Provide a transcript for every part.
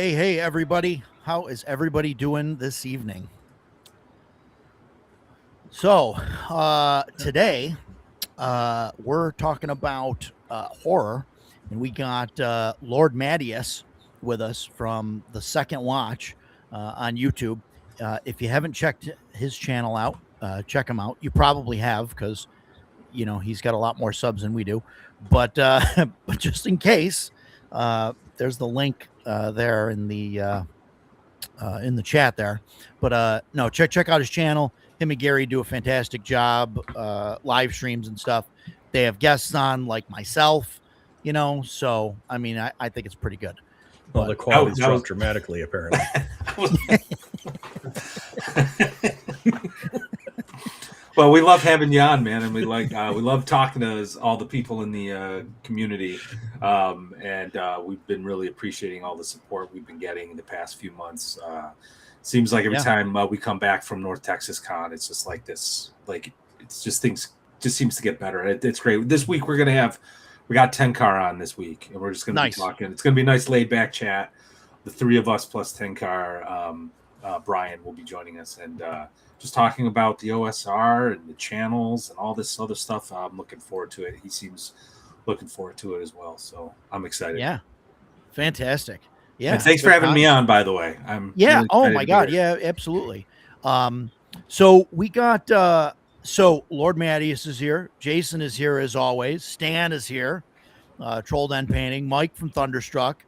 Hey, everybody. How is everybody doing this evening? So, today, we're talking about horror, and we got Lord Matteus with us from the Second Watch on YouTube. If you haven't checked his channel out, check him out. You probably have because, he's got a lot more subs than we do. But, but just in case, there's the link there in the chat there. But no, check out his channel. Him and Gary do a fantastic job, live streams and stuff. They have guests on like myself, So I mean, I think it's pretty good. Well, the quality's dropped dramatically, apparently. Well, we love having you on, man, and we love talking to all the people in the community, and we've been really appreciating all the support we've been getting in the past few months. Seems like every time we come back from North Texas Con, it's just like this, like it's just things just seems to get better. It's great. This week we got 10-car on this week, and we're just going to be talking. It's going to be a nice laid back chat. The three of us plus 10-car. Brian will be joining us and just talking about the OSR and the channels and all this other stuff. I'm looking forward to it. He seems looking forward to it as well. So I'm excited. Yeah. Fantastic. Yeah. And thanks for having me on, by the way. Really oh my God. Yeah, absolutely. So we got, Lord Matteus is here. Jason is here as always. Stan is here. Troll Den Painting. Mike from Thunderstruck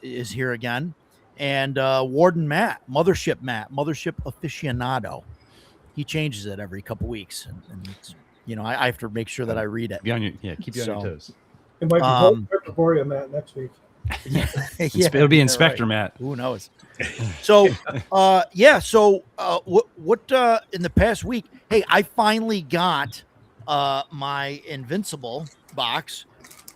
is here again. And Warden Matt, Mothership Aficionado. He changes it every couple weeks, and it's, I have to make sure that I read it. Keep you on your toes. It might be Hyperborea Matt next week. It'll be Inspector Matt. Who knows? So, what in the past week? Hey, I finally got my Invincible box.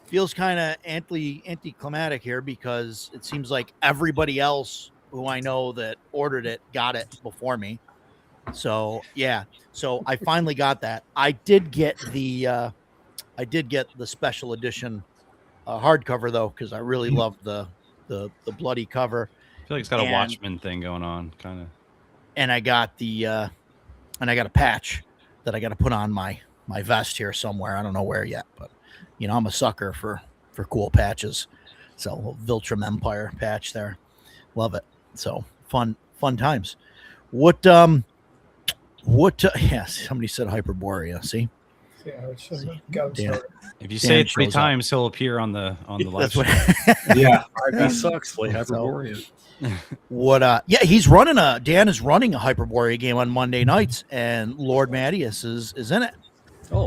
Feels kind of anticlimactic here because it seems like everybody else who I know that ordered it got it before me. So yeah, so I finally got that. I did get the special edition hardcover though, because I really loved the bloody cover. I feel like it's got a Watchmen thing going on, kind of. And I got a patch that I got to put on my vest here somewhere. I don't know where yet, but. I'm a sucker for cool patches. So Viltrum Empire patch there. Love it. So fun times. Yes, somebody said Hyperborea. See? Yeah, if you say it 3 times, he'll appear on the live stream. Yeah. That sucks. Play Hyperborea. He's Dan is running a Hyperborea game on Monday nights, and Lord Matteus is in it. Oh,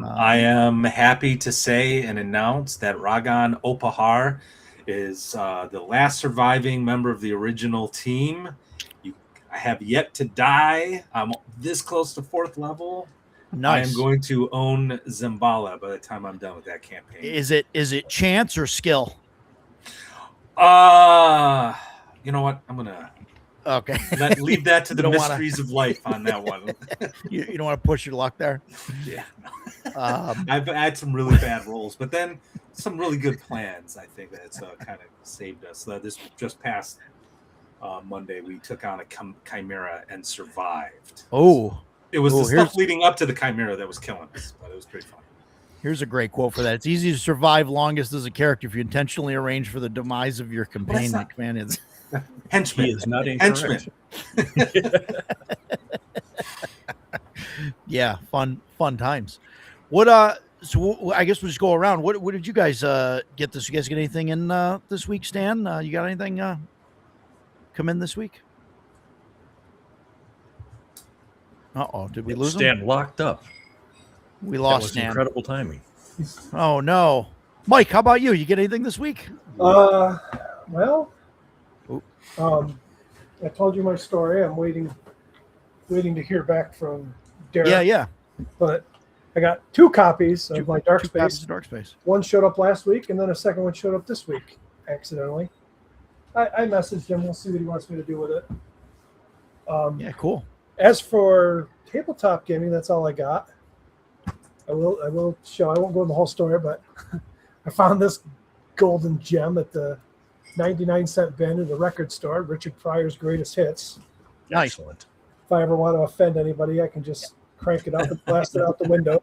I am happy to say and announce that Ragan Opahar is the last surviving member of the original team. I have yet to die. I'm this close to 4th level. Nice. I am going to own Zimbala by the time I'm done with that campaign. Is it chance or skill? You know what? I'm gonna leave that to the mysteries of life on that one. You don't want to push your luck there. Yeah, I've had some really bad rolls, but then some really good plans. I think that's kind of saved us. This just past Monday, we took on a chimera and survived. Oh, it was the stuff leading up to the chimera that was killing us, but it was pretty fun. Here's a great quote for that. It's easy to survive longest as a character if you intentionally arrange for the demise of your companions. Henchman. He is not incorrect. Yeah, fun times. What so I guess we'll just go around. What did you guys get this? You guys get anything in this week, Stan? You got anything come in this week? Did we lose Stan him? Locked up. We lost That was Stan. Incredible timing. Oh no. Mike, how about you? You get anything this week? I told you my story. I'm waiting to hear back from Derek. Yeah. But I got 2 copies of my Dark Space. Dark Space. One showed up last week, and then a second one showed up this week, accidentally. I messaged him. We'll see what he wants me to do with it. Yeah, cool. As for tabletop gaming, that's all I got. I will show. I won't go in the whole story, but I found this golden gem at the 99-cent bin in the record store, Richard Pryor's Greatest Hits. Nice. Excellent. If I ever want to offend anybody, I can just crank it up and blast it out the window.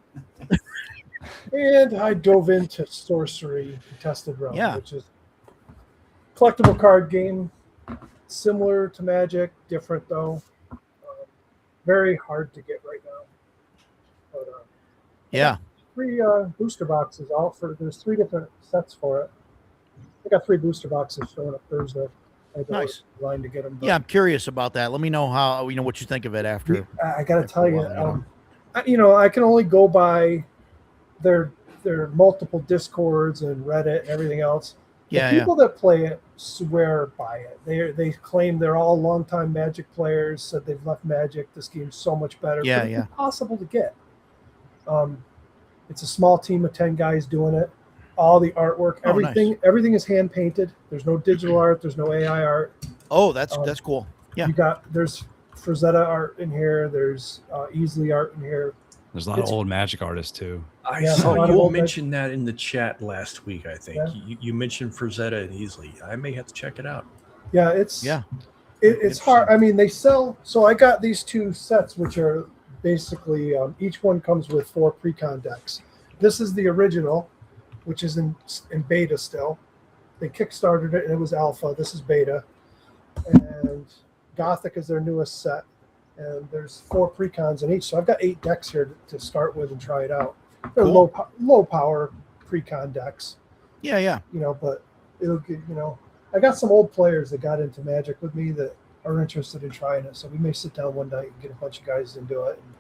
And I dove into Sorcery Contested Realm, which is a collectible card game, similar to Magic, different though. Very hard to get right now. But, Yeah. 3 booster boxes out for. There's 3 different sets for it. I got 3 booster boxes showing up Thursday. I got Nice. a line to get them. Yeah, I'm curious about that. Let me know how what you think of it after. I got to tell you, I can only go by their multiple Discords and Reddit and everything else. The people that play it swear by it. They claim they're all longtime Magic players. Said they've left Magic. This game's so much better. Yeah, but it's impossible to get. It's a small team of 10 guys doing it. All the artwork, everything is hand painted. There's no digital art. There's no AI art. Oh, that's cool. Yeah, there's Frazetta art in here. There's Easley art in here. There's a lot of old Magic artists too. I saw you mention that in the chat last week. I think you mentioned Frazetta and Easley. I may have to check it out. Yeah, it's hard. I mean, they sell. So I got these 2 sets, which are basically each one comes with 4 pre-con decks. This is the original, which is in beta still. They kickstarted it and it was alpha. This is beta. And Gothic is their newest set. And there's 4 precons in each. So I've got 8 decks here to start with and try it out. They're low power precon decks. Yeah. But it'll get, I got some old players that got into Magic with me that are interested in trying it. So we may sit down one night and get a bunch of guys into it. And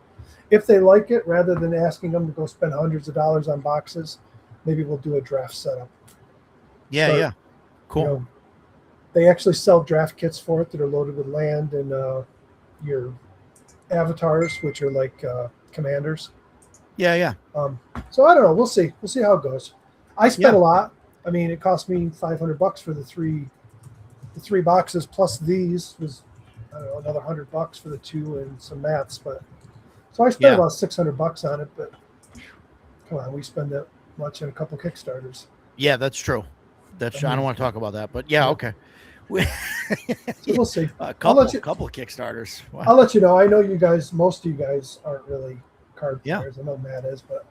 if they like it, rather than asking them to go spend hundreds of dollars on boxes, maybe we'll do a draft setup. Yeah. Cool. They actually sell draft kits for it that are loaded with land and your avatars, which are like commanders. Yeah. So I don't know. We'll see. We'll see how it goes. I spent a lot. I mean, it cost me $500 for the three boxes plus these was another $100 for the 2 and some mats. But so I spent about $600 on it. But come on, we spend that much in a couple Kickstarters. Yeah, that's true. I don't want to talk about that, but okay. So we'll see. A couple Kickstarters. Wow. I'll let you know. I know you guys. Most of you guys aren't really card players. I know Matt is, but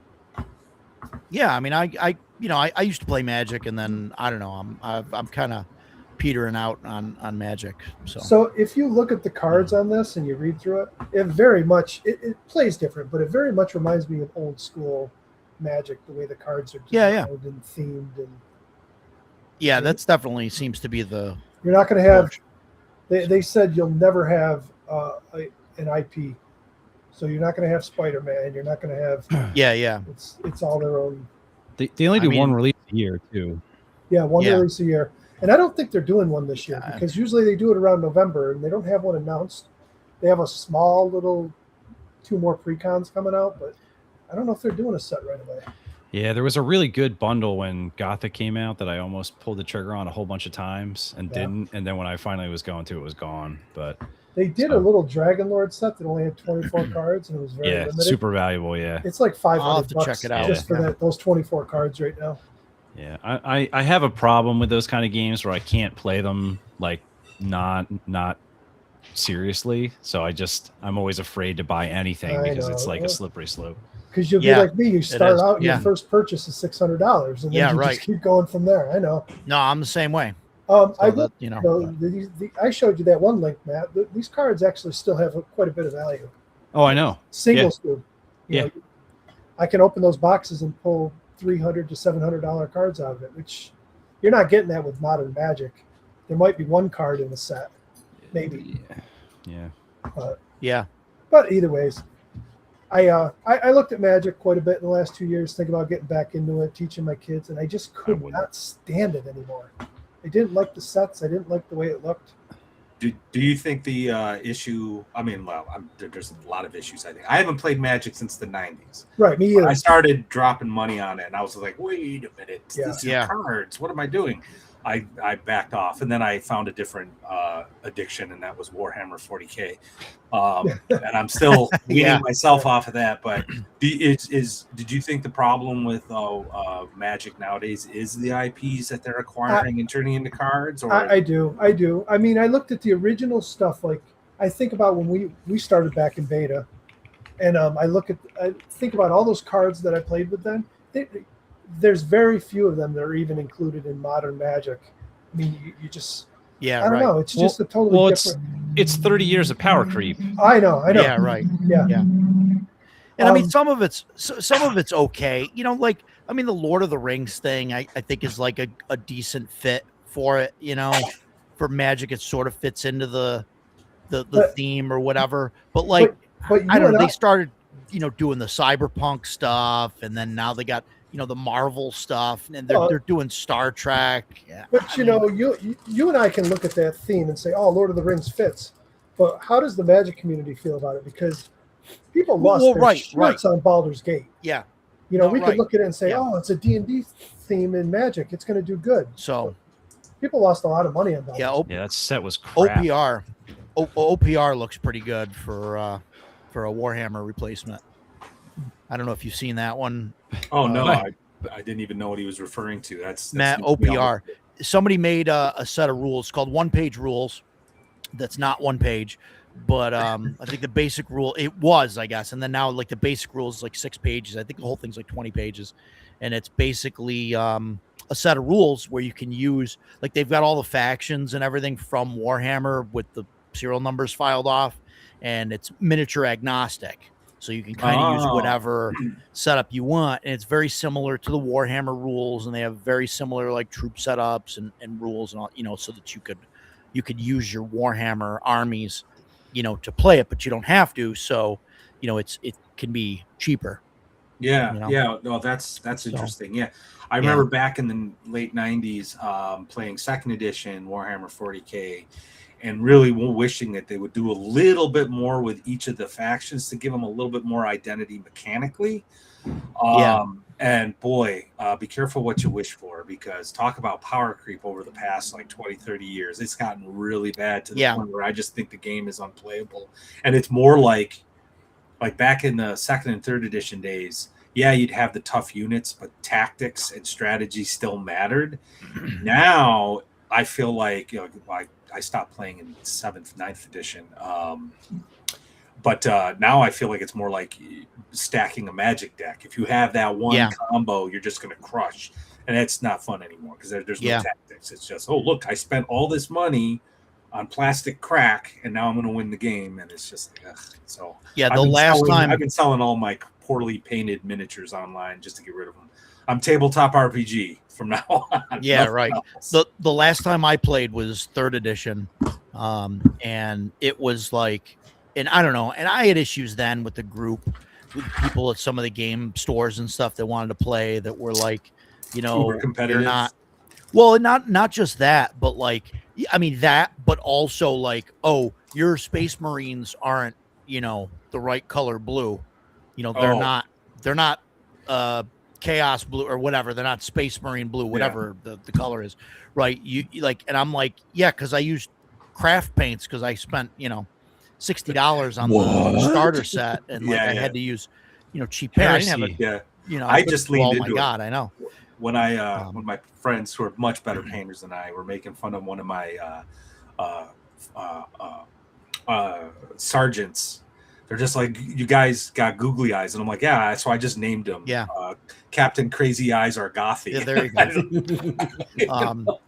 yeah. I mean, I used to play Magic, and then I don't know. I'm kind of petering out on Magic. So if you look at the cards on this and you read through it, it very much it plays different, but it very much reminds me of old school Magic. The way the cards are designed and themed and. Yeah, that's definitely seems to be the. You're not going to have. They said you'll never have an IP, so you're not going to have Spider-Man. You're not going to have. Yeah. It's all their own. They only do one release a year too. Yeah, one release a year, and I don't think they're doing one this year because usually they do it around November, and they don't have one announced. They have a small little 2 more precons coming out, but I don't know if they're doing a set right away. Yeah, there was a really good bundle when Gothic came out that I almost pulled the trigger on a whole bunch of times and didn't. And then when I finally was going to, it was gone. But they did a little Dragon Lord set that only had 24 cards and it was very limited. Super valuable. Yeah, it's like $500 I'll have to check it out. Just for those 24 cards right now. Yeah, I have a problem with those kind of games where I can't play them like not seriously. So I'm always afraid to buy anything because it's like a slippery slope. Because you'll be like me, you start out, your first purchase is $600, and then you just keep going from there. I know. No, I'm the same way. I showed you that one link, Matt. These cards actually still have quite a bit of value. Oh, I know. Single scoop. You know, I can open those boxes and pull $300 to $700 cards out of it, which you're not getting that with modern Magic. There might be one card in the set, maybe. Yeah. But either ways. I looked at Magic quite a bit in the last 2 years, thinking about getting back into it, teaching my kids, and I just could not stand it anymore. I didn't like the sets. I didn't like the way it looked. Do you think the issue? I mean, there's a lot of issues. I think I haven't played Magic since the '90s. Right, me either. I started dropping money on it, and I was like, "Wait a minute, these are cards. What am I doing?" I backed off, and then I found a different addiction, and that was Warhammer 40K. And I'm still weaning myself off of that. But did you think the problem with Magic nowadays is the IPs that they're acquiring and turning into cards? Or I do. I mean, I looked at the original stuff. Like, I think about when we started back in beta, and I think about all those cards that I played with then. There's very few of them that are even included in modern Magic. I mean, you just I don't know. It's just a totally different. It's 30 years of power creep. I know. Yeah, right. Yeah. And I mean, some of it's okay. You know, like, I mean, the Lord of the Rings thing, I think is like a decent fit for it. You know, for Magic, it sort of fits into the theme or whatever. But like, but I don't know. They started, doing the cyberpunk stuff, and then now they got, the Marvel stuff, and they're doing Star Trek. Yeah. But you and I can look at that theme and say, "Oh, Lord of the Rings fits." But how does the Magic community feel about it? Because people lost their shirts on Baldur's Gate. Yeah. We could look at it and say, "Oh, it's a D&D theme in Magic. It's going to do good." So people lost a lot of money on Baldur's Gate. Yeah, that set was crap. OPR looks pretty good for a Warhammer replacement. I don't know if you've seen that one. Oh no, I didn't even know what he was referring to. That's Matt OPR. Somebody made a set of rules called one-page rules. That's not one page, but I think the basic rule it was, I guess, and then now like the basic rule is like 6 pages. I think the whole thing's like 20 pages, and it's basically a set of rules where you can use, like, they've got all the factions and everything from Warhammer with the serial numbers filed off, and it's miniature agnostic. So you can kind of use whatever setup you want. And it's very similar to the Warhammer rules. And they have very similar like troop setups and rules and all, so that you could use your Warhammer armies, to play it, but you don't have to. So, it can be cheaper. Yeah. Yeah. No, that's interesting. Yeah. I remember back in the late 90s playing 2nd edition Warhammer 40K. And really wishing that they would do a little bit more with each of the factions to give them a little bit more identity mechanically. And boy, be careful what you wish for, because talk about power creep over the past like 20, 30 years. It's gotten really bad to the point where I just think the game is unplayable. And it's more like back in the 2nd and 3rd edition days, you'd have the tough units, but tactics and strategy still mattered. Now, I feel like, I stopped playing in 7th, 9th edition. But now I feel like it's more like stacking a Magic deck. If you have that one combo, you're just going to crush. And it's not fun anymore because there's no tactics. It's just, oh, look, I spent all this money on plastic crack, and now I'm going to win the game. And it's just like, ugh. So I've been selling all my poorly painted miniatures online just to get rid of them. I'm tabletop RPG from now on. Yeah, right. The last time I played was 3rd edition, and it was like, and I don't know, and I had issues then with the group, with people at some of the game stores and stuff that wanted to play that were like, Uber competitive. You're not just that, but like, I mean that, but also like, oh, your Space Marines aren't, the right color blue, they're not Chaos blue or whatever. They're not Space Marine blue, whatever the color is, right? You like, and I'm like, because I used craft paints because I spent $60 on the starter set, and I had to use cheap paint. I didn't have I just leaned into it. Oh my god, I know. When when my friends who are much better painters than I were making fun of one of my sergeants. They're just like, you guys got googly eyes. And I'm like, yeah, so I just named him Captain Crazy Eyes Argothi. Yeah, there you go.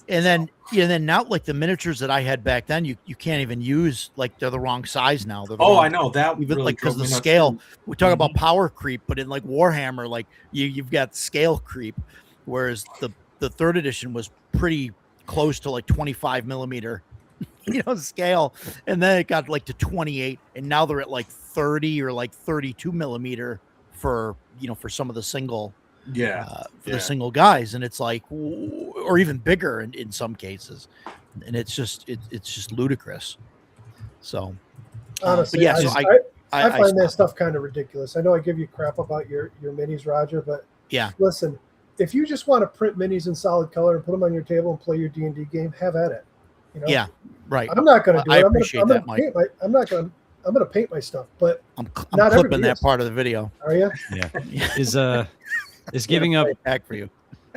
And then now, like the miniatures that I had back then, you can't even use, like, they're the wrong size now. I know that. Even really, like, because the scale, we talk about power creep, but in like Warhammer, like you've got scale creep, whereas the 3rd edition was pretty close to like 25 millimeter scale, and then it got like to 28, and now they're at like 30 or like 32 millimeter for for some of the single the single guys, and it's like, or even bigger in some cases, and it's just ludicrous. So honestly, I find that stuff kind of ridiculous. I know I give you crap about your minis, Roger, but listen, if you just want to print minis in solid color and put them on your table and play your D&D game, have at it. You know? Yeah, right. I'm not going to do I it. appreciate that, Mike. I'm going to paint my stuff, but I'm not clipping everybody that is. part of the video. Are you? Yeah. Is giving up back for you.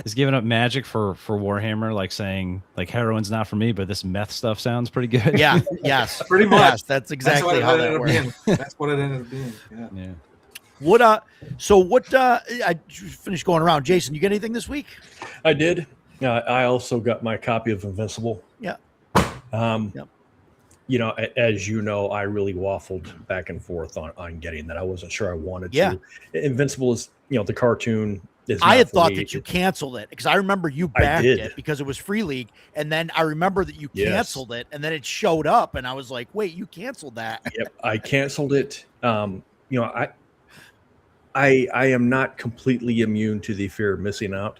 Is giving up magic for Warhammer, like saying like heroin's not for me, but this meth stuff sounds pretty good. Yeah. Yes. Pretty much. Yes, that's exactly how that works. That's what it ended up being. Yeah. What so what I finished going around. Jason, you get anything this week? I did. I also got my copy of Invincible. Yeah. Yep. You know, as you know, I really waffled back and forth on getting that. I wasn't sure I wanted to. Invincible is, you know, the cartoon is. I had thought that you canceled it because I remember you backed it because it was Free League, and then I remember that you canceled it, and then it showed up, and I was like, "Wait, you canceled that?" Yep, I canceled it. You know, I am not completely immune to the fear of missing out.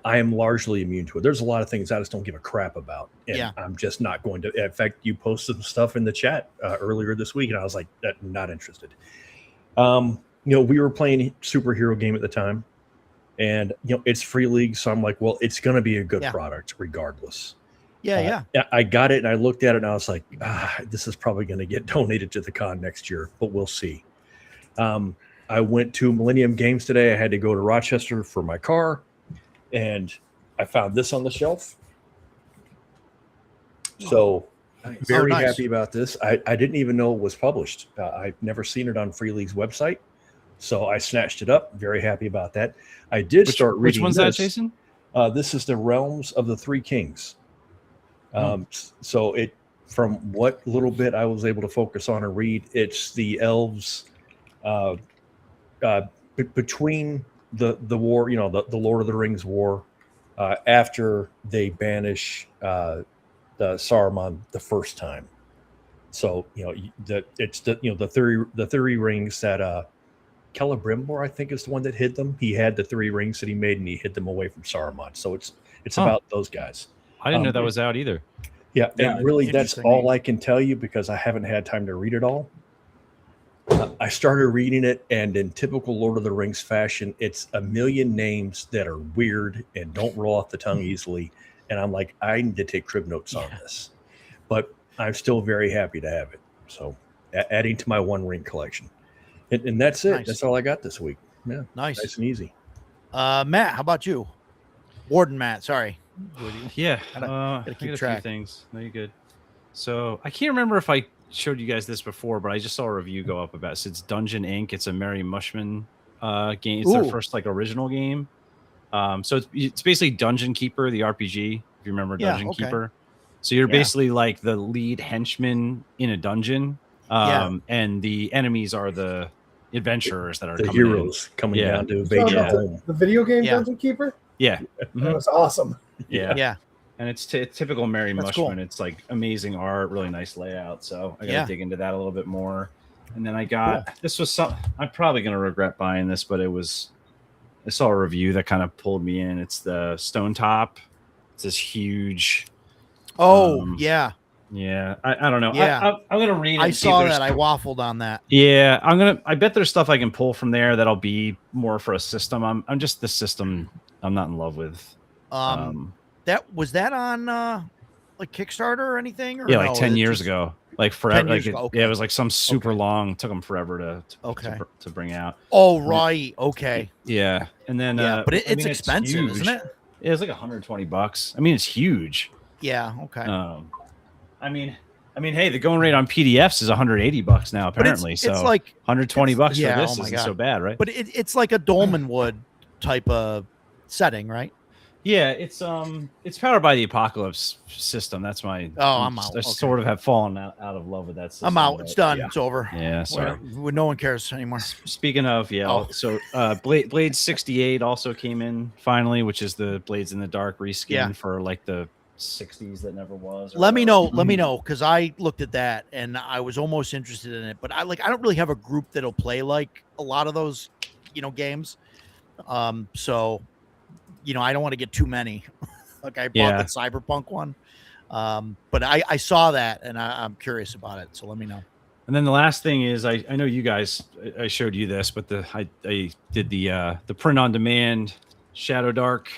I am largely immune to it. There's a lot of things I just don't give a crap about, and I'm just not going to. In fact, you posted some stuff in the chat earlier this week, and I was like, not interested. You know, we were playing superhero game at the time, and you know, it's Free League, so I'm like, well, it's going to be a good product regardless. Yeah. I got it, and I looked at it, and I was like, this is probably going to get donated to the con next year, but we'll see. I went to Millennium Games today. I had to go to Rochester for my car. And I found this on the shelf. So very happy about this. I didn't even know it was published. I've never seen it on Free League's website. So I snatched it up. Very happy about that. I did start reading. Which one's that, Jason? This is the Realms of the Three Kings. So it, from what little bit I was able to focus on and read, it's the elves between the war, you know, the Lord of the Rings war, after they banish the Saruman the first time. So, you know, it's the three rings that Celebrimbor, I think, is the one that hid them. He had the three rings that he made, and he hid them away from Saruman. So it's about those guys. I didn't know that was out either. Yeah, and really, that's all I can tell you because I haven't had time to read it all. I started reading it, and in typical Lord of the Rings fashion, it's a million names that are weird and don't roll off the tongue easily. And I'm like, I need to take crib notes on this. But I'm still very happy to have it. So adding to my One Ring collection. And that's it. Nice. That's all I got this week. Yeah, nice and easy. Matt, how about you? Warden Matt, sorry. Yeah, gotta keep I got track. a few things. No, you're good. So I can't remember if I showed you guys this before, but I just saw a review go up about it. So it's Dungeon Inc. It's a Merry Mushman game. It's their first like original game. So it's basically Dungeon Keeper, the RPG. If you remember Dungeon Keeper. So you're basically like the lead henchman in a dungeon, and the enemies are the adventurers that are the coming heroes coming down to invade your home. The video game Dungeon Keeper. Yeah, that was awesome. Yeah. And it's typical Merry Mushman. Cool. It's like amazing art, really nice layout. So I got to dig into that a little bit more. And then I got this was some. I'm probably going to regret buying this, but I saw a review that kind of pulled me in. It's the Stone Top. It's this huge. Yeah. I don't know. Yeah. I'm going to read it. I saw that. I waffled on that. Yeah. I bet there's stuff I can pull from there that'll be more for a system. I'm just the system I'm not in love with. That was that on like Kickstarter or anything? Or yeah, like 10 years ago, like forever. Like it was like some super long. Took them forever to bring out. Oh right, okay. Yeah, and then but it's expensive, isn't it? Yeah, it's like $120. I mean, it's huge. Yeah. Okay. I mean, hey, the going rate on PDFs is $180 now. Apparently, it's so like $120 for this isn't so bad, right? But it's like a Dolmenwood type of setting, right? Yeah, it's powered by the Apocalypse system. That's my. I'm out. I sort of have fallen out of love with that system. I'm out. It's done. It's over. Yeah, sorry. No one cares anymore. Speaking of, so Blade 68 also came in finally, which is the Blades in the Dark reskin for like the 60s that never was. Let me know, because I looked at that and I was almost interested in it, but I don't really have a group that'll play like a lot of those, games. So. I don't want to get too many. Like I bought the Cyberpunk one, but I saw that and I'm curious about it. So let me know. And then the last thing is, I know you guys. I showed you this, but I did the print on demand Shadow Dark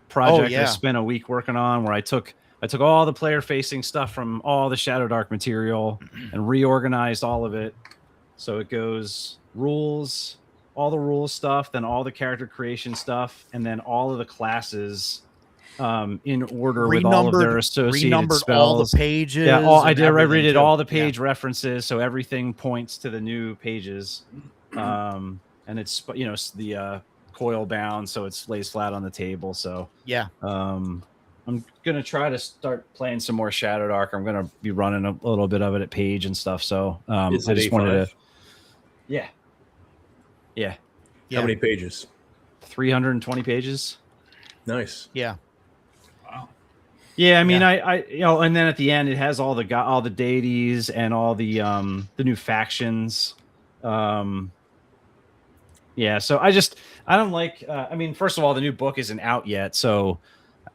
project yeah. I spent a week working on, where I took all the player facing stuff from all the Shadow Dark material and reorganized all of it. So it goes rules, all the rules stuff, then all the character creation stuff, and then all of the classes in order with all of their associated renumbered spells. all the pages. Yeah, I and did. I everything, redid too. all the page references, so everything points to the new pages. And it's the coil bound, so it lays flat on the table. So Yeah. I'm gonna try to start playing some more Shadow Dark. I'm gonna be running a little bit of it at Page and stuff. So I Is it just A5? wanted to. Yeah. How many pages? 320 pages. Nice. Yeah. Wow. Yeah, I mean, I and then at the end it has all the deities and all the new factions. Yeah, so I don't like. I mean, first of all, the new book isn't out yet, so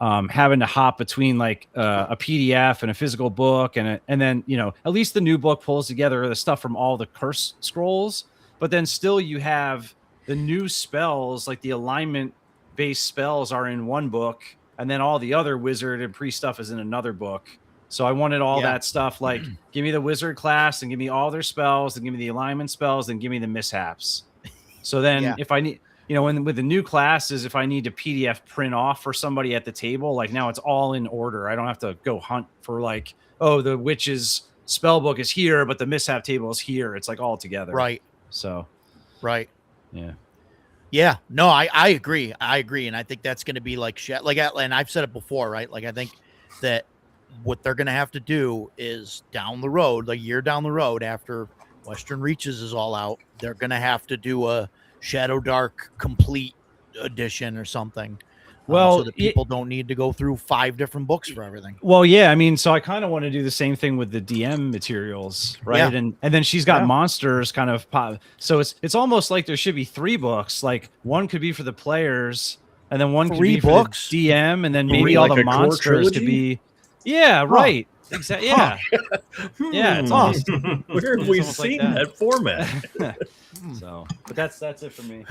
having to hop between like a PDF and a physical book, and then at least the new book pulls together the stuff from all the curse scrolls, but then still you have the new spells, like the alignment based spells are in one book, and then all the other wizard and priest stuff is in another book. So I wanted all that stuff, like give me the wizard class and give me all their spells and give me the alignment spells and give me the mishaps. So then if I need, with the new classes, if I need to PDF print off for somebody at the table, like now it's all in order. I don't have to go hunt for like, oh, the witch's spell book is here, but the mishap table is here. It's like all together. Right. So. Right. Yeah. Yeah. No, I agree. I agree. And I think that's going to be like, and I've said it before, right? Like, I think that what they're going to have to do is down the road, a year down the road after Western Reaches is all out, they're going to have to do a Shadow Dark complete edition or something. Well, so that people don't need to go through 5 different books for everything. Well, yeah, I mean, so I kind of want to do the same thing with the DM materials, right? Yeah. And then she's got monsters kind of pop. So it's almost like there should be 3 books. Like one could be for the players, and then one could be for the DM, and then maybe all the monsters could be. Yeah, right. Exactly. Yeah. Yeah, it's awesome. Where have we seen that format? So, but that's it for me.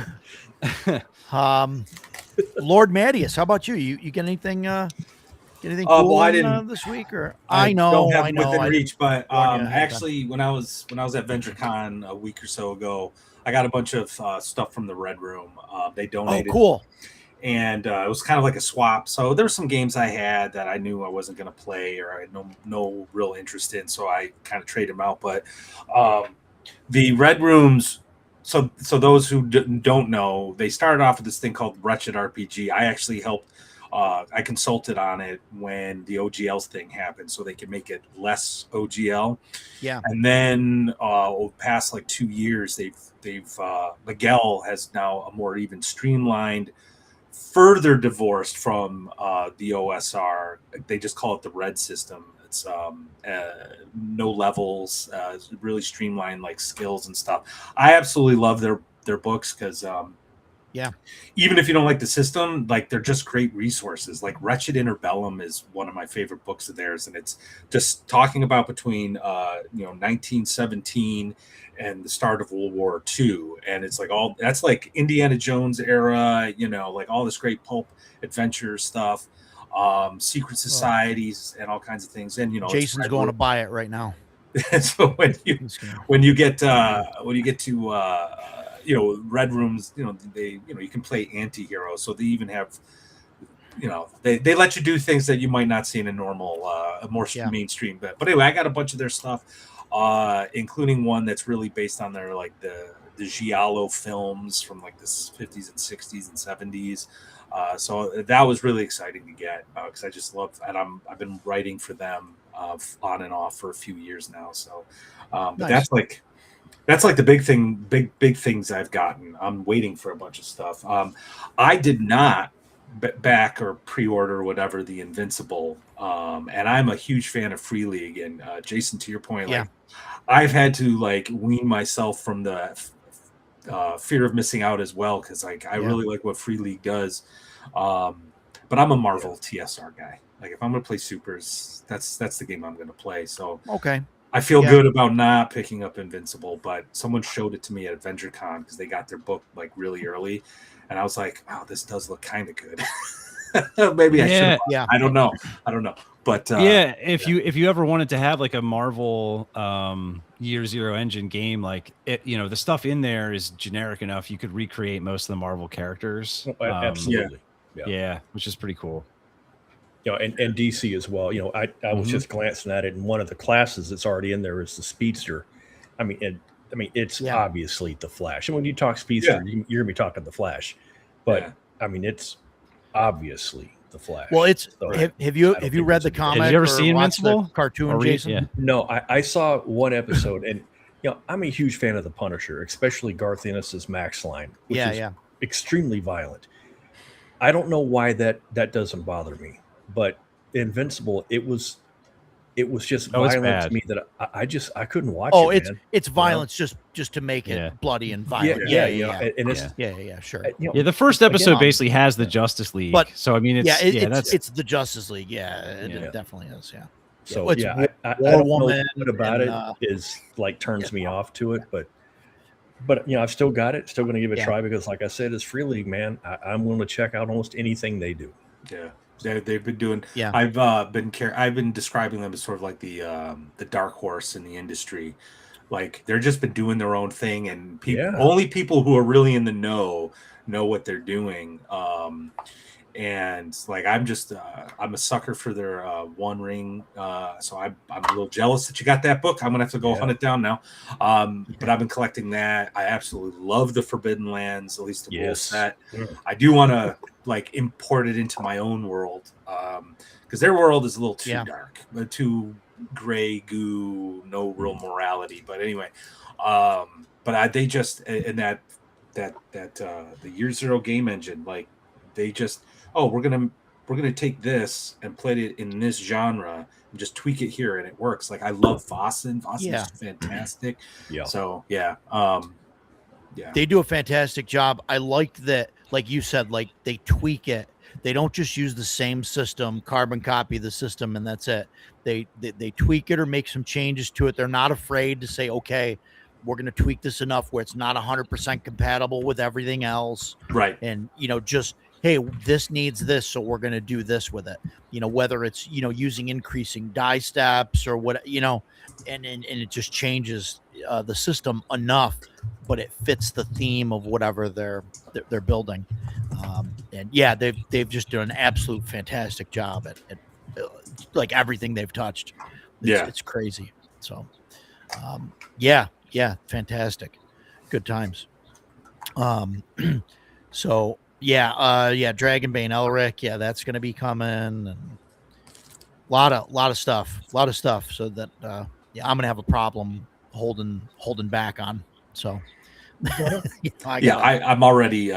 Lord Matteus, how about you? You get anything? Cool well, I didn't this week, or I know, don't have I know, within reach, but yeah, actually, when I was at VentureCon a week or so ago, I got a bunch of stuff from the Red Room. They donated. Oh, cool. And it was kind of like a swap. So there were some games I had that I knew I wasn't going to play or I had no real interest in, so I kind of traded them out. But the Red Rooms. So those who don't know, they started off with this thing called Wretched RPG. I actually helped. I consulted on it when the OGL thing happened, so they could make it less OGL. Yeah. And then over the past like 2 years, they've Miguel has now a more even streamlined, further divorced from the OSR. They just call it the Red system. It's no levels, really streamlined like skills and stuff. I absolutely love their books because even if you don't like the system, like they're just great resources. Like Wretched Interbellum is one of my favorite books of theirs, and it's just talking about between 1917 and the start of World War II, and it's like all that's like Indiana Jones era, like all this great pulp adventure stuff. Secret societies and all kinds of things, and Jason's going to buy it right now. So when you get to Red Rooms, you can play anti-hero, so they even have they let you do things that you might not see in a normal more mainstream. But anyway, I got a bunch of their stuff, including one that's really based on their like the Giallo films from like the 50s and 60s and 70s. So that was really exciting to get because I just love, and I've been writing for them on and off for a few years now. So, but nice. that's like the big things I've gotten. I'm waiting for a bunch of stuff. I did not back or pre-order whatever the Invincible, and I'm a huge fan of Free League. And Jason, to your point, like I've had to like wean myself from the fear of missing out as well, because like I really like what Free League does, but I'm a Marvel TSR guy. Like if I'm gonna play Supers, that's the game I'm gonna play. So I feel good about not picking up Invincible, but someone showed it to me at AdventureCon because they got their book like really early, and I was like, "Wow, this does look kind of good." Maybe I should. Yeah. I don't know. But yeah, if you ever wanted to have like a Marvel Year Zero engine game, like it, the stuff in there is generic enough you could recreate most of the Marvel characters. Absolutely. Yeah, which is pretty cool. And DC as well. I was just glancing at it, and one of the classes that's already in there is the Speedster. I mean, it's obviously the Flash. And when you talk Speedster, you're gonna be talking the Flash, but I mean, it's obviously the Flash. Well, it's So have you read the comic? Have you ever or seen watched the Invincible? cartoon, Jason? Yeah. No, I saw one episode, and I'm a huge fan of the Punisher, especially Garth Ennis's Max line, which is extremely violent. I don't know why that doesn't bother me, but Invincible, it was just violent to me that I couldn't watch it. It's violence just to make it bloody and violent. Yeah, sure. The first episode basically has the Justice League, but so I mean, it's the Justice League. Yeah, it definitely is. Yeah. So I don't know what about it is like turns me off to it, but I've still got it. Still going to give it a try because, like I said, it's Free League, man. I'm willing to check out almost anything they do. Yeah. They've been doing. Yeah, I've been describing them as sort of like the dark horse in the industry. Like they're just been doing their own thing, and only people who are really in the know what they're doing. And like I'm a sucker for their One Ring. So I'm a little jealous that you got that book. I'm gonna have to go hunt it down now. But I've been collecting that. I absolutely love the Forbidden Lands, at least the rule set. I do want to like import it into my own world because their world is a little too dark, but too gray goo, no real morality. But anyway, they just in that the Year Zero game engine, like they just we're gonna take this and play it in this genre and just tweak it here, and it works. Like I love Vossen. Vossen's fantastic. Yeah. So they do a fantastic job. I like that, like you said, like they tweak it. They don't just use the same system, carbon copy the system, and that's it. They tweak it or make some changes to it. They're not afraid to say, okay, we're going to tweak this enough where it's not 100% compatible with everything else. Right. And, just, hey, this needs this, so we're going to do this with it. Whether it's, using increasing die steps or what, and it just changes the system enough, but it fits the theme of whatever they're building. And they've just done an absolute fantastic job at like everything they've touched. It's crazy. So, fantastic. Good times. So Dragonbane Elric, that's going to be coming, and a lot of stuff. So that I'm going to have a problem holding back on. So I'm already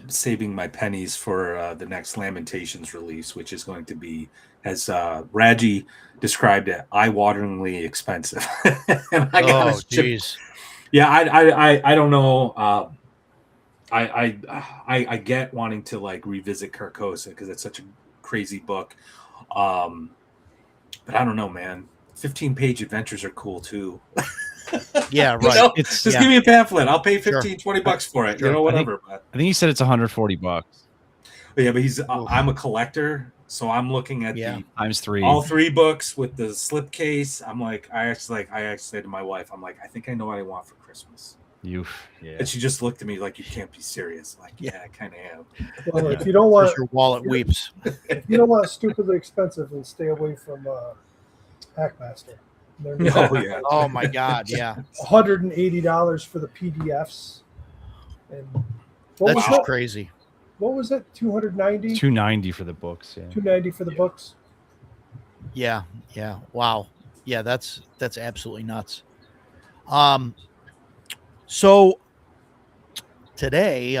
saving my pennies for the next Lamentations release, which is going to be, as Raji described it, eye-wateringly expensive. And I got jeez. Yeah, I don't know. I get wanting to like revisit Carcosa because it's such a crazy book. But I don't know, man. 15-page adventures are cool too. Yeah, right. Just give me a pamphlet. I'll pay $15-$20 for it. Sure. Whatever. I think he said it's $140. Yeah, but I'm a collector, so I'm looking at the times 3. All 3 books with the slipcase. I'm like, I actually said to my wife, I'm like, I think I know what I want for Christmas. And she just looked at me like, you can't be serious. Like, I kind of am. Well, if you don't want your wallet weeps. If you don't want stupidly expensive, then stay away from Hackmaster. Oh my God! Yeah, $180 for the PDFs, and that's just crazy. What was it? $290. $290 for the books. Yeah. $290 for the books. Yeah. Wow. Yeah, that's absolutely nuts. So today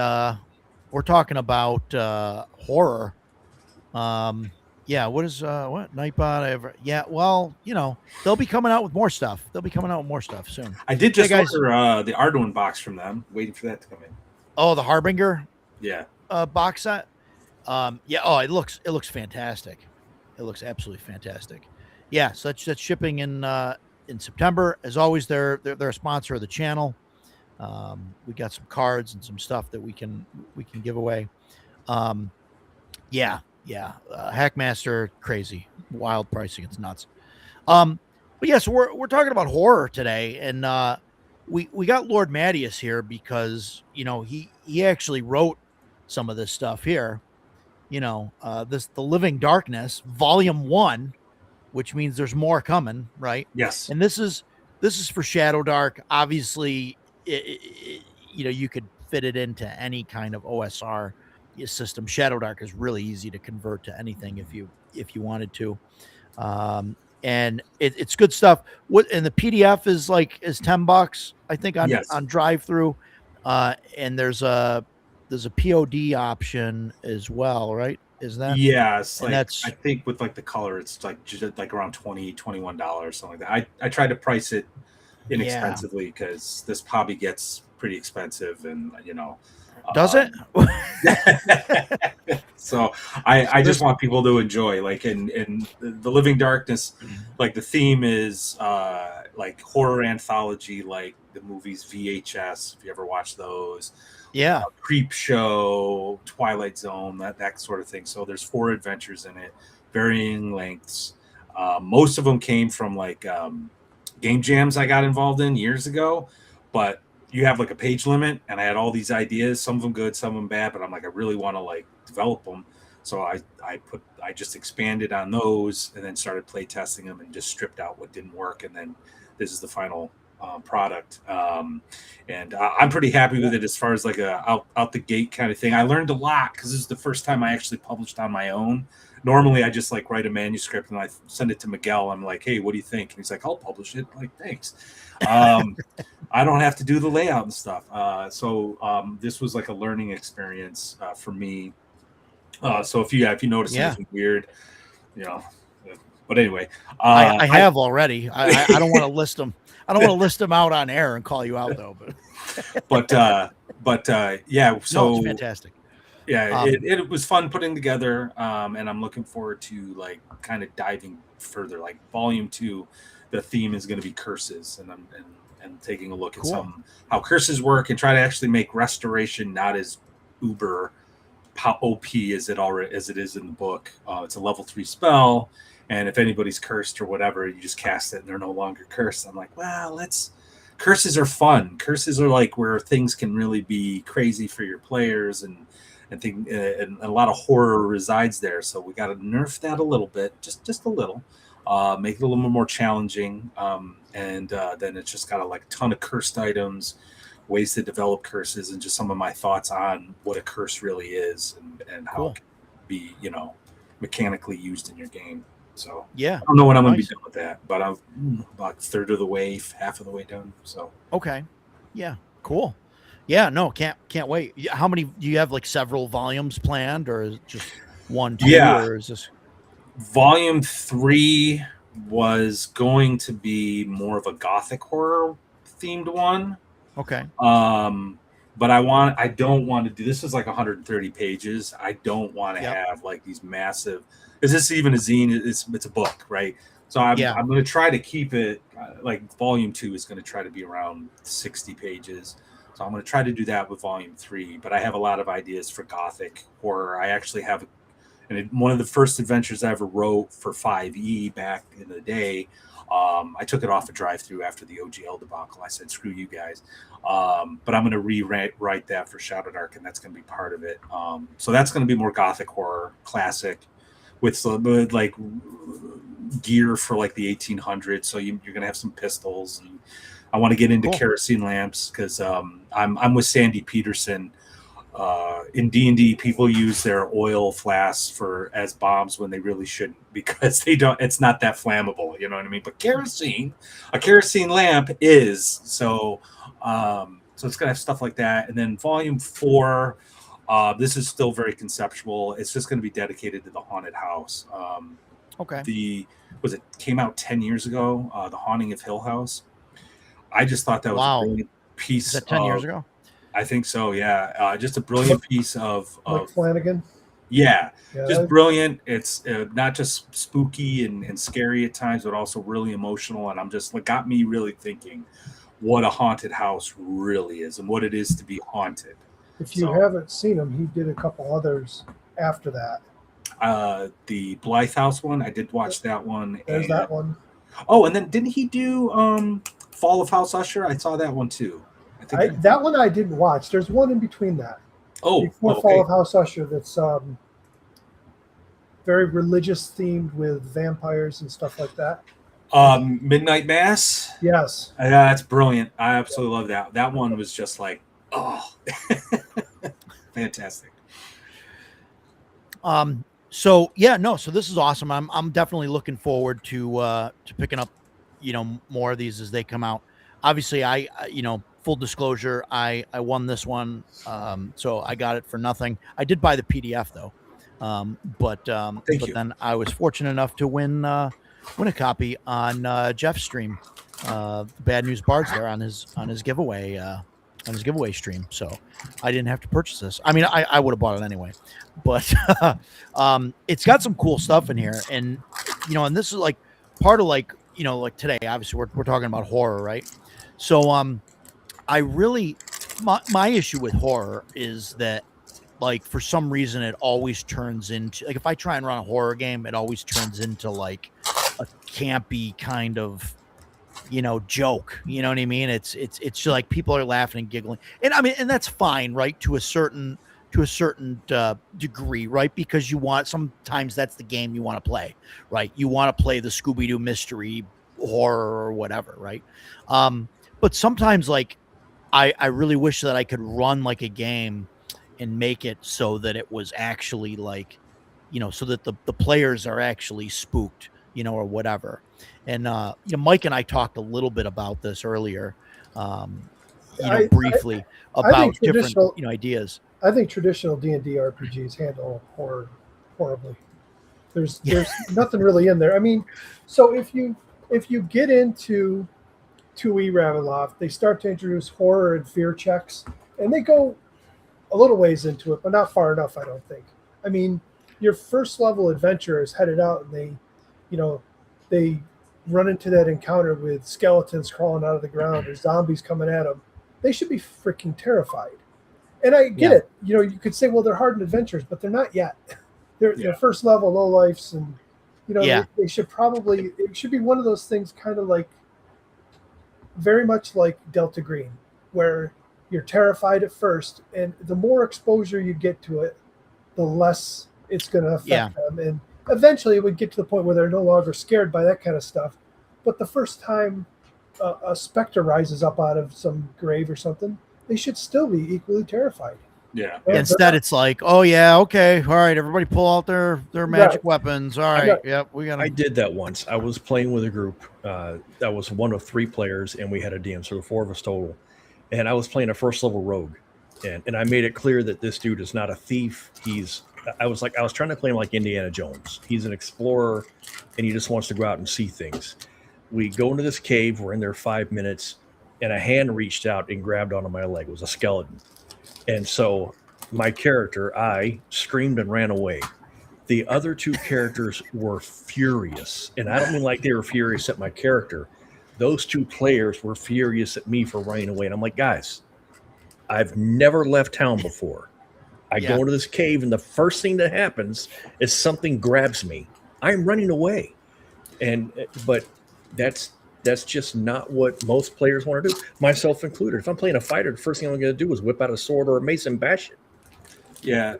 we're talking about horror. What is Nightbot? Well, they'll be coming out with more stuff. Soon. I did just order the Arduin box from them, waiting for that to come in. Oh, the Harbinger? Yeah. Box set? it looks fantastic. It looks absolutely fantastic. Yeah, so that's shipping in September. As always, they're a sponsor of the channel. We got some cards and some stuff that we can give away. Yeah. Hackmaster, crazy, wild pricing. It's nuts. But yes, we're talking about horror today, and we got Lord Matteus here because he actually wrote some of this stuff here. The Living Darkness, Volume 1, which means there's more coming, right? Yes. And this is for Shadow Dark. Obviously, you could fit it into any kind of OSR system. Shadow Dark is really easy to convert to anything if you wanted to. And it's good stuff. And the PDF is $10, I think, on Yes. drive through. And there's a POD option as well, right? Is that? Yes, And that's, I think with the color, it's just around $21, something like that. I tried to price it inexpensively because this hobby gets pretty expensive, and does it? So I just want people to enjoy, in the Living Darkness, the theme is horror anthology, like the movies VHS, if you ever watch those. Yeah. Creep Show, Twilight Zone, that sort of thing. So there's 4 adventures in it, varying lengths. Most of them came from game jams I got involved in years ago, but you have a page limit, and I had all these ideas, some of them good, some of them bad, but I'm I really want to develop them. So I just expanded on those and then started play testing them and just stripped out what didn't work. And then this is the final product. And I'm pretty happy with it as far as a out the gate kind of thing. I learned a lot because this is the first time I actually published on my own. Normally I just write a manuscript and I send it to Miguel. I'm like, hey, what do you think? And he's like, I'll publish it. I'm like, thanks. I don't have to do the layout and stuff. So this was a learning experience for me. So if you notice anything weird, but anyway, I have already. I don't want to list them. I don't want to list them out on air and call you out though. But yeah. So no, it's fantastic. Yeah, it was fun putting together, and I'm looking forward to kind of diving further. Volume 2, the theme is going to be curses, and taking a look at how curses work and try to actually make restoration not as uber OP as it is in the book. It's a level 3 spell, and if anybody's cursed or whatever, you just cast it and they're no longer cursed. I'm like, well, curses are fun. Curses are where things can really be crazy for your players, and a lot of horror resides there. So we got to nerf that a little bit, just a little, make it a little more challenging. And then it's just got a ton of cursed items, ways to develop curses, and just some of my thoughts on what a curse really is and how it can be, mechanically used in your game. So yeah, I don't know when I'm going to be done with that, but I'm about a third of the way, half of the way done. So okay, yeah, cool. Yeah, no, can't wait. How many do you have? Several volumes planned, or is it just 1, 2? Yeah, or is this Volume 3 was going to be more of a gothic horror themed one. Okay. But I don't want to do this. Is 130 pages. I don't want to have these massive. Is this even a zine? It's a book, right? So I'm going to try to keep it Volume 2 is going to try to be around 60 pages. So I'm going to try to do that with Volume 3. But I have a lot of ideas for gothic horror. I actually have, one of the first adventures I ever wrote for 5e back in the day. I took it off a drive-through after the OGL debacle. I said, screw you guys. But I'm going to rewrite that for Shadow Dark, and that's going to be part of it. So that's going to be more gothic horror, classic, with gear for the 1800s. So you're going to have some pistols. And I want to get into kerosene lamps because I'm with Sandy Peterson. In D&D, people use their oil flasks as bombs when they really shouldn't, because it's not that flammable, you know what I mean? But a kerosene lamp is. So it's gonna have stuff like that. And then Volume 4, this is still very conceptual. It's just gonna be dedicated to the haunted house. Okay. It came out 10 years ago, The Haunting of Hill House. I just thought that was a brilliant piece. Is that 10 years ago? I think so, yeah. Just a brilliant piece of Flanagan. Yeah, just brilliant. It's not just spooky and scary at times, but also really emotional. And I'm just got me really thinking, what a haunted house really is and what it is to be haunted. If you haven't seen him, he did a couple others after that. The Blythe House one, I did watch that one. There's that one. Oh, and then didn't he do Fall of House Usher? I saw that one too. That one I didn't watch. There's one in between that. Before Fall of House Usher, that's very religious themed with vampires and stuff like that. Midnight Mass. Yes. That's brilliant. I absolutely love that. That one was just like, oh, fantastic. So yeah, no. So this is awesome. I'm definitely looking forward to picking up, more of these as they come out. Obviously, I full disclosure, I won this one, so I got it for nothing. I did buy the PDF though, but then I was fortunate enough to win a copy on Jeff's stream, Bad News Bards there on his giveaway stream. So I didn't have to purchase this. I mean, I would have bought it anyway, but it's got some cool stuff in here, and and this is like part of like today. Obviously, we're talking about horror, right? So I really my issue with horror is that like for some reason it always turns into like if I try and run a horror game, it always turns into like a campy kind of joke. You know what I mean? It's just like people are laughing and giggling, and I mean, and that's fine, right? To a certain degree, right? Because sometimes that's the game you want to play, right? You want to play the Scooby-Doo mystery horror or whatever, right? But sometimes like I really wish that I could run like a game and make it so that it was actually like, so that the players are actually spooked, or whatever. And, Mike and I talked a little bit about this earlier, briefly about different, ideas. I think traditional D&D RPGs handle horror horribly. There's nothing really in there. I mean, so if you get into 2E Ravenloft, they start to introduce horror and fear checks, and they go a little ways into it, but not far enough, I don't think. I mean, your first level adventure is headed out, and they run into that encounter with skeletons crawling out of the ground or zombies coming at them. They should be freaking terrified. And I get it. You could say, well, they're hardened adventures, but they're not yet. They're first level low lifes, and they should probably. It should be one of those things, kind of like, very much like Delta Green, where you're terrified at first, and the more exposure you get to it, the less it's going to affect them. And eventually it would get to the point where they're no longer scared by that kind of stuff. But the first time a specter rises up out of some grave or something, they should still be equally terrified. Yeah. Instead, it's like, oh yeah, okay, all right, everybody pull out their magic weapons. All right, I did that once. I was playing with a group that was one of 3 players, and we had a DM, so 4 of us total. And I was playing a first level rogue, and I made it clear that this dude is not a thief. I was trying to play him like Indiana Jones. He's an explorer, and he just wants to go out and see things. We go into this cave. We're in there 5 minutes, and a hand reached out and grabbed onto my leg. It was a skeleton. And so my character, I screamed and ran away. The other 2 characters were furious. And I don't mean like they were furious at my character. Those 2 players were furious at me for running away. And I'm like, guys, I've never left town before. I go into this cave, and the first thing that happens is something grabs me. I'm running away. But that's just not what most players want to do, myself included. If I'm playing a fighter, the first thing I'm going to do is whip out a sword or a mace and bash it. Yeah.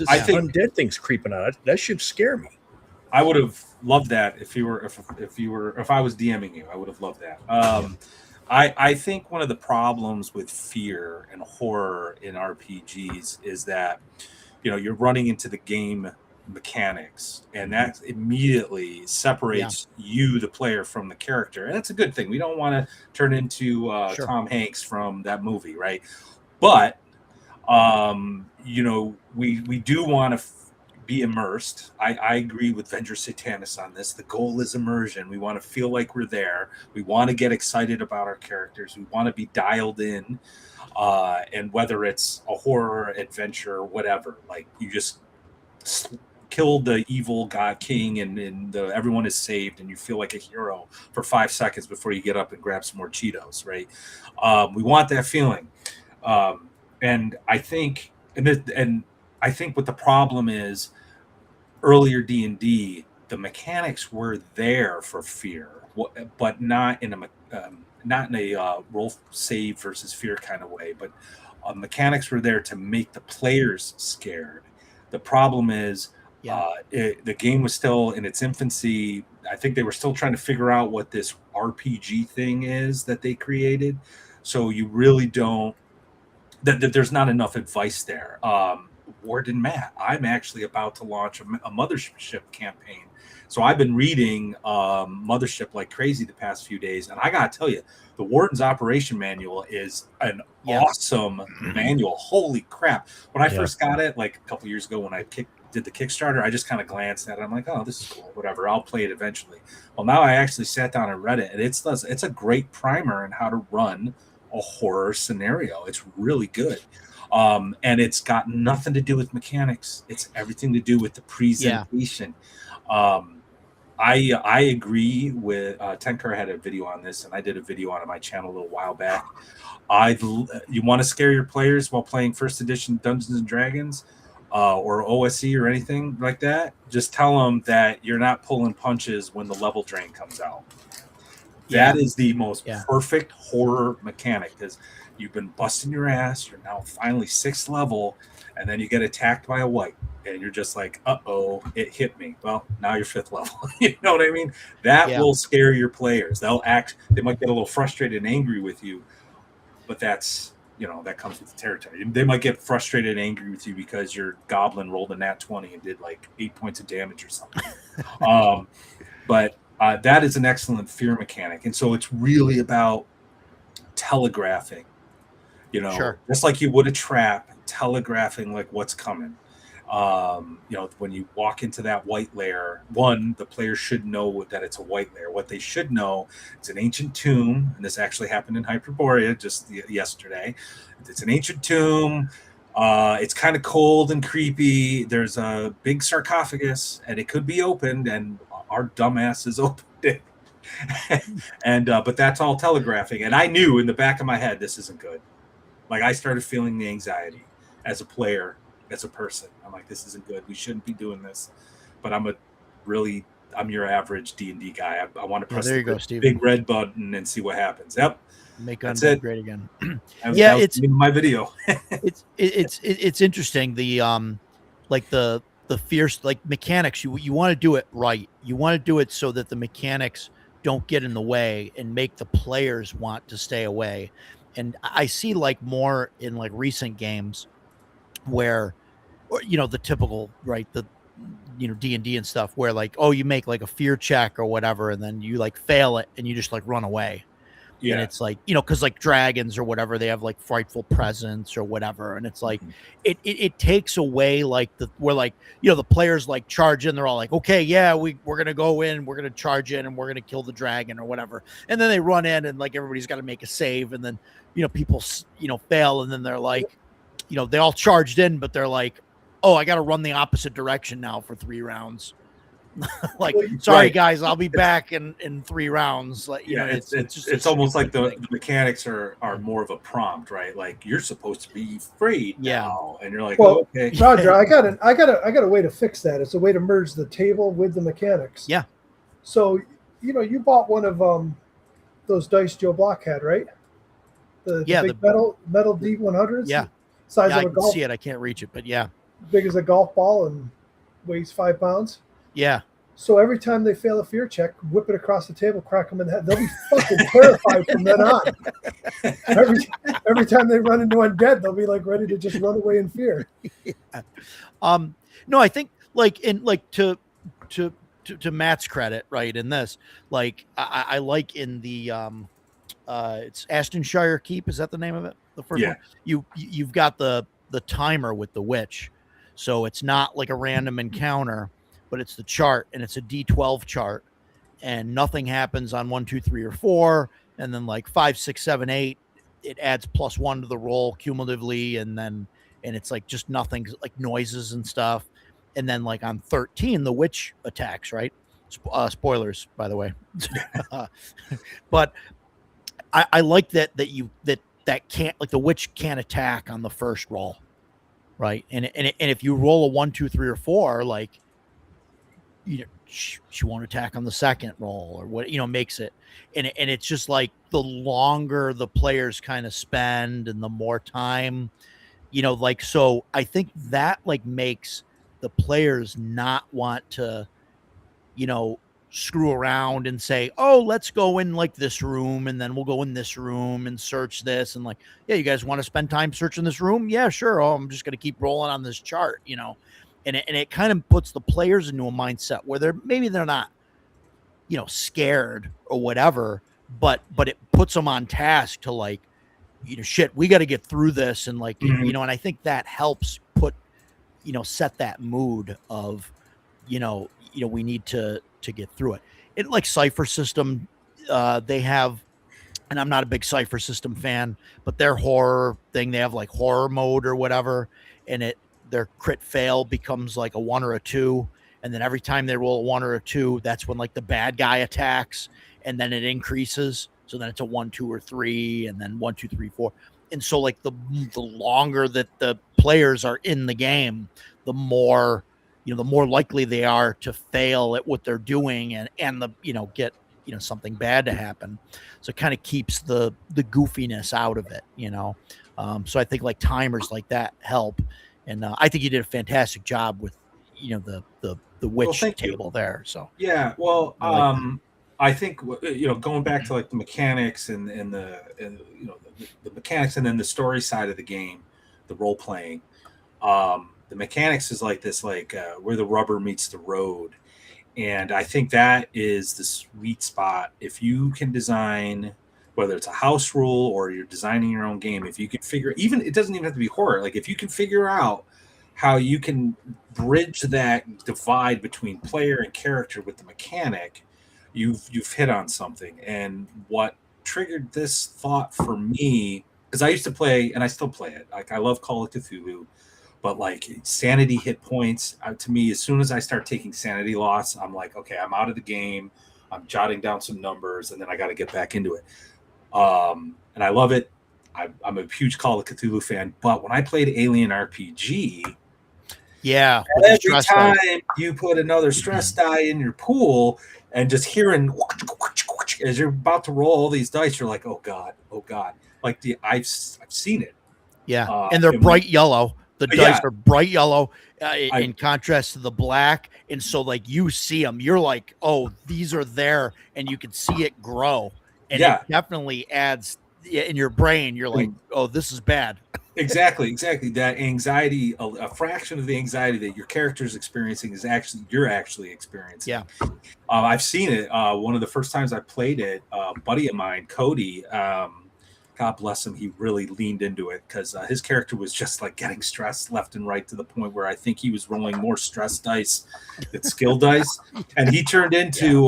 I think undead thing's creeping out. That should scare me. I would have loved that if I was DMing you. I would have loved that. I think one of the problems with fear and horror in RPGs is that you're running into the game mechanics, and that immediately separates you, the player, from the character, and that's a good thing. We don't want to turn into Tom Hanks from that movie, right? But we do want to be immersed. I agree with Vendor Satanis on this. The goal is immersion. We want to feel like we're there. We want to get excited about our characters. We want to be dialed in. And whether it's a horror adventure or whatever, like you just killed the evil god king, and everyone is saved, and you feel like a hero for 5 seconds before you get up and grab some more Cheetos, right? We want that feeling, and I think, and I think what the problem is, earlier D&D, the mechanics were there for fear, but not in a roll save versus fear kind of way, but mechanics were there to make the players scared. The problem is, the game was still in its infancy. I think they were still trying to figure out what this RPG thing is that they created. So you really don't, that there's not enough advice there. Warden Matt, I'm actually about to launch a Mothership campaign. So I've been reading Mothership like crazy the past few days. And I got to tell you, the Warden's Operation Manual is an awesome manual. Holy crap. When I first got it, like a couple years ago when I did the Kickstarter, I just kind of glanced at it. I'm like, oh, this is cool, whatever. I'll play it eventually. Well, now I actually sat down and read it. And it's a great primer on how to run a horror scenario. It's really good. And it's got nothing to do with mechanics. It's everything to do with the presentation. I agree with Tenkar had a video on this, and I did a video on my channel a little while back. You want to scare your players while playing first edition Dungeons and Dragons or OSE or anything like that? Just tell them that you're not pulling punches when the level drain comes out. That is the most perfect horror mechanic, because you've been busting your ass. You're now finally 6th level, and then you get attacked by a wight, and you're just like, uh-oh, it hit me. Well, now you're 5th level. You know what I mean? That will scare your players. They might get a little frustrated and angry with you, but that's, that comes with the territory. They might get frustrated and angry with you because your goblin rolled a nat 20 and did like 8 points of damage or something. But that is an excellent fear mechanic. And so it's really about telegraphing, just like you would a trap, telegraphing like what's coming. When you walk into that white lair, the player should know that it's a white lair. What they should know, it's an ancient tomb, and this actually happened in Hyperborea just yesterday. It's an ancient tomb. It's kind of cold and creepy. There's a big sarcophagus, and it could be opened, and our dumbasses opened it. And but that's all telegraphing. And I knew in the back of my head, this isn't good. Like, I started feeling the anxiety as a player, as a person. I'm like, this isn't good. We shouldn't be doing this. But I'm your average D&D guy. I want to press the big red button and see what happens. Yep. Make Undead great again. It's my video. it's interesting. The fierce mechanics. You want to do it right. You want to do it so that the mechanics don't get in the way and make the players want to stay away. And I see more in recent games where, the typical, right, the D&D and stuff where you make a fear check or whatever, and then you fail it and you just run away. Yeah. And it's because dragons or whatever, they have frightful presence or whatever. And it's it takes away the players charge in. They're all okay, yeah, we're going to go in, we're going to charge in, and we're going to kill the dragon or whatever. And then they run in and everybody's got to make a save. And then, people, fail. And then they're they all charged in, but they're oh, I got to run the opposite direction now for 3 rounds. Sorry guys, I'll be back in 3 rounds. It's almost like the mechanics are more of a prompt, right? You're supposed to be afraid now, and you're okay. Roger, I got a way to fix that. It's a way to merge the table with the mechanics. Yeah. So you bought one of those dice Joe Block had, right? The big metal D100s. Yeah. Size of a I can golf. see it. I can't reach it, but yeah. Big as a golf ball and weighs 5 pounds. Yeah. So every time they fail a fear check, whip it across the table, crack them in the head. They'll be fucking terrified from then on. Every time they run into undead, they'll be ready to just run away in fear. Yeah. No, I think to Matt's credit, right, in this, I like in the it's Astonshire Keep, is that the name of it? The first one? You've got the timer with the witch. So it's not a random encounter, but it's the chart, and it's a D12 chart, and nothing happens on 1, 2, 3, or 4. And then 5, 6, 7, 8, it adds +1 to the roll cumulatively. And it's just nothing, noises and stuff. and then like on 13 the witch attacks, right? Spoilers, by the way. But I like that can't, like, the witch can't attack on the first roll, right? And if you roll a 1, 2, 3, or 4, like, she won't attack on the second roll, or what, makes it. And it's just like the longer the players kind of spend and the more time, like, so I think that like makes the players not want to, screw around and say, oh, let's go in like this room, and then we'll go in this room and search this, and like, yeah, you guys want to spend time searching this room? Yeah, sure. Oh, I'm just going to keep rolling on this chart, and it kind of puts the players into a mindset where they're not, scared or whatever, but it puts them on task to, like, shit, we got to get through this, and like, and I think that helps put, set that mood of, we need to get through it. It, like, Cypher system, they have, and I'm not a big Cypher system fan, but their horror thing, they have like horror mode or whatever, and their crit fail becomes like a 1 or a 2, and then every time they roll a 1 or a 2, that's when like the bad guy attacks, and then it increases. So then it's a 1, 2, or 3, and then 1, 2, 3, 4. And so like the longer that the players are in the game, the more, the more likely they are to fail at what they're doing, and the, get, something bad to happen. So it kind of keeps the goofiness out of it, So I think like timers like that help. And I think you did a fantastic job with, the witch table there. So yeah, well, I think going back to like the mechanics and the mechanics, and then the story side of the game, the role playing. The mechanics is like this, like where the rubber meets the road, and I think that is the sweet spot. If you can design, whether it's a house rule or you're designing your own game, if you can figure, even it doesn't even have to be horror. Like if you can figure out how you can bridge that divide between player and character with the mechanic, you've hit on something. And what triggered this thought for me, because I used to play, and I still play it. Like I love Call of Cthulhu, but like sanity hit points, to me, as soon as I start taking sanity loss, I'm like, okay, I'm out of the game. I'm jotting down some numbers, and then I got to get back into it. And I love it. I'm a huge Call of Cthulhu fan, but when I played Alien RPG, yeah, every time you put another stress die in your pool, and just hearing as you're about to roll all these dice, you're like, oh god. Like I've seen it. Yeah, and they're bright yellow. The dice are bright yellow, in contrast to the black, and so like you see them, you're like, oh, these are there, and you can see it grow, and it definitely adds in your brain. You're like, oh, this is bad. Exactly. That anxiety, a fraction of the anxiety that your character is experiencing is actually you're actually experiencing. Yeah, I've seen it. One of the first times I played it, a buddy of mine, Cody. God bless him, he really leaned into it, because his character was just like getting stressed left and right, to the point where I think he was rolling more stress dice than skill dice. And he turned into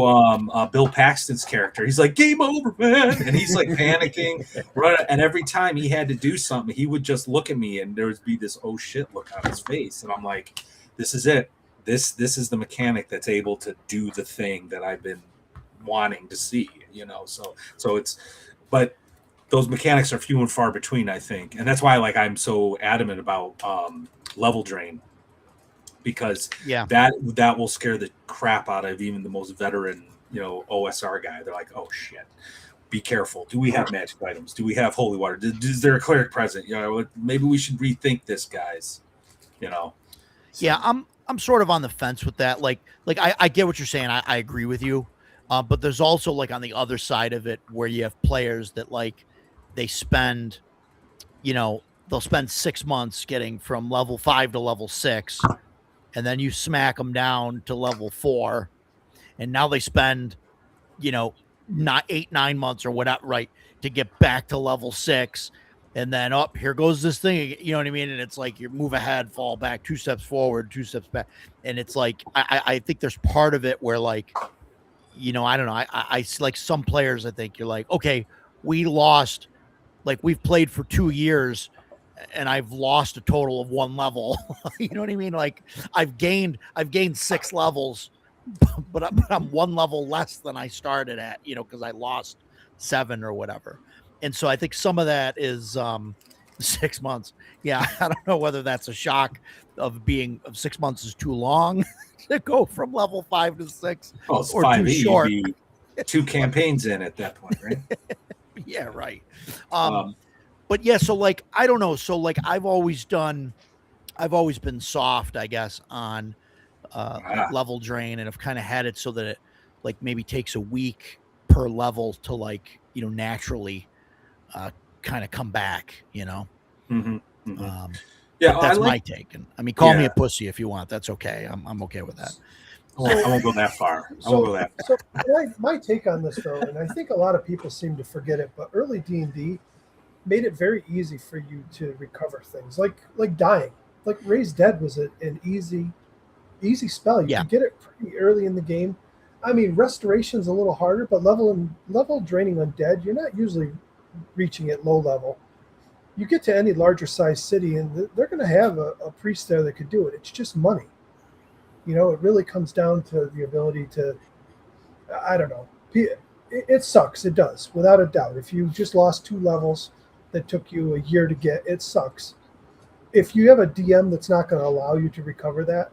Bill Paxton's character. He's like, game over, man. And he's like panicking. Right. And every time he had to do something, he would just look at me, and there would be this oh shit look on his face. And I'm like, this is it. This is the mechanic that's able to do the thing that I've been wanting to see, So it's, but those mechanics are few and far between, I think. And that's why I'm so adamant about level drain, because that will scare the crap out of even the most veteran, OSR guy. They're like, oh shit, be careful. Do we have magic items? Do we have holy water? Is there a cleric present? Maybe we should rethink this, guys. So. Yeah, I'm sort of on the fence with that. Like I get what you're saying. I agree with you. But there's also like on the other side of it where you have players that like, they spend, they'll spend 6 months getting from level 5 to level 6, and then you smack them down to level 4, and now they spend, not 8-9 months or whatever, right, to get back to level 6, and then here goes this thing, you know what I mean? And it's like you move ahead, fall back, 2 steps forward, 2 steps back, and it's like I think there's part of it where like, I don't know, I like some players, I think you're like, okay, we lost. Like we've played for 2 years, and I've lost a total of 1 level. You know what I mean? Like I've gained 6 levels, but I'm 1 level less than I started at, because I lost 7 or whatever. And so I think some of that is 6 months. Yeah, I don't know whether that's a shock of 6 months is too long to go from level 5 to 6, Well, it's or 5e. too short. You'd be 2 campaigns in at that point, right? Yeah, right. Um, But yeah, so like I don't know. So like I've always been soft, I guess, on level drain, and I've kind of had it so that it like maybe takes a week per level to like naturally kind of come back. mhm, mhm. But that's I my like. take. And I mean, call me Yeah. a pussy if you want. That's okay. I'm okay with that. I won't go that far. I won't go that far. So my take on this, though, and I think a lot of people seem to forget it, but early D&D made it very easy for you to recover things, like dying. Like Raise Dead was an easy spell. You could get it pretty early in the game. I mean, restoration's a little harder, but level draining undead, you're not usually reaching at low level. You get to any larger size city, and they're going to have a priest there that could do it. It's just money. It really comes down to the ability to, I don't know. It sucks. It does, without a doubt. If you just lost 2 levels that took you a year to get, it sucks. If you have a DM that's not going to allow you to recover that,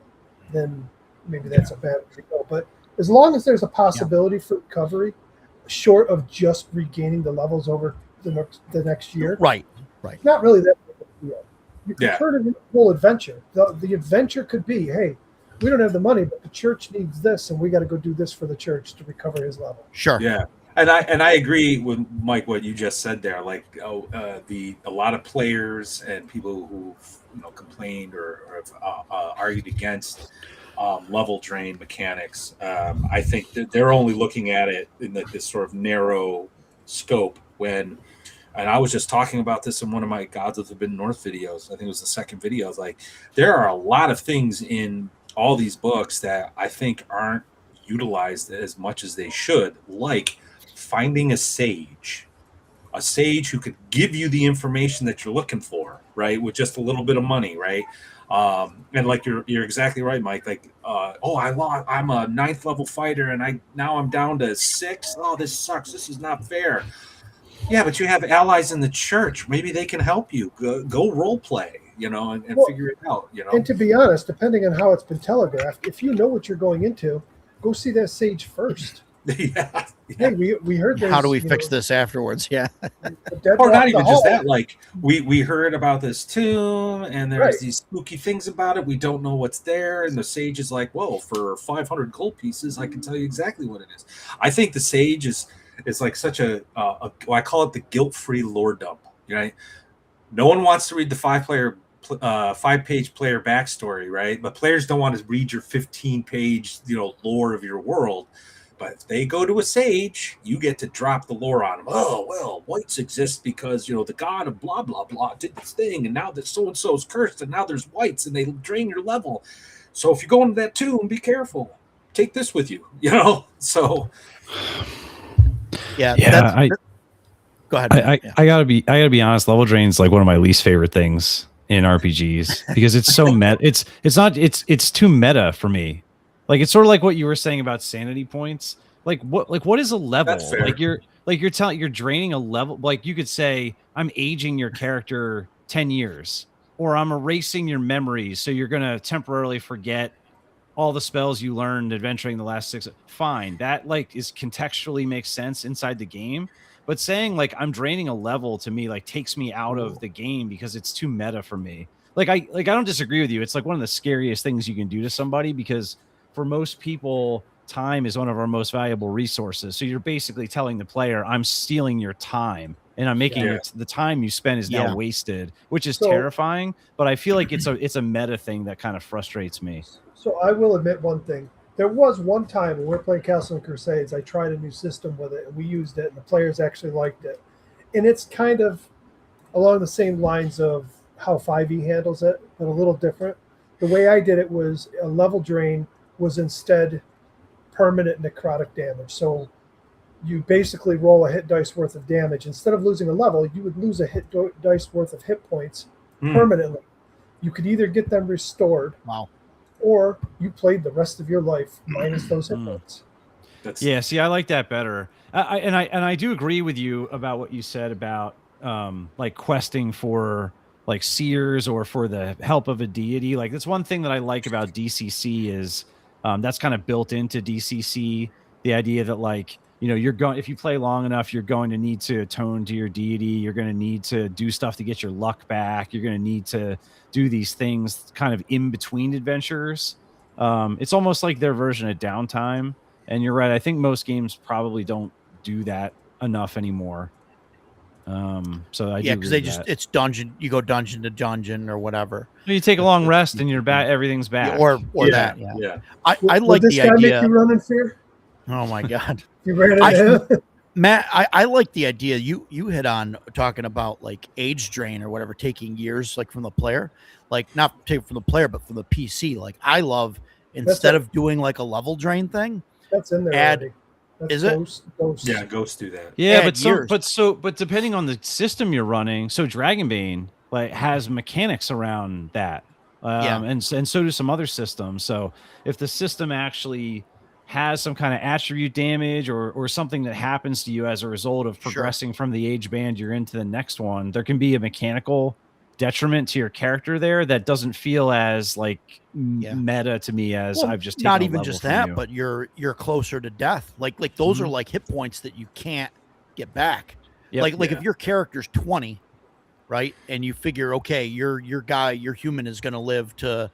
then maybe that's a bad way to go. But as long as there's a possibility for recovery, short of just regaining the levels over the next year, Right. not really that big of a deal. You can Yeah. turn it into a whole adventure. The adventure could be, hey, we don't have the money, but the church needs this, and we got to go do this for the church to recover his level. Sure. Yeah, and I agree with Mike what you just said there. Like, a lot of players and people who complained or have argued against level drain mechanics. I think that they're only looking at it in this sort of narrow scope when. And I was just talking about this in one of my Gods of the Forbidden North videos. I think it was the second video. It's like there are a lot of things in all these books that I think aren't utilized as much as they should, like finding a sage who could give you the information that you're looking for, right, with just a little bit of money, right? And like you're exactly right, Mike. Like, I'm a 9th level fighter, and now I'm down to 6. Oh, this sucks. This is not fair. Yeah, but you have allies in the church. Maybe they can help you. Go role play, and figure it out. And to be honest, depending on how it's been telegraphed, if you know what you're going into, go see that sage first. Yeah. Hey, we heard this. How do we fix this afterwards? Yeah. Or not even just that. Like we heard about this tomb, and there's these spooky things about it. We don't know what's there, and the sage is like, "Whoa, for 500 gold pieces, I can tell you exactly what it is." I think the sage is like such I call it the guilt-free lore dump. Right? No one wants to read the 5-page player backstory, right? But players don't want to read your 15-page lore of your world. But if they go to a sage, you get to drop the lore on them. Oh, well, whites exist because, the god of blah, blah, blah did this thing, and now that so-and-so is cursed, and now there's whites, and they drain your level. So if you go into that tomb, be careful. Take this with you, So... Yeah. Go ahead. I gotta be honest. Level drain's like one of my least favorite things in RPGs because it's so meta. It's too meta for me. Like it's sort of like what you were saying about sanity points. Like what is a level? You're draining a level. Like you could say I'm aging your character 10 years, or I'm erasing your memories, so you're gonna temporarily forget all the spells you learned adventuring the last 6. Fine, that is contextually makes sense inside the game. But saying like I'm draining a level to me takes me out of the game because it's too meta for me. I don't disagree with you. It's like one of the scariest things you can do to somebody because for most people, time is one of our most valuable resources. So you're basically telling the player, I'm stealing your time and I'm making the time you spend is now wasted, which is terrifying. But I feel like it's a meta thing that kind of frustrates me. So I will admit one thing. There was one time when we were playing Castle and Crusades, I tried a new system with it, and we used it, and the players actually liked it. And it's kind of along the same lines of how 5e handles it, but a little different. The way I did it was a level drain was instead permanent necrotic damage. So you basically roll a hit dice worth of damage. Instead of losing a level, you would lose a hit dice worth of hit points permanently. You could either get them restored, Wow. or you played the rest of your life minus those hit points. Yeah, see, I like that better. I do agree with you about what you said about like questing for like seers or for the help of a deity. Like that's one thing that I like about DCC is that's kind of built into DCC, the idea that like, you know, you're going, if you play long enough, you're going to need to atone to your deity. You're going to need to do stuff to get your luck back. You're going to need to do these things kind of in between adventures. It's almost like their version of downtime. And you're right. I think most games probably don't do that enough anymore. So I Yeah, do because agree they with that. it's dungeon. You go dungeon to dungeon or whatever. You take a long rest and you're back. Everything's back. Or that. Yeah. Yeah. I Would like this the guy make idea. you run in fear? Oh my god. You ran into him? Matt, I like the idea you hit on talking about like age drain or whatever, taking years like from the player, like not take from the player, but from the PC. Like I love instead of doing like a level drain thing, That's in there add. already. That's Is it? Ghost. Yeah, ghosts do that. Yeah, add years. but depending on the system you're running, so Dragonbane like has mechanics around that, and so do some other systems. So if the system actually has some kind of attribute damage or something that happens to you as a result of progressing from the age band you're into the next one, there can be a mechanical detriment to your character there that doesn't feel as like meta to me as I've just taken not a even level just from that, you. but you're closer to death. Like those are like hit points that you can't get back. Yep. Like if your character's 20, right, and you figure okay, your human is going to live to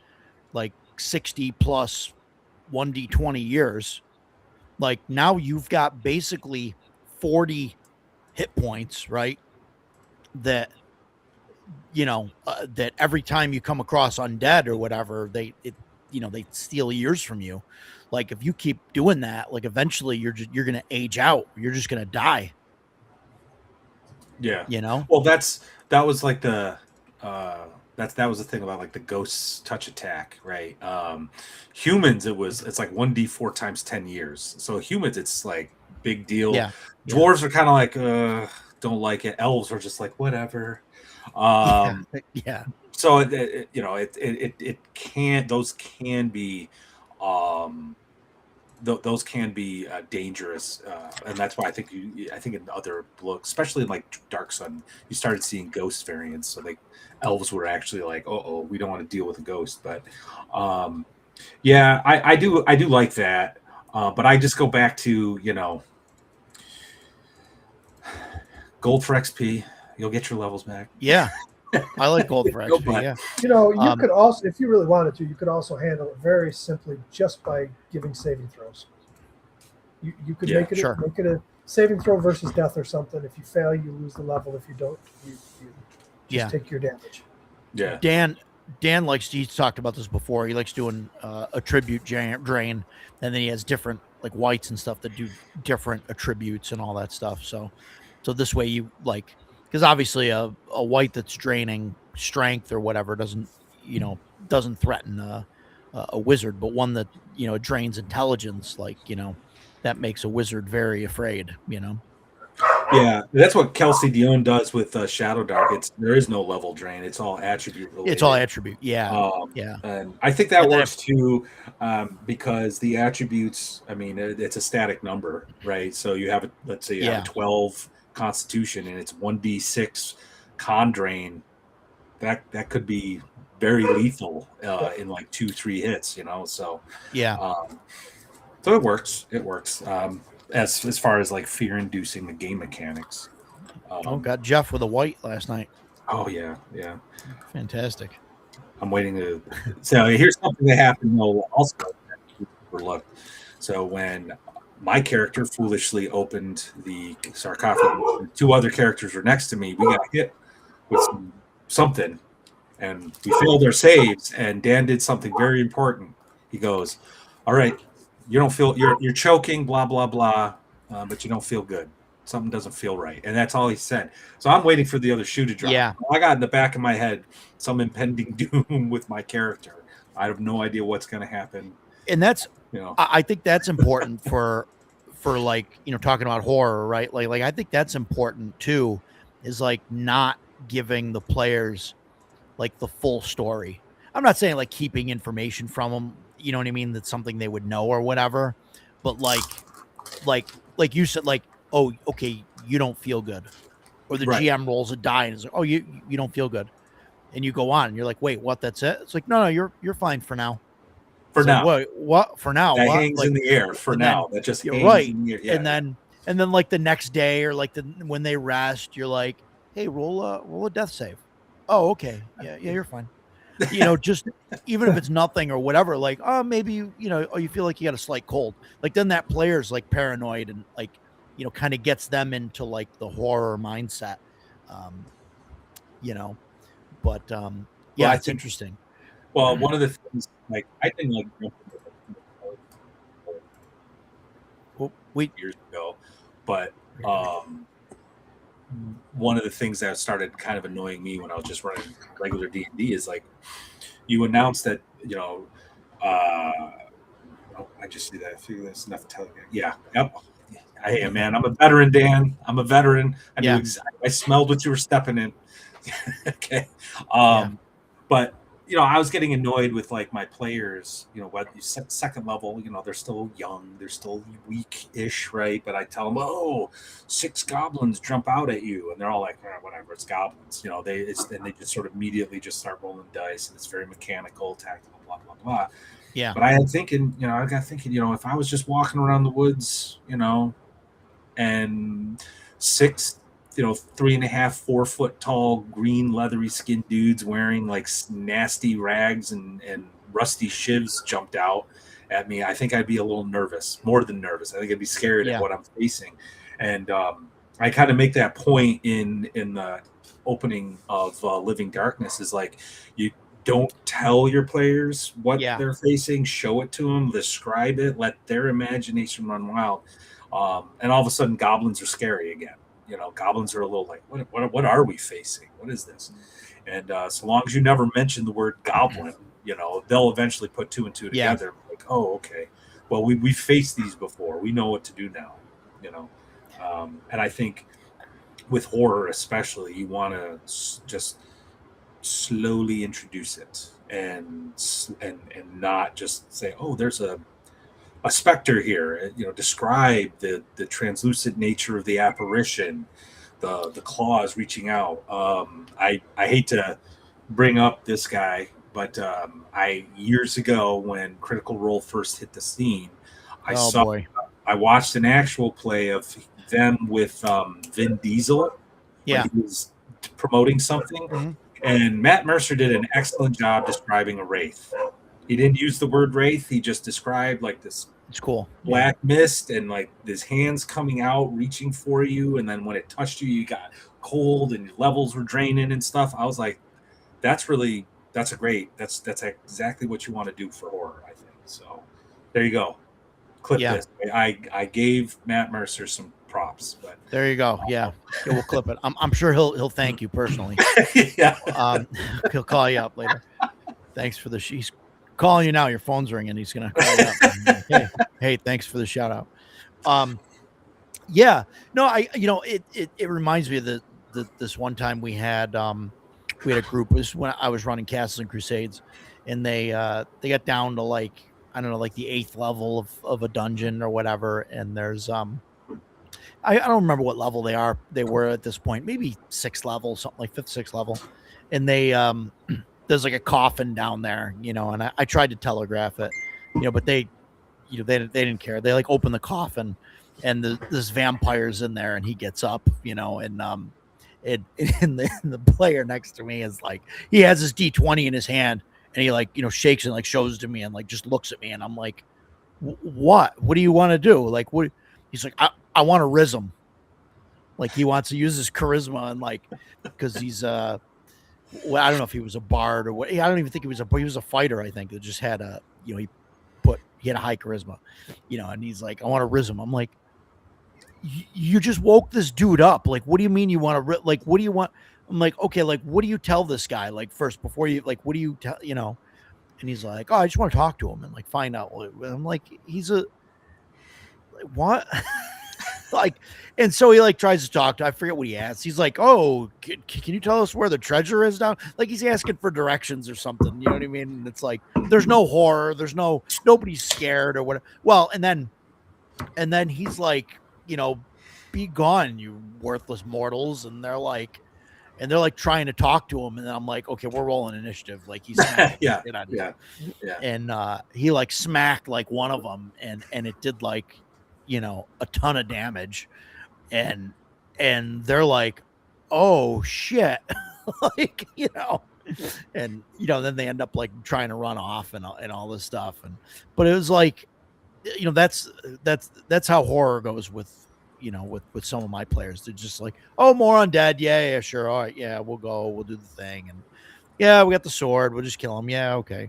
like 60 plus 1d20 years. Like now you've got basically 40 hit points, right? That that every time you come across undead or whatever, they steal years from you. Like if you keep doing that, like eventually you're going to age out. You're just going to die. Yeah. Well, that was like the that was the thing about like the ghosts touch attack, right? Humans, it's like 1d4 times 10 years. So humans, it's like big deal. Yeah. Dwarves are kind of like don't like it. Elves are just like whatever. Yeah. So it can't. Those can be those can be dangerous, and that's why I think in other books, especially in like Dark Sun, you started seeing ghost variants. So like elves were actually like, oh, we don't want to deal with a ghost. But yeah, I do like that. But I just go back to gold for XP. You'll get your levels back. Yeah. I like gold for XP. Yeah. You could also, if you really wanted to, you could also handle it very simply just by giving saving throws. You could make it a saving throw versus death or something. If you fail, you lose the level. If you don't, you just take your damage. Yeah. Dan likes. He's talked about this before. He likes doing attribute drain, and then he has different like whites and stuff that do different attributes and all that stuff. So this way you like. Because obviously a white that's draining strength or whatever doesn't threaten a wizard, but one that drains intelligence, like that makes a wizard very afraid. Yeah, that's what Kelsey Dion does with Shadow Dark. There is no level drain; it's all attribute related. It's all attribute. Yeah, and I think that works too, because the attributes. I mean, it's a static number, right? So you have let's say you have a 12. Constitution and it's 1d6 con drain, that could be very lethal in like 2-3 hits, so so it works as far as like fear inducing the game mechanics. Got Jeff with a white last night. Oh yeah Fantastic. I'm waiting to so here's something that happened also overlooked. So when my character foolishly opened the sarcophagus, 2 other characters were next to me. We got hit with something, and we failed our saves. And Dan did something very important. He goes, "All right, you don't feel you're choking, blah blah blah, but you don't feel good. Something doesn't feel right." And that's all he said. So I'm waiting for the other shoe to drop. Yeah, I got in the back of my head some impending doom with my character. I have no idea what's going to happen. And that's I think that's important for like talking about horror, right? Like I think that's important too, is like not giving the players like the full story. I'm not saying like keeping information from them, you know what I mean? That's something they would know or whatever. But like you said, like, oh, okay, you don't feel good. Or the Right. GM rolls a die and is like, oh, you don't feel good. And you go on and you're like, wait, what? That's it? It's like, no, you're fine for now. For It's now. like, what for now? That What? hangs Like, in the air for and now. then That just you're hangs right. in the air. Yeah. And then like the next day or like when they rest, you're like, hey, roll a death save. Oh, okay. Yeah, you're fine. You know, just even if it's nothing or whatever, like, oh, maybe you feel like you got a slight cold. Like then that player's like paranoid and like, kind of gets them into like the horror mindset. Um, you know, but yeah, Well, I it's think interesting. Well, one of the things, like, I didn't like Oh, wait, years ago, but one of the things that started kind of annoying me when I was just running regular D&D is like you announce that I just see that. I figure that's enough to tell you. Yeah, yep. Hey, man, I'm a veteran, Dan. I'm a veteran. I knew I smelled what you were stepping in. Okay, but I was getting annoyed with like my players. What second level, they're still young, they're still weak-ish, right? But I tell them, oh, 6 goblins jump out at you, and they're all like, whatever, it's goblins. And they just sort of immediately just start rolling dice, and it's very mechanical, tactical, blah blah blah. Yeah. But I got thinking, if I was just walking around the woods, and 6 3.5, 4 foot tall, green leathery skinned dudes wearing like nasty rags and rusty shivs jumped out at me, I think I'd be a little nervous, more than nervous. I think I'd be scared at what I'm facing. And I kind of make that point in the opening of Living Darkness is like, you don't tell your players what they're facing, show it to them, describe it, let their imagination run wild. And all of a sudden goblins are scary again. Goblins are a little like, what are we facing? What is this? And so long as you never mention the word goblin, they'll eventually put 2 and 2 together. Like, oh, okay. Well, we faced these before. We know what to do now. And I think with horror, especially, you want to just slowly introduce it and not just say, oh, there's a specter here. Describe the translucent nature of the apparition, the claws reaching out. I hate to bring up this guy, but years ago when Critical Role first hit the scene, I watched an actual play of them with Vin Diesel when he was promoting something. Mm-hmm. And Matt Mercer did an excellent job describing a wraith. He didn't use the word wraith. He just described like this It's cool. black mist and like his hands coming out, reaching for you. And then when it touched you, you got cold and your levels were draining and stuff. I was like, that's exactly what you want to do for horror, I think. So there you go. Clip this. I gave Matt Mercer some props, but there you go. Yeah, we'll clip it. I'm sure he'll thank you personally. He'll call you up later. Thanks for he's calling you now. Your phone's ringing. He's gonna call you up. Hey, thanks for the shout out. It reminds me of this one time we had a group. It was when I was running Castles and Crusades, and they got down to like, I don't know, like the 8th level of a dungeon or whatever. And there's I don't remember what level they were at this point, maybe 6th level, something like 5th, 6th level. And they there's like a coffin down there, and I tried to telegraph it, but they didn't care. They like open the coffin and this vampire's in there and he gets up, and the player next to me is like, he has his D20 in his hand and he like, shakes and like shows to me and like just looks at me and I'm like, what do you want to do? Like, what? He's like, I want to rism. Like he wants to use his charisma and like, because he's I don't know if he was a bard or what. I don't even think he was a fighter. I think that just had he had a high charisma, and he's like, I want to rism. I'm like, you just woke this dude up. Like, what do you mean you want to like, what do you want? I'm like, okay, like, what do you tell this guy? Like first, before you, like, what do you tell, and he's like, oh, I just want to talk to him and like find out. I'm like, he's a, like, what? like, and so he like tries to talk to, I forget what he asks. He's like, oh, can you tell us where the treasure is down? Like he's asking for directions or something. You know what I mean? And it's like, there's no horror. There's nobody's scared or whatever. Well, and then he's like, be gone, you worthless mortals. And they're like trying to talk to him. And then I'm like, okay, we're rolling initiative. Like he's yeah, yeah. And he like smacked like one of them and it did like, a ton of damage. And they're like, oh shit. like, and then they end up like trying to run off and all this stuff. But it was like, that's how horror goes with some of my players. They're just like, oh, more undead. Yeah, sure. All right. Yeah, we'll go. We'll do the thing. And yeah, we got the sword. We'll just kill him. Yeah. Okay.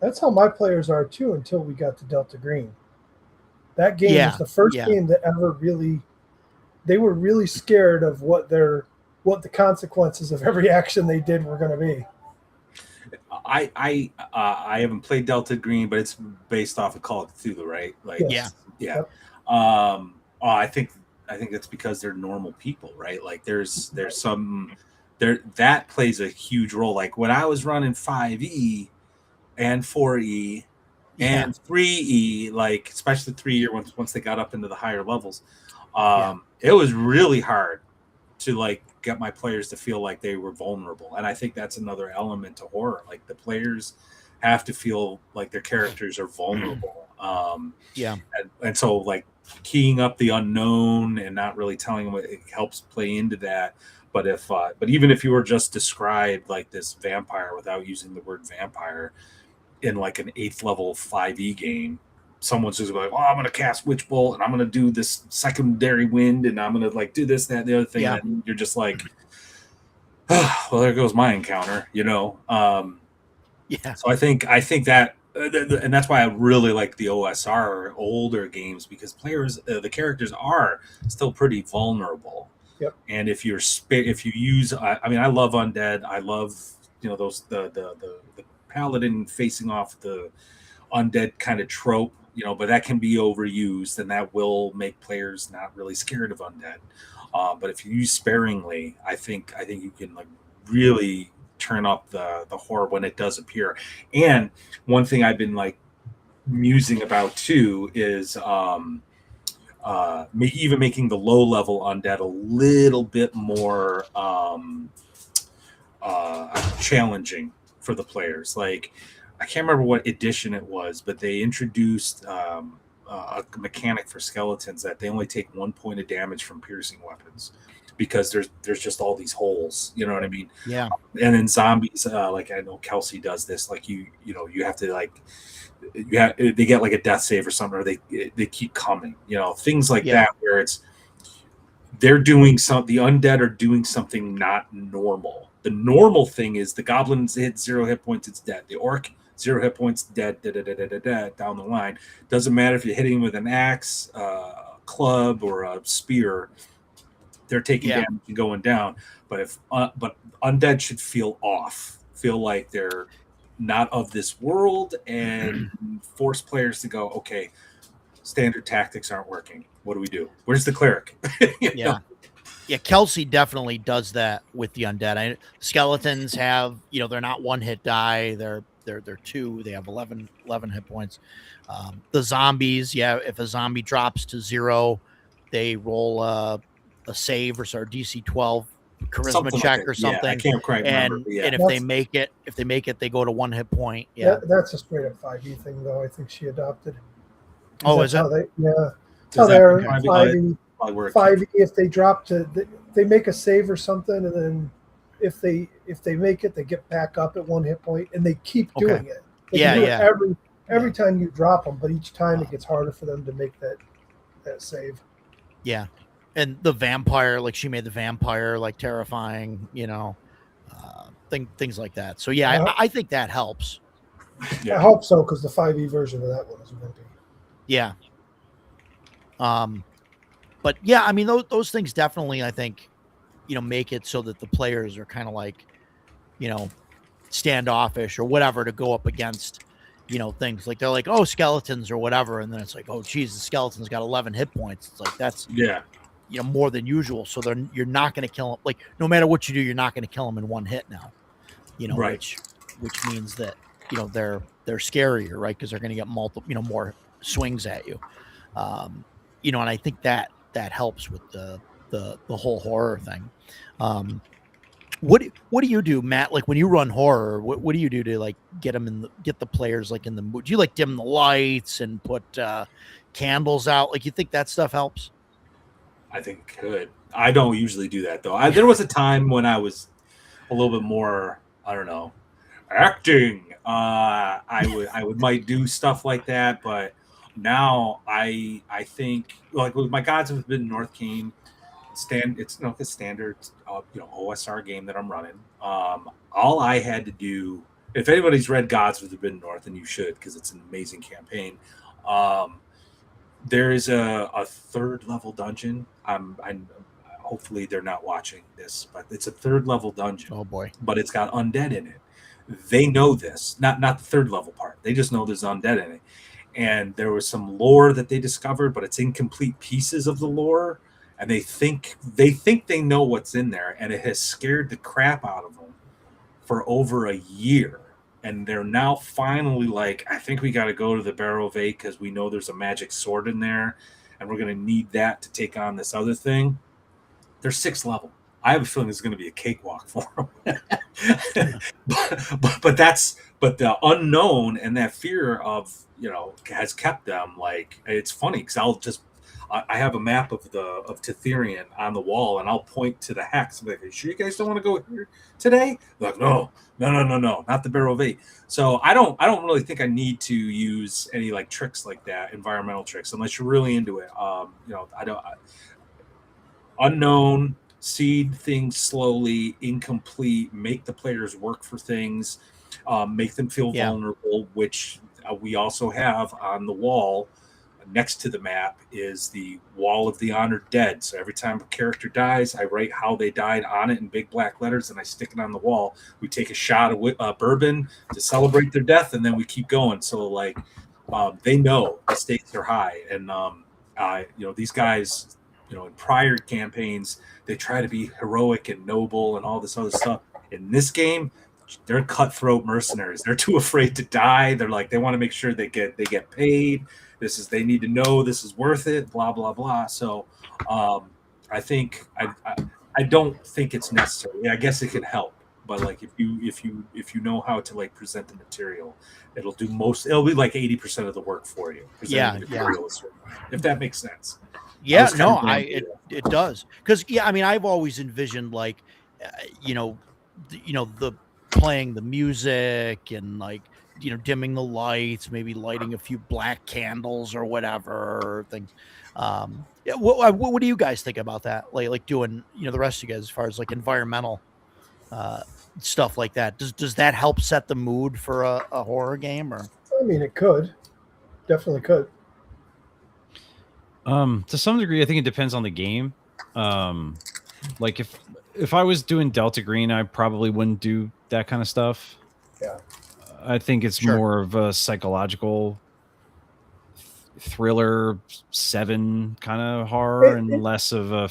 That's how my players are too, until we got to Delta Green. That game was the first game that ever they were really scared of what the consequences of every action they did were going to be. I haven't played Delta Green, but it's based off of Call of Cthulhu, right? Like, yeah. Yep. I think it's because they're normal people, right? Like there's some there that plays a huge role. Like when I was running 5e and 4e and 3e, like especially 3e once they got up into the higher levels, it was really hard to like get my players to feel like they were vulnerable. And I think that's another element to horror. Like the players have to feel like their characters are vulnerable. And so like keying up the unknown and not really telling them, it helps play into that. But even if you were just described like this vampire without using the word vampire in like an 8th level 5e game, someone's just like, oh, I'm going to cast Witch Bolt and I'm going to do this secondary wind and I'm going to like do this, that, the other thing. Yeah. And you're just like, oh, well, there goes my encounter, So I think that, and that's why I really like the OSR or older games, because players, the characters are still pretty vulnerable. Yep. And if you use, I mean, I love undead. I love, those the paladin facing off the undead kind of trope, but that can be overused, and that will make players not really scared of undead. But if you use sparingly, I think you can like really turn up the horror when it does appear. And one thing I've been like musing about too is even making the low level undead a little bit more challenging for the players. Like I can't remember what edition it was, but they introduced a mechanic for skeletons that they only take 1 point of damage from piercing weapons, because there's just all these holes, you know what I mean? Yeah. And then zombies, like I know Kelsey does this, like you have to like, they get like a death save or something, or they keep coming, things like that, where they're doing the undead are doing something not normal. The normal thing is the goblins hit 0 hit points, it's dead. The orc 0 hit points, dead, down the line. Doesn't matter if you're hitting with an axe, club, or a spear. They're taking damage and going down. But but undead should feel off, feel like they're not of this world, and force players to go, okay, standard tactics aren't working. What do we do? Where's the cleric? Yeah, Kelsey definitely does that with the undead. Skeletons have, they're not 1-hit die. They're 2. They have 11 hit points. The zombies, if a zombie drops to 0, they roll a save or DC 12 charisma something check like or something. Yeah, I can't quite remember. And if they make it, they go to 1 hit point. Yeah, that's a straight up 5e thing, though. I think she adopted. Oh, is it? That's how they're 5e. 5e. If they drop to, they make a save or something, and then if they make it, they get back up at 1 hit point, and they keep doing it. They can do it every time you drop them, but each time it gets harder for them to make that save. Yeah. And the vampire, like she made the vampire like terrifying, things like that. So I think that helps. I hope so, because the 5e version of that one is wimpy. Yeah. But yeah, I mean those things definitely, I think, make it so that the players are kind of like, standoffish or whatever to go up against, things like they're like, oh, skeletons or whatever, and then it's like, oh, geez, the skeleton's got 11 hit points. It's like that's more than usual. So you're not going to kill them. Like no matter what you do, you're not going to kill them in one hit now. Right. which means that they're scarier, right? Because they're going to get multiple, more swings at you. And I think that helps with the whole horror thing. What do you do, Matt? Like when you run horror, what do you do to like get the players like in the mood? Do you like dim the lights and put candles out? Like you think that stuff helps? I think it could. I don't usually do that though. There was a time when I was a little bit more, I don't know, acting. I might do stuff like that, but now I think like with my Gods of the Forbidden North game, it's the standard OSR game that I'm running. All I had to do, if anybody's read Gods of the Forbidden North, and you should because it's an amazing campaign. There is a third level dungeon. I'm hopefully they're not watching this, but it's a third level dungeon. Oh boy! But it's got undead in it. They know this, not the third level part. They just know there's undead in it. And there was some lore that they discovered, but it's incomplete pieces of the lore, and they think they know what's in there, and it has scared the crap out of them for over a year. And they're now finally like, I think we got to go to the Barrow of Eight because we know there's a magic sword in there, and we're going to need that to take on this other thing. They're 6th level. I have a feeling it's going to be a cakewalk for them. but the unknown and that fear of has kept them like, it's funny because I have a map of Tetherian on the wall, and I'll point to the hex. I'm like, are you sure you guys don't want to go here today? They're like, no, not the Barrow of Eight. So I don't really think I need to use any like tricks like that, environmental tricks, unless you're really into it. Unknown, seed things slowly, incomplete, make the players work for things, make them feel vulnerable, which we also have on the wall. Next to the map is the Wall of the Honored Dead. So every time a character dies, I write how they died on it in big black letters, and I stick it on the wall. We take a shot of bourbon to celebrate their death, and then we keep going. So like they know the stakes are high, and these guys, in prior campaigns, they try to be heroic and noble and all this other stuff. In this game, they're cutthroat mercenaries. They're too afraid to die. They're like, they want to make sure they get paid. They need to know this is worth it, blah, blah, blah. So I think I don't think it's necessary. I guess it can help, but like if you know how to like present the material, it'll be like 80% of the work for you. Presenting the material, if that makes sense. Yeah, no, it does. Because I've always envisioned like the playing the music and like dimming the lights, maybe lighting a few black candles or whatever things. What do you guys think about that? Like doing the rest of you guys as far as like environmental stuff like that. Does that help set the mood for a horror game? Or I mean, it could, definitely could. To some degree, I think it depends on the game. Like if I was doing Delta Green, I probably wouldn't do that kind of stuff. Yeah. I think it's more of a psychological thriller 7 kind of horror and less of a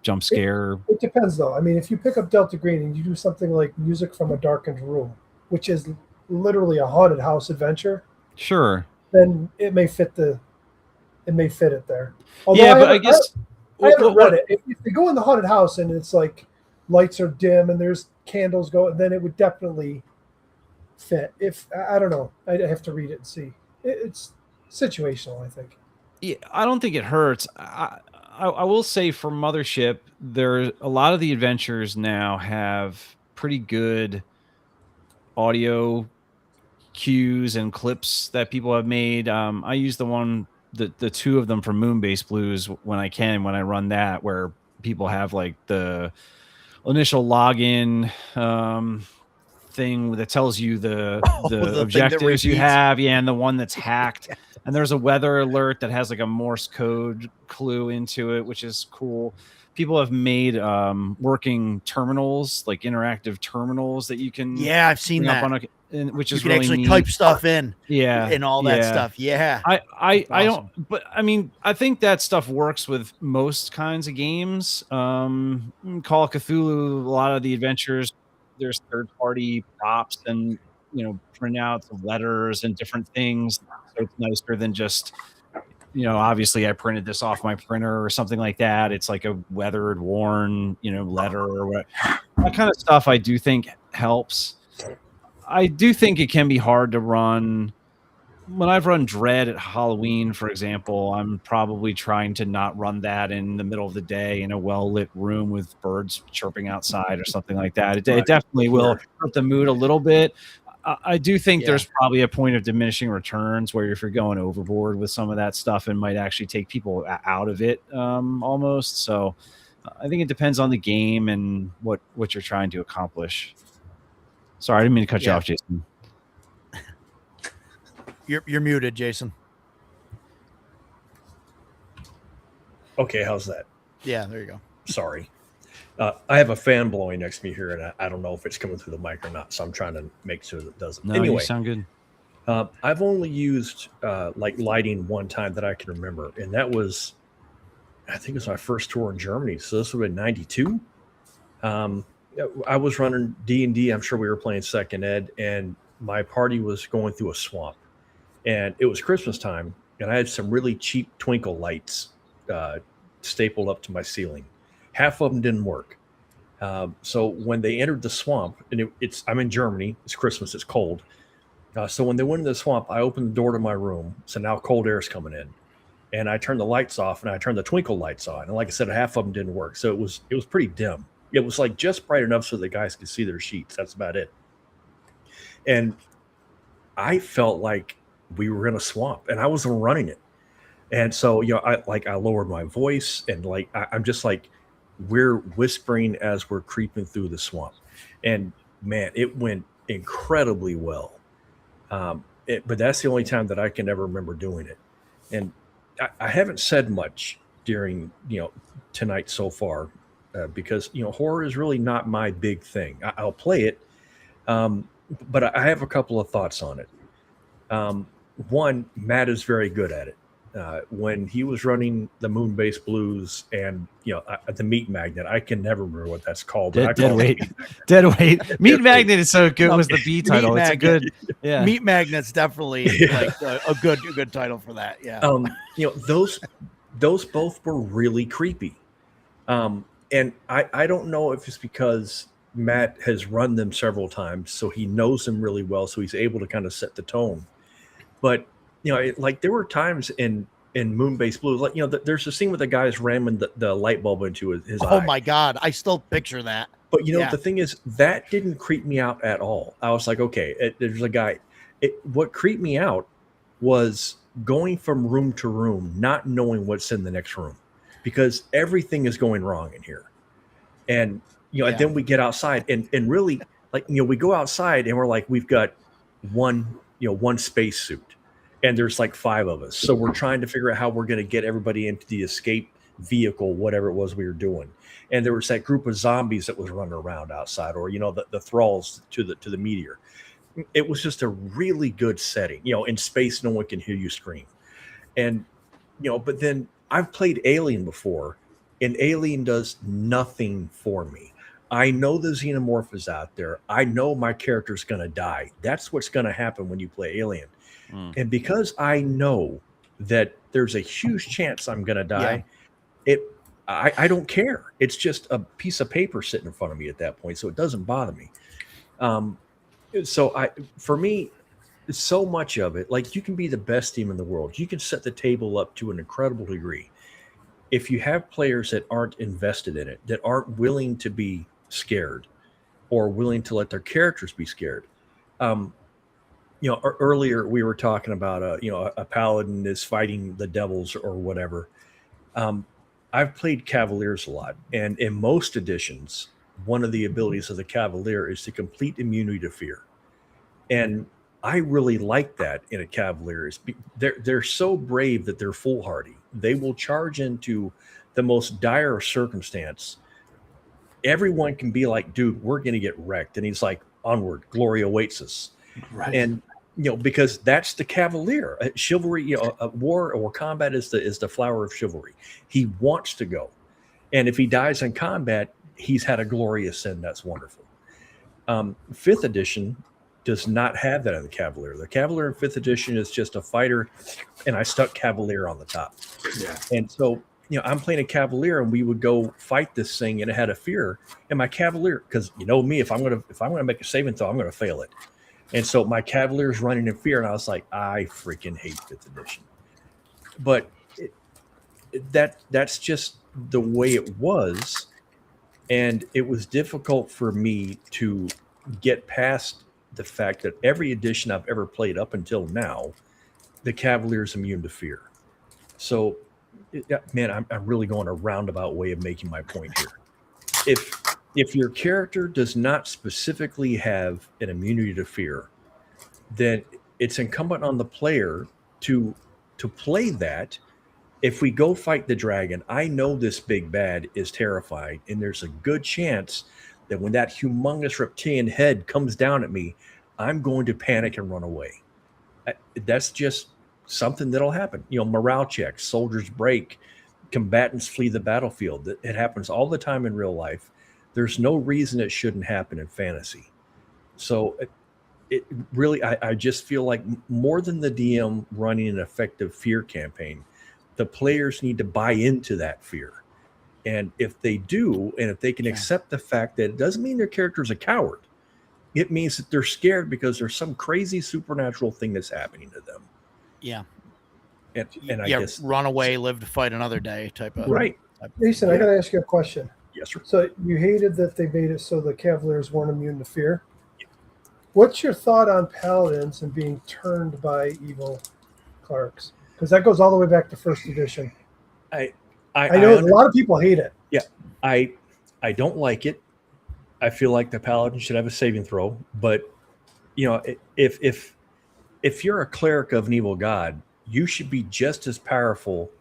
jump scare. It depends though. I mean, if you pick up Delta Green and you do something like Music from a Darkened Room, which is literally a haunted house adventure, sure, then it may fit it there. Although I guess I haven't read it. If they go in the haunted house and it's like lights are dim and there's candles going, then it would definitely fit. If I don't know, I'd have to read it and see. It's situational, I think. Yeah, I don't think it hurts. I will say for Mothership, a lot of the adventures now have pretty good audio cues and clips that people have made. I use the 2 of them for Moonbase Blues when I run that, where people have like the initial login thing that tells you the objectives you have, and the one that's hacked. And there's a weather alert that has like a Morse code clue into it, which is cool. People have made working terminals, like interactive terminals that you can. Yeah, I've seen that. which You is can really actually neat. type stuff in Yeah, and all that yeah. stuff. Yeah. I That's awesome. don't, but I mean, I think that stuff works with most kinds of games. Call of Cthulhu, a lot of the adventures, there's third party props and, printouts of letters and different things. So it's nicer than just, obviously I printed this off my printer or something like that. It's like a weathered, worn, letter or what. That kind of stuff I do think helps. I do think it can be hard to run. When I've run Dread at Halloween, for example, I'm probably trying to not run that in the middle of the day in a well-lit room with birds chirping outside or something like that. It definitely will hurt the mood a little bit. I do think there's probably a point of diminishing returns where if you're going overboard with some of that stuff, it might actually take people out of it almost. So I think it depends on the game and what you're trying to accomplish. Sorry, I didn't mean to cut you off, Jason. You're muted, Jason. Okay, how's that? Yeah, there you go. Sorry. I have a fan blowing next to me here, and I don't know if it's coming through the mic or not, so I'm trying to make sure that it doesn't. No, anyway, you sound good. I've only used like lighting one time that I can remember, and that was, I think it was my first tour in Germany. So this would have been 92. I was running D&D. I'm sure we were playing second ed, and my party was going through a swamp. And it was Christmas time, and I had some really cheap twinkle lights stapled up to my ceiling. Half of them didn't work. So when they entered the swamp, and I'm in Germany, it's Christmas, it's cold. So when they went into the swamp, I opened the door to my room. So now cold air is coming in. And I turned the lights off, and I turned the twinkle lights on. And like I said, half of them didn't work. So it was pretty dim. It was like just bright enough so the guys could see their sheets. That's about it. And I felt like we were in a swamp, and I wasn't running it. And so, I lowered my voice, and I'm just like, we're whispering as we're creeping through the swamp. And man, it went incredibly well. But that's the only time that I can ever remember doing it. And I haven't said much during, tonight so far, because, horror is really not my big thing. I'll play it. But I have a couple of thoughts on it. One, Matt is very good at it. When he was running the Moonbase Blues and the Meat Magnet, I can never remember what that's called. Dead weight. Meat Magnet is so good. Was the B title? It's a good. Yeah. Meat Magnet's definitely like a good title for that. Yeah. Those both were really creepy. And I don't know if it's because Matt has run them several times, so he knows them really well, so he's able to kind of set the tone. But there were times in Moonbase Blues, there's a scene with the guys ramming the light bulb into his eye. Oh my God, I still picture that. But the thing is, that didn't creep me out at all. I was like, okay, there's a guy. What creeped me out was going from room to room, not knowing what's in the next room, because everything is going wrong in here. And and then we get outside, and really, we go outside, and we're like, we've got one space suit, and there's like 5 of us. So we're trying to figure out how we're going to get everybody into the escape vehicle, whatever it was we were doing. And there was that group of zombies that was running around outside, or the thralls to the meteor. It was just a really good setting. In space, no one can hear you scream. And but then I've played Alien before, and Alien does nothing for me. I know the xenomorph is out there. I know my character's going to die. That's what's going to happen when you play Alien. And because I know that there's a huge chance I'm going to die, I don't care. It's just a piece of paper sitting in front of me at that point, so it doesn't bother me. For me, so much of it, like, you can be the best team in the world. You can set the table up to an incredible degree. If you have players that aren't invested in it, that aren't willing to be scared or willing to let their characters be scared. Earlier we were talking about a paladin is fighting the devils or whatever. I've played Cavaliers a lot, and in most editions, one of the abilities of the Cavalier is to complete immunity to fear. And I really like that in a Cavalier. They're so brave that they're foolhardy. They will charge into the most dire circumstance. Everyone can be like, dude, we're going to get wrecked. And he's like, onward, glory awaits us. Right. And because that's the cavalier. Chivalry, a war or combat is the flower of chivalry. He wants to go, and if he dies in combat, he's had a glorious end. That's wonderful. Fifth edition does not have that in the cavalier. The cavalier in fifth edition is just a fighter, and I stuck cavalier on the top. Yeah. And so I'm playing a cavalier, and we would go fight this thing, and it had a fear. And my cavalier, because me, if I'm gonna make a saving throw, I'm gonna fail it. And so my cavalier is running in fear, and I was like, I freaking hate fifth edition. But that's just the way it was, and it was difficult for me to get past the fact that every edition I've ever played up until now, the cavalier is immune to fear. So, man, I'm really going a roundabout way of making my point here. If your character does not specifically have an immunity to fear, then it's incumbent on the player to play that. If we go fight the dragon, I know this big bad is terrified, and there's a good chance that when that humongous reptilian head comes down at me, I'm going to panic and run away. That's just something that'll happen. Morale checks, soldiers break, combatants flee the battlefield. It happens all the time in real life. There's no reason it shouldn't happen in fantasy. So it really, I just feel like more than the DM running an effective fear campaign, the players need to buy into that fear. And if they do, and if they can accept the fact that it doesn't mean their character's a coward, it means that they're scared because there's some crazy supernatural thing that's happening to them. Yeah. And I guess run away, live to fight another day type of. Right. Jason, I got to ask you a question. Yes, sir. So you hated that they made it so the Cavaliers weren't immune to fear. What's your thought on paladins and being turned by evil clerics? Because that goes all the way back to first edition. I know a lot of people hate it. Yeah, I don't like it. I feel like the paladin should have a saving throw. But if you're a cleric of an evil god, you should be just as powerful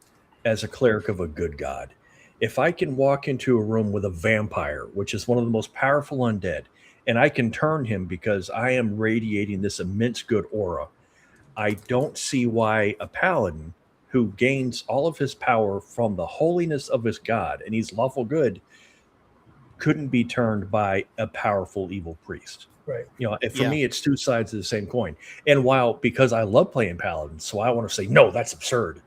as a cleric of a good god. If I can walk into a room with a vampire, which is one of the most powerful undead, and I can turn him because I am radiating this immense good aura, I don't see why a paladin who gains all of his power from the holiness of his god, and he's lawful good, couldn't be turned by a powerful evil priest. Right. For me, it's two sides of the same coin. And because I love playing paladins, so I want to say, no, that's absurd.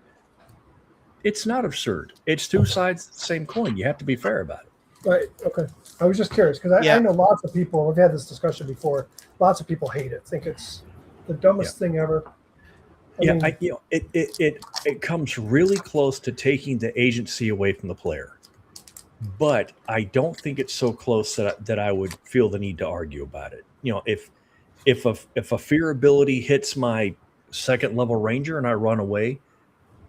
It's not absurd. It's two sides of the same coin. You have to be fair about it. Right. Okay. I was just curious because I know lots of people. We've had this discussion before. Lots of people hate it. Think it's the dumbest thing ever. It comes really close to taking the agency away from the player, but I don't think it's so close that I would feel the need to argue about it. If a fear ability hits my second level ranger and I run away,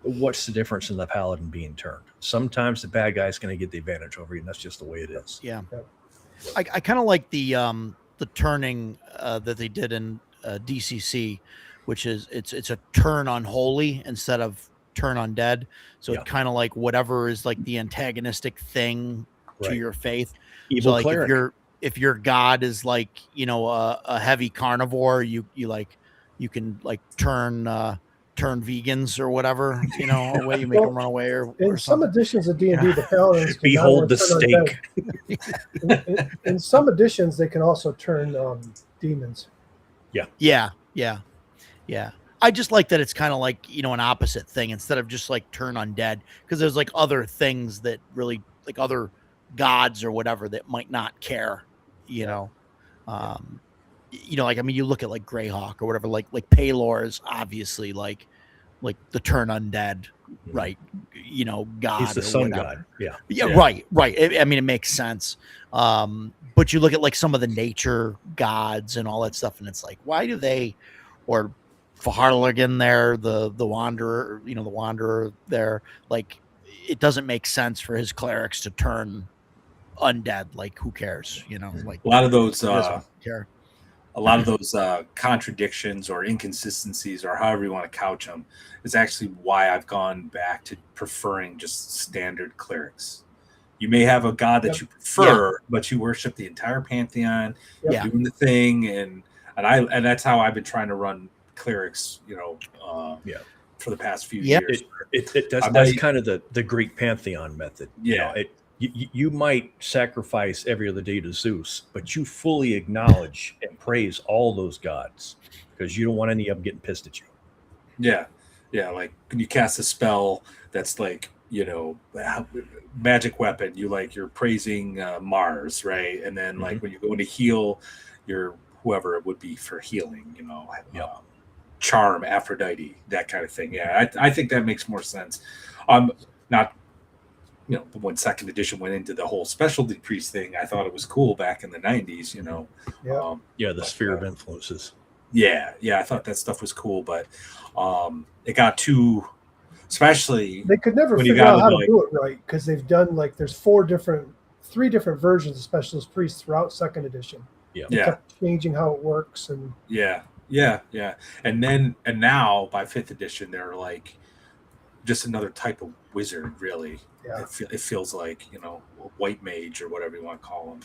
what's the difference in the paladin being turned? Sometimes the bad guy's going to get the advantage over you, and that's just the way it is. Yeah. I kind of like the turning that they did in DCC, which is it's a turn unholy instead of turn undead. So it's kind of like whatever is like the antagonistic thing to your faith. Evil so like cleric. if your god is like a heavy carnivore, you can like turn vegans or whatever, away, you make them run away or in some editions of D&D, the paladins behold the stake. In some editions, they can also turn demons. Yeah. I just like that it's kind of like, an opposite thing instead of just like turn undead, because there's like other things that really like other gods or whatever that might not care, like, I mean, you look at like Greyhawk or whatever, like Paylor is obviously like the turn undead, right? God. He's the sun god. Yeah. Right. I mean, it makes sense. But you look at like some of the nature gods and all that stuff, and it's like, why do they, or Faharligan there, the wanderer, the wanderer there, like, it doesn't make sense for his clerics to turn undead. Like, who cares? Like a lot of those care. A lot of those contradictions or inconsistencies, or however you want to couch them, is actually why I've gone back to preferring just standard clerics. You may have a god that you prefer, but you worship the entire pantheon, doing the thing, and and that's how I've been trying to run clerics, for the past few years. That's kind of the Greek pantheon method. Yeah. You might sacrifice every other day to Zeus, but you fully acknowledge and praise all those gods because you don't want any of them getting pissed at you. Yeah. Yeah. Like when you cast a spell that's like, magic weapon, you're praising Mars, right? And then like when you go to heal your whoever it would be for healing, charm Aphrodite, that kind of thing. Yeah, I think that makes more sense. Not when second edition went into the whole specialty priest thing, I thought it was cool back in the 90s. The sphere of influences. Yeah, I thought that stuff was cool, but it got too. Especially they could never figure out how to do it right because they've done there's 3 different versions of specialist priests throughout second edition. They kept changing how it works and and now by 5th edition they're like just another type of wizard, really. It feels like white mage or whatever you want to call them.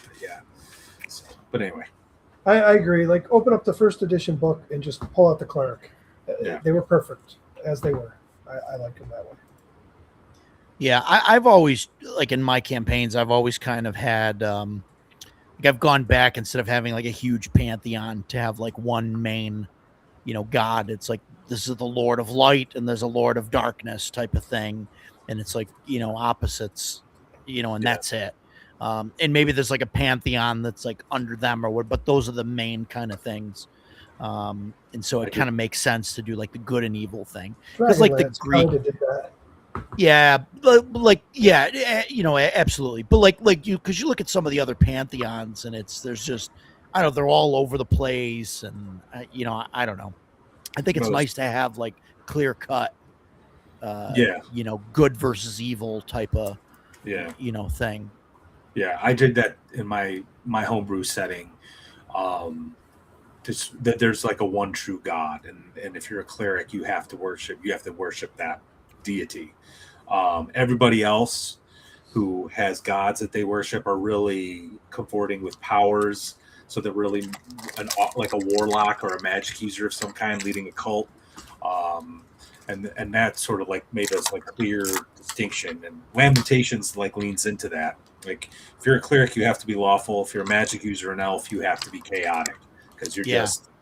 But anyway, I agree. Like open up the 1st edition book and just pull out the cleric. They were perfect as they were. I like them that way. Yeah, I've always, like in my campaigns, I've always kind of had, I've gone back instead of having like a huge pantheon to have like one main, god. It's like, this is the Lord of Light and there's a Lord of Darkness type of thing. And it's like, opposites, and that's it. And maybe there's like a pantheon that's like under them or what, but those are the main kind of things. And so it kind of makes sense to do like the good and evil thing. Because like the Greek did that. Absolutely. But like you, because you look at some of the other pantheons and there's just, I don't know, they're all over the place. And, I don't know. I think it's nice to have like clear cut, good versus evil type of, thing. Yeah. I did that in my homebrew setting. That there's like a one true God, and if you're a cleric, you have to worship that deity. Everybody else who has gods that they worship are really comforting with powers, so they're really like a warlock or a magic user of some kind leading a cult, and that sort of like made us like clear distinction. And Lamentations like leans into that. Like if you're a cleric, you have to be lawful. If you're a magic user, an elf, you have to be chaotic. Because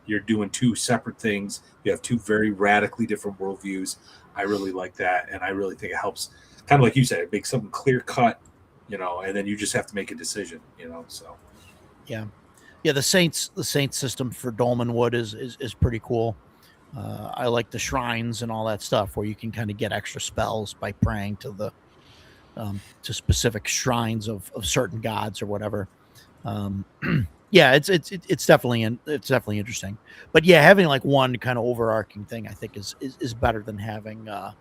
you're doing 2 separate things. You have 2 very radically different worldviews. I really like that, and I really think it helps. Kind of like you said, it makes something clear cut, and then you just have to make a decision, So the Saints system for Dolmenwood is pretty cool. I like the shrines and all that stuff where you can kind of get extra spells by praying to the to specific shrines of certain gods or whatever. It's definitely interesting, but having like one kind of overarching thing I think is better than having a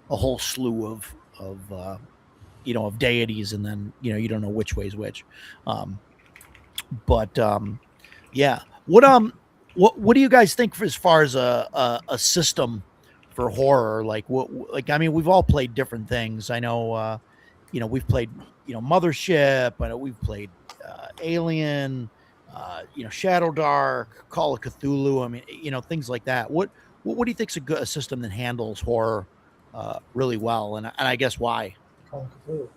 whole slew of deities and then you don't know which way's which. What do you guys think as far as a system for horror? We've all played different things. I know we've played Mothership. I know we've played Alien, Shadow Dark, Call of Cthulhu. I mean, things like that. What do you think's a system that handles horror really well? And I guess why? Call of Cthulhu.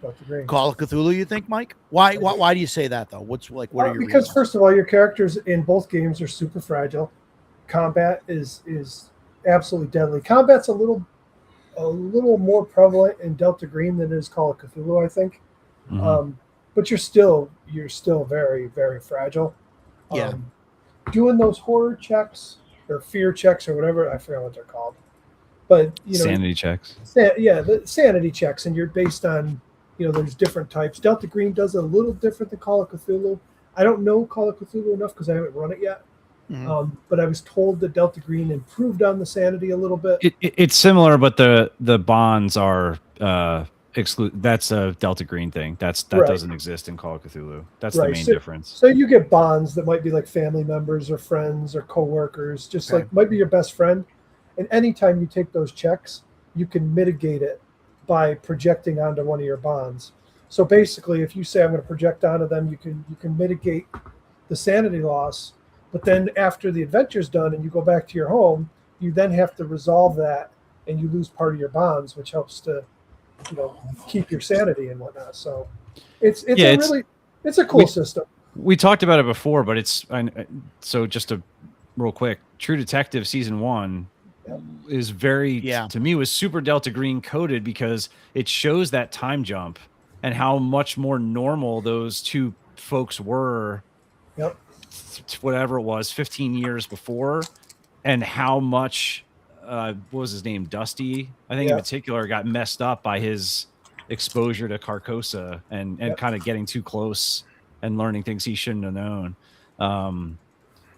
Dr. Green. Call of Cthulhu, you think, Mike? Why do you say that though? What are your because reasons? First of all, your characters in both games are super fragile. Combat is absolutely deadly. Combat's a little more prevalent in Delta Green than it is Call of Cthulhu, I think. Mm-hmm. But you're still very, very fragile. Doing those horror checks or fear checks or whatever, I forget what they're called. But sanity checks. The sanity checks, and you're based on there's different types. Delta Green does it a little different than Call of Cthulhu. I don't know Call of Cthulhu enough because I haven't run it yet. Mm-hmm. But I was told that Delta Green improved on the sanity a little bit. It's similar, but the bonds are that's a Delta Green thing. That doesn't exist in Call of Cthulhu. That's the main difference. So you get bonds that might be like family members or friends or coworkers, just like might be your best friend. And anytime you take those checks, you can mitigate it by projecting onto one of your bonds. So basically, if you say I'm going to project onto them, you can mitigate the sanity loss But then after the adventure's done and you go back to your home, you then have to resolve that, and you lose part of your bonds, which helps to, keep your sanity and whatnot. So it's a cool system. We talked about it before, but so just a real quick, True Detective season 1 is to me was super Delta Green coded, because it shows that time jump and how much more normal those two folks were. Yep. Whatever it was, 15 years before, and how much what was his name, Dusty, I think, in particular, got messed up by his exposure to Carcosa and kind of getting too close and learning things he shouldn't have known.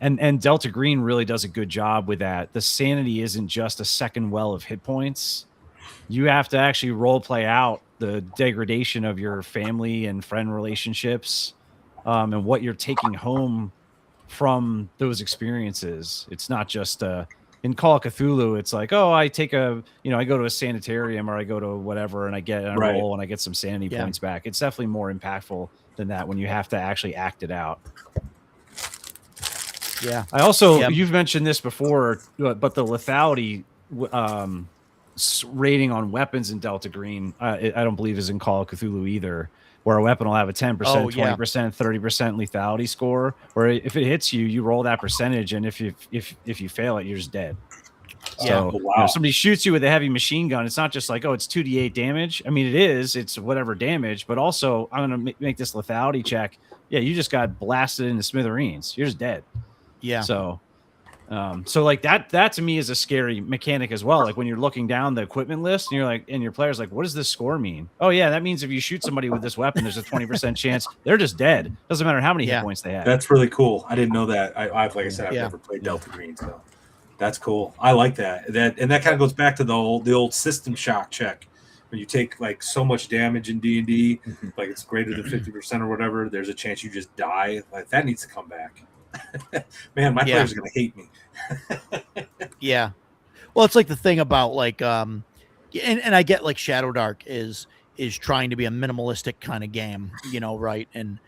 And Delta Green really does a good job with that. The sanity isn't just a second well of hit points. You have to actually role play out the degradation of your family and friend relationships, and what you're taking home from those experiences. It's not just in Call of Cthulhu, it's like, oh, I take I go to a sanitarium, or I go to whatever, and I get a roll and I get some sanity points back. It's definitely more impactful than that when you have to actually act it out. Yeah. I also, you've mentioned this before, but the lethality rating on weapons in Delta Green, I don't believe is in Call of Cthulhu either, where a weapon will have a 10%, 20%, 30% lethality score, where if it hits you, you roll that percentage, and if you fail it, you're just dead. So if somebody shoots you with a heavy machine gun, it's not just like, oh, it's 2d8 damage. I mean, it's whatever damage, but also I'm going to make this lethality check. Yeah, you just got blasted into smithereens. You're just dead. Yeah. So like that to me is a scary mechanic as well. Like when you're looking down the equipment list and you're like, and your player's like, what does this score mean? Oh yeah, that means if you shoot somebody with this weapon, there's a 20% chance they're just dead. Doesn't matter how many hit points they have. That's really cool. I didn't know that. I've never played Delta Green, so that's cool. I like that. That kind of goes back to the old system shock check. When you take like so much damage in D&D, like it's greater than 50% or whatever, there's a chance you just die. Like that needs to come back. Man, my players are gonna hate me. Yeah, well, it's like the thing about like and I get like Shadow Dark is trying to be a minimalistic kind of game, right? And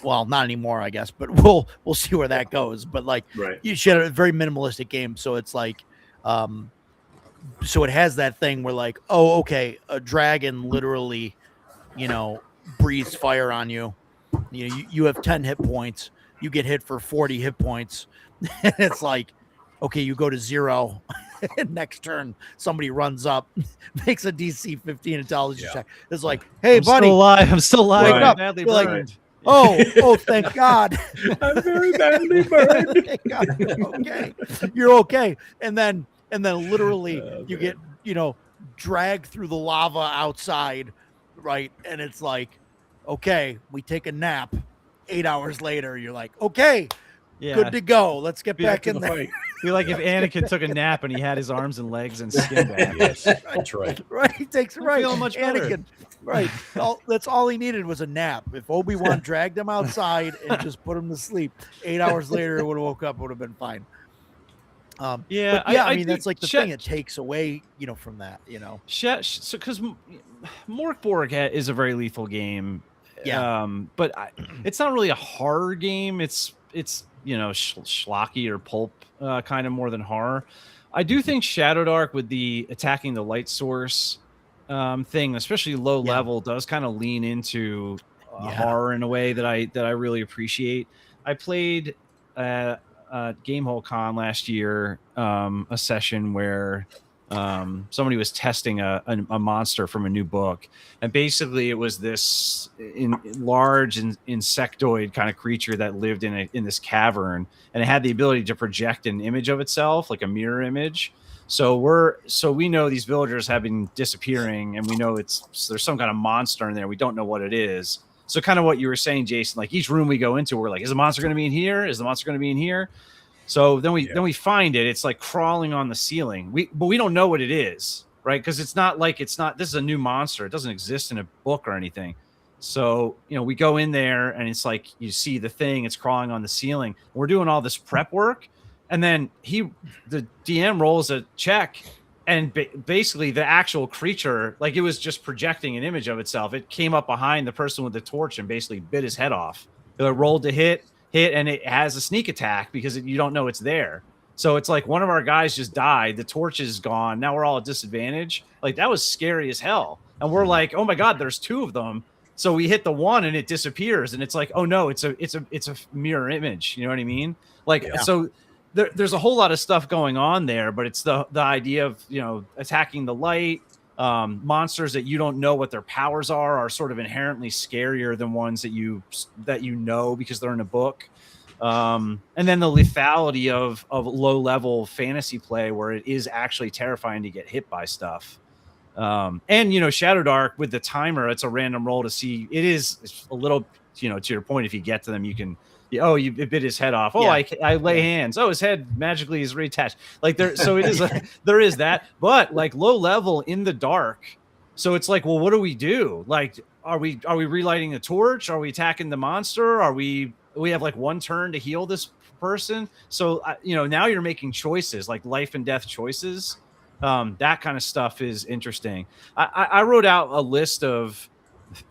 well, not anymore, I guess, but we'll see where that goes. But like, you should have a very minimalistic game, so it's like, so it has that thing where like, oh, okay, a dragon literally, breathes fire on you. You have 10 hit points. You get hit for 40 hit points. And it's like, okay, you go to 0. And next turn, somebody runs up, makes a DC 15 intelligence check. It's like, hey, buddy. I'm still alive. Wake up. Badly You're burned. like, oh, thank God. I'm very badly burned. Thank God. Okay. You're okay. And then literally you get, dragged through the lava outside, right? And it's like, okay, we take a nap. 8 hours later, you're like, okay, good to go. Let's get back in the fight. Be like if Anakin took a nap and he had his arms and legs and skin back. Yes, that's right. Right, he takes it right. Feeling much Anakin, better. right. That's all he needed was a nap. If Obi-Wan dragged him outside and just put him to sleep, 8 hours later, it would have woke up, would have been fine. I mean, that's like the thing. It takes away, from that, So because Morkborg is a very lethal game. Yeah. But it's not really a horror game. It's schlocky or pulp kind of more than horror. I do think Shadow Dark with the attacking the light source thing, especially low level, does kind of lean into horror in a way that I really appreciate. I played Gamehole Con last year, a session where somebody was testing a monster from a new book, and basically it was this large insectoid kind of creature that lived in this cavern, and it had the ability to project an image of itself, like a mirror image. So we know these villagers have been disappearing, and we know there's some kind of monster in there. We don't know what it is. So kind of what you were saying, Jason, like each room we go into, we're like, is the monster going to be in here? Is the monster going to be in here? So then we find it. It's like crawling on the ceiling. But we don't know what it is, right? Because this is a new monster. It doesn't exist in a book or anything. So, we go in there and it's like you see the thing, it's crawling on the ceiling. We're doing all this prep work. And then the DM rolls a check, and basically the actual creature, like it was just projecting an image of itself. It came up behind the person with the torch and basically bit his head off. It rolled to hit. hit and it has a sneak attack because you don't know it's there. So it's like one of our guys just died. The torch is gone. Now we're all at disadvantage. Like that was scary as hell. And we're like, oh my God, there's two of them. So we hit the one and it disappears. And it's like, oh no, it's a mirror image. You know what I mean? Like, so there's a whole lot of stuff going on there, but it's the idea of, attacking the light. Monsters that you don't know what their powers are sort of inherently scarier than ones that you know because they're in a book. And then the lethality of low level fantasy play where it is actually terrifying to get hit by stuff. And Shadow Dark with the timer, it's a random roll to see. It's a little, to your point, if you get to them, you can, you bit his head off. Oh, yeah. I lay hands. Oh, his head magically is reattached. Like there, so it is. There is that, but like low level in the dark. So it's like, well, what do we do? Like, are we relighting the torch? Are we attacking the monster? Are we have like one turn to heal this person? So now you're making choices, like life and death choices. That kind of stuff is interesting. I wrote out a list of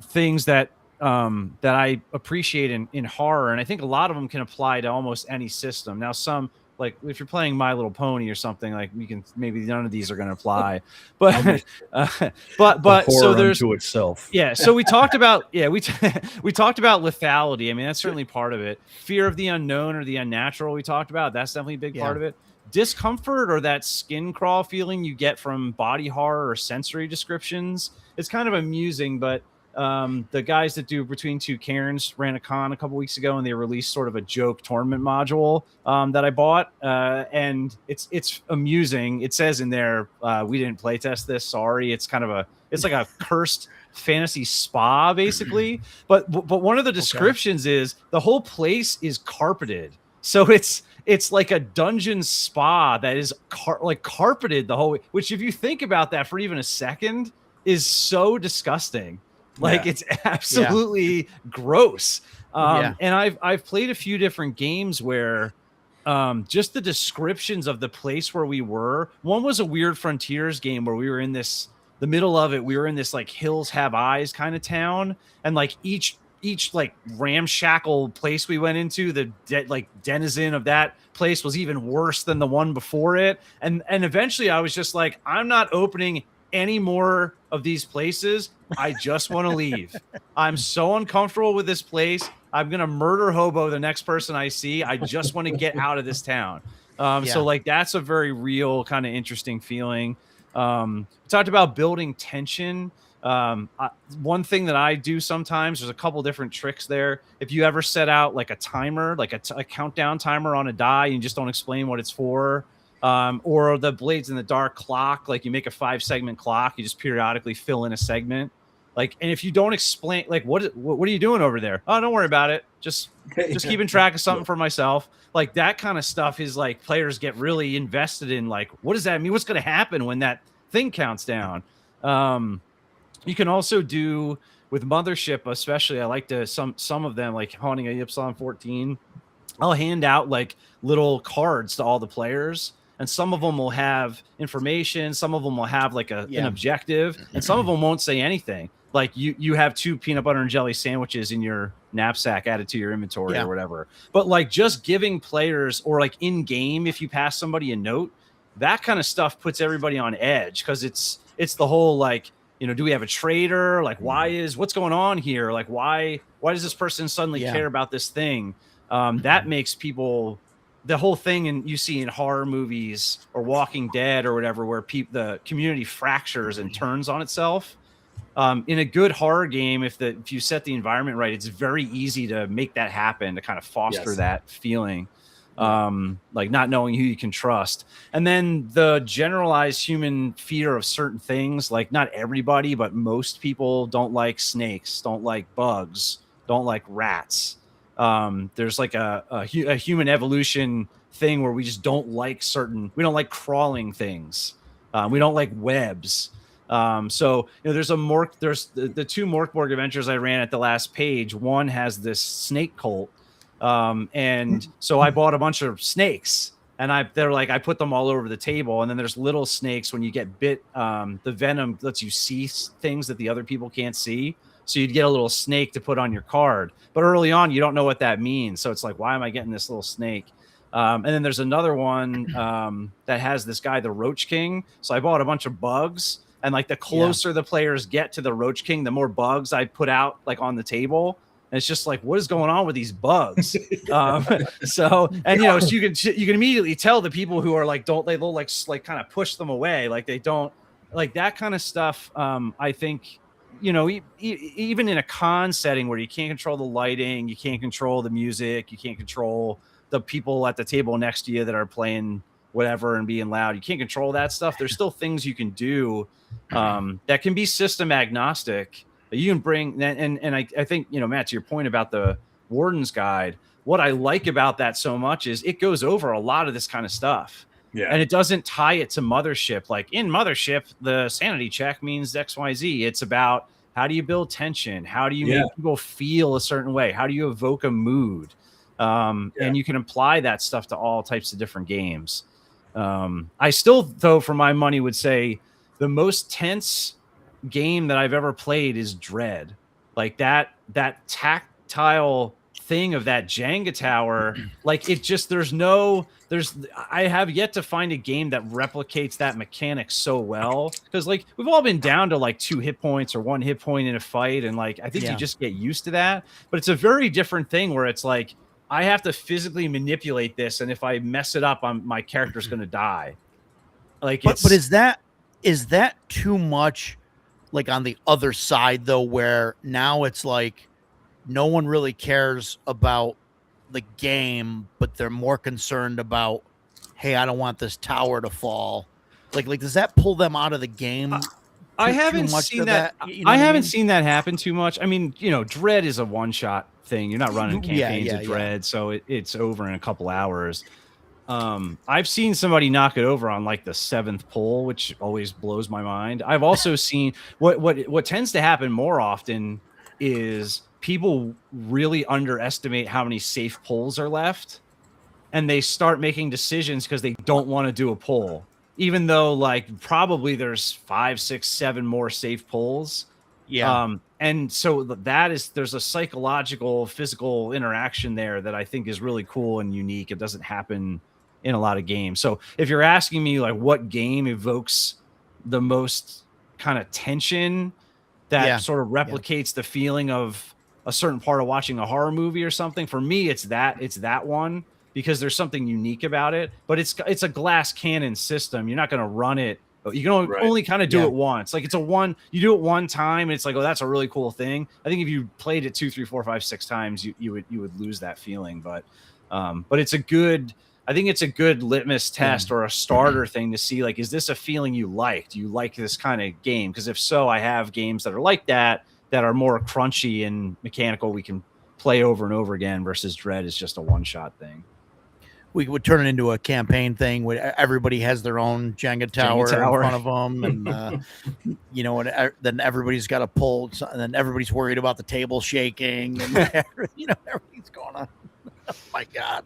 things that I appreciate in horror, and I think a lot of them can apply to almost any system. Now, some, like if you're playing My Little Pony or something, like maybe none of these are going to apply, but so there's to itself. Yeah. So we talked about we talked about lethality. I mean, that's certainly part of it. Fear of the unknown or the unnatural. We talked about that's definitely a big part of it. Discomfort or that skin crawl feeling you get from body horror or sensory descriptions. It's kind of amusing, but the guys that do Between Two Cairns ran a con a couple weeks ago, and they released sort of a joke tournament module that I bought, and it's amusing. It says in there, we didn't playtest this. Sorry, it's like a cursed fantasy spa basically. But one of the descriptions is the whole place is carpeted, so it's like a dungeon spa that is carpeted the whole way. Which, if you think about that for even a second, is so disgusting. Like it's absolutely gross. And I've played a few different games where just the descriptions of the place where we were. One was a Weird Frontiers game where we were in the middle of it. We were in this like Hills Have Eyes kind of town, and like each like ramshackle place we went into, the denizen of that place was even worse than the one before it. And eventually I was just like, I'm not opening any more of these places. I just want to leave. I'm so uncomfortable with this place. I'm gonna murder hobo the next person I see. I just want to get out of this town. So like that's a very real kind of interesting feeling. We talked about building tension. One thing that I do sometimes, there's a couple different tricks there. If you ever set out like a timer, like a countdown timer on a die, and you just don't explain what it's for, or the Blades in the Dark clock, like you make a 5-segment clock, you just periodically fill in a segment. Like, and if you don't explain, like, what are you doing over there? Oh, don't worry about it. Just keeping track of something for myself. Like that kind of stuff is like players get really invested in. Like, what does that mean? What's going to happen when that thing counts down? You can also do with Mothership, especially. I like to some of them, like Haunting at Epsilon 14. I'll hand out like little cards to all the players, and some of them will have information. Some of them will have like an objective, and some of them won't say anything. Like you have 2 peanut butter and jelly sandwiches in your knapsack added to your inventory or whatever. But like just giving players, or like in game, if you pass somebody a note, that kind of stuff puts everybody on edge, because it's the whole like, do we have a traitor? Like what's going on here? Like why does this person suddenly care about this thing? That makes people, the whole thing, and you see in horror movies or Walking Dead or whatever, where the community fractures and turns on itself. In a good horror game, if you set the environment right, it's very easy to make that happen, to kind of foster that feeling, like not knowing who you can trust. And then the generalized human fear of certain things, like not everybody, but most people don't like snakes, don't like bugs, don't like rats. There's like a human evolution thing where we just don't like we don't like crawling things. We don't like webs. So there's the 2 Morkborg adventures I ran at the last page. One has this snake cult. And so I bought a bunch of snakes, and I put them all over the table. And then there's little snakes. When you get bit, the venom lets you see things that the other people can't see. So you'd get a little snake to put on your card. But early on, you don't know what that means. So it's like, why am I getting this little snake? And then there's another one that has this guy, the Roach King. So I bought a bunch of bugs. And like the closer the players get to the Roach King, the more bugs I put out like on the table. And it's just like, what is going on with these bugs? So you can immediately tell the people who are like, they'll kind of push them away. Like they don't like that kind of stuff. I think, even in a con setting where you can't control the lighting, you can't control the music, you can't control the people at the table next to you that are playing whatever and being loud. You can't control that stuff. There's still things you can do that can be system agnostic. You can bring and I think, Matt, to your point about the Warden's Guide, what I like about that so much is it goes over a lot of this kind of stuff. Yeah. And it doesn't tie it to Mothership. Like in Mothership, the sanity check means XYZ. It's about how do you build tension? How do you make people feel a certain way? How do you evoke a mood? And you can apply that stuff to all types of different games. I still, though, for my money, would say the most tense game that I've ever played is Dread. Like that tactile thing of that Jenga tower, like it just I have yet to find a game that replicates that mechanic so well, because like we've all been down to like 2 hit points or 1 hit point in a fight, and like I think you just get used to that. But it's a very different thing where it's like I have to physically manipulate this, and if I mess it up, my character's going to die. Like, but is that too much? Like on the other side, though, where now it's like no one really cares about the game, but they're more concerned about, hey, I don't want this tower to fall. Like does that pull them out of the game? I haven't seen that. I haven't seen that happen too much. I mean, Dread is a one-shot thing. You're not running campaigns of Dread, so it's over in a couple hours. I've seen somebody knock it over on like the 7th pull, which always blows my mind. I've also seen what tends to happen more often is people really underestimate how many safe pulls are left, and they start making decisions because they don't want to do a pull, even though like probably there's 5, 6, 7 more safe pulls. And so there's a psychological, physical interaction there that I think is really cool and unique. It doesn't happen in a lot of games. So if you're asking me like what game evokes the most kind of tension that sort of replicates the feeling of a certain part of watching a horror movie or something, for me, it's that one, because there's something unique about it, but it's a glass cannon system. You're not going to run it. You can only kind of do it once. Like you do it one time and it's like, oh, that's a really cool thing. I think if you played it 2, 3, 4, 5, 6 times, you would lose that feeling. But I think it's a good litmus test or a starter thing to see, like, is this a feeling you like? Do you like this kind of game? Because if so, I have games that are like that are more crunchy and mechanical. We can play over and over again versus Dread is just a one-shot thing. We would turn it into a campaign thing where everybody has their own Jenga tower in front of them, and and then everybody's got to pull, and then everybody's worried about the table shaking, and everything's going on. Oh my god!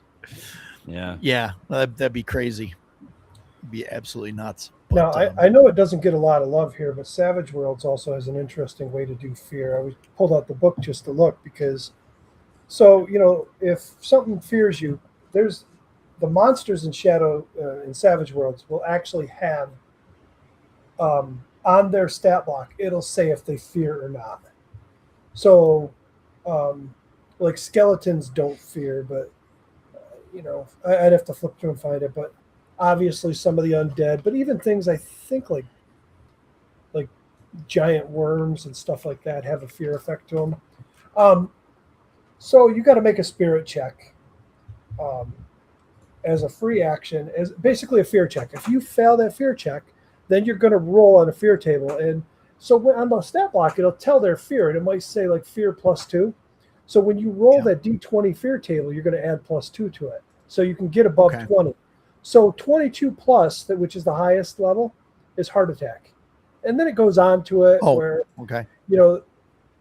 Yeah, that'd be crazy. It'd be absolutely nuts. But, now, I know it doesn't get a lot of love here, but Savage Worlds also has an interesting way to do fear. I pulled out the book just to look because, if something fears you, there's the monsters in in Savage Worlds will actually have on their stat block, it'll say if they fear or not. So, like skeletons don't fear, but I'd have to flip through and find it. But obviously, some of the undead, but even things I think like giant worms and stuff like that have a fear effect to them. So you got to make a spirit check. As a free action, as basically a fear check. If you fail that fear check, then you're going to roll on a fear table. And so on the stat block, it'll tell their fear, and it might say like fear +2. So when you roll that D20 fear table, you're going to add +2 to it. So you can get above 20. So 22 plus, which is the highest level, is heart attack. And then it goes on to it where,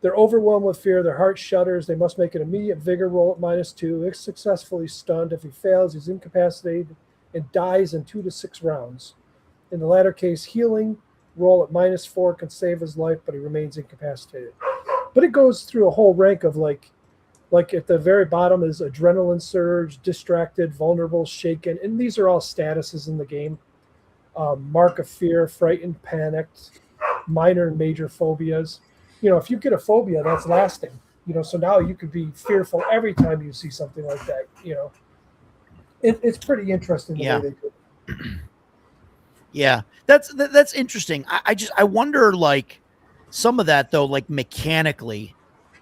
they're overwhelmed with fear. Their heart shudders. They must make an immediate vigor roll at -2. If successfully stunned, if he fails, he's incapacitated and dies in 2 to 6 rounds. In the latter case, healing roll at -4 can save his life, but he remains incapacitated. But it goes through a whole rank of like at the very bottom is adrenaline surge, distracted, vulnerable, shaken, and these are all statuses in the game. Mark of fear, frightened, panicked, minor and major phobias. If you get a phobia, that's lasting. So now you could be fearful every time you see something like that. It's pretty interesting the way they do it. Yeah, that's interesting. I wonder, like, some of that though, like mechanically,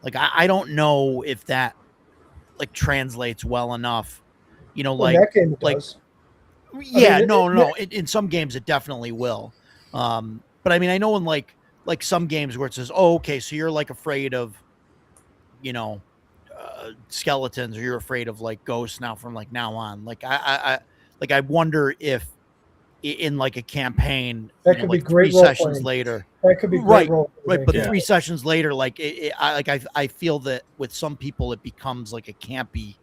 like I don't know if that like translates well enough. Well, that game does. Yeah, no. In some games, it definitely will. But I mean, I know in like some games where it says, "Oh, okay, so you're like afraid of, skeletons, or you're afraid of like ghosts now from like now on." Like I wonder if in like a campaign, that could be like great 3 sessions playing. later. That could be great role. Right, but 3 sessions later, like I feel that with some people it becomes like a campy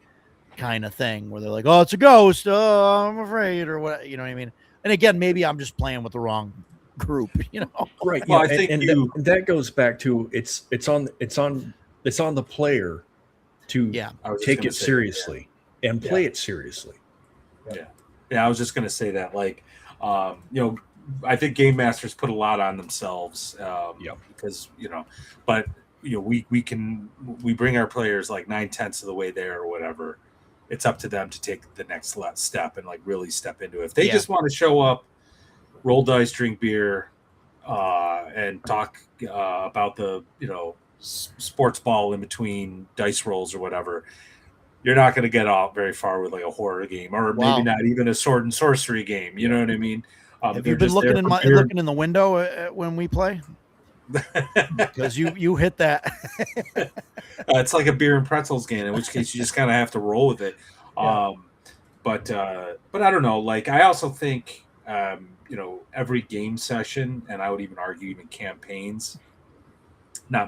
kind of thing where they're like, "Oh, it's a ghost. Oh, I'm afraid," or what. You know what I mean? And again, maybe I'm just playing with the wrong group. Right. Well, Yeah, I think that goes back to it's on the player to take it seriously and play it seriously. Yeah, I was just gonna say that, like, I think game masters put a lot on themselves, because but we bring our players like 9/10 of the way there or whatever. It's up to them to take the next step and like really step into it. If they just want to show up, roll dice, drink beer, and talk about the sports ball in between dice rolls or whatever, you're not going to get out very far with like a horror game, or maybe not even a sword and sorcery game. You know what I mean? Have you been looking in the window when we play? Because you hit that. It's like a beer and pretzels game, in which case you just kind of have to roll with it. But I don't know. Like, I also think every game session, and I would even argue even campaigns,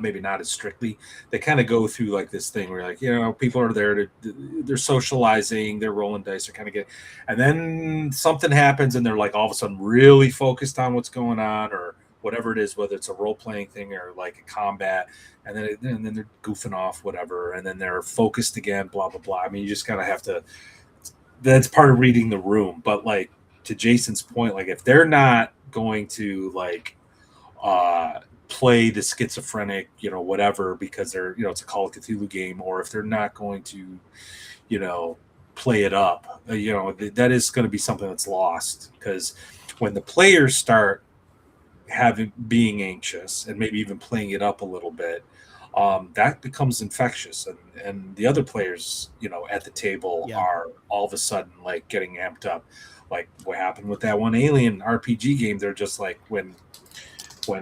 maybe not as strictly, they kind of go through like this thing where like, people are there they're socializing, they're rolling dice, they're kind of getting, and then something happens and they're like all of a sudden really focused on what's going on or whatever it is, whether it's a role-playing thing or like a combat, and then they're goofing off, whatever, and then they're focused again, blah blah blah. I mean, you just kind of have to, that's part of reading the room. But like, to Jason's point, like if they're not going to like play the schizophrenic, whatever, because they're, it's a Call of Cthulhu game, or if they're not going to, play it up, that is going to be something that's lost. Because when the players start being anxious and maybe even playing it up a little bit, that becomes infectious, and the other players, at the table are all of a sudden like getting amped up, like what happened with that one Alien RPG game. They're just like, when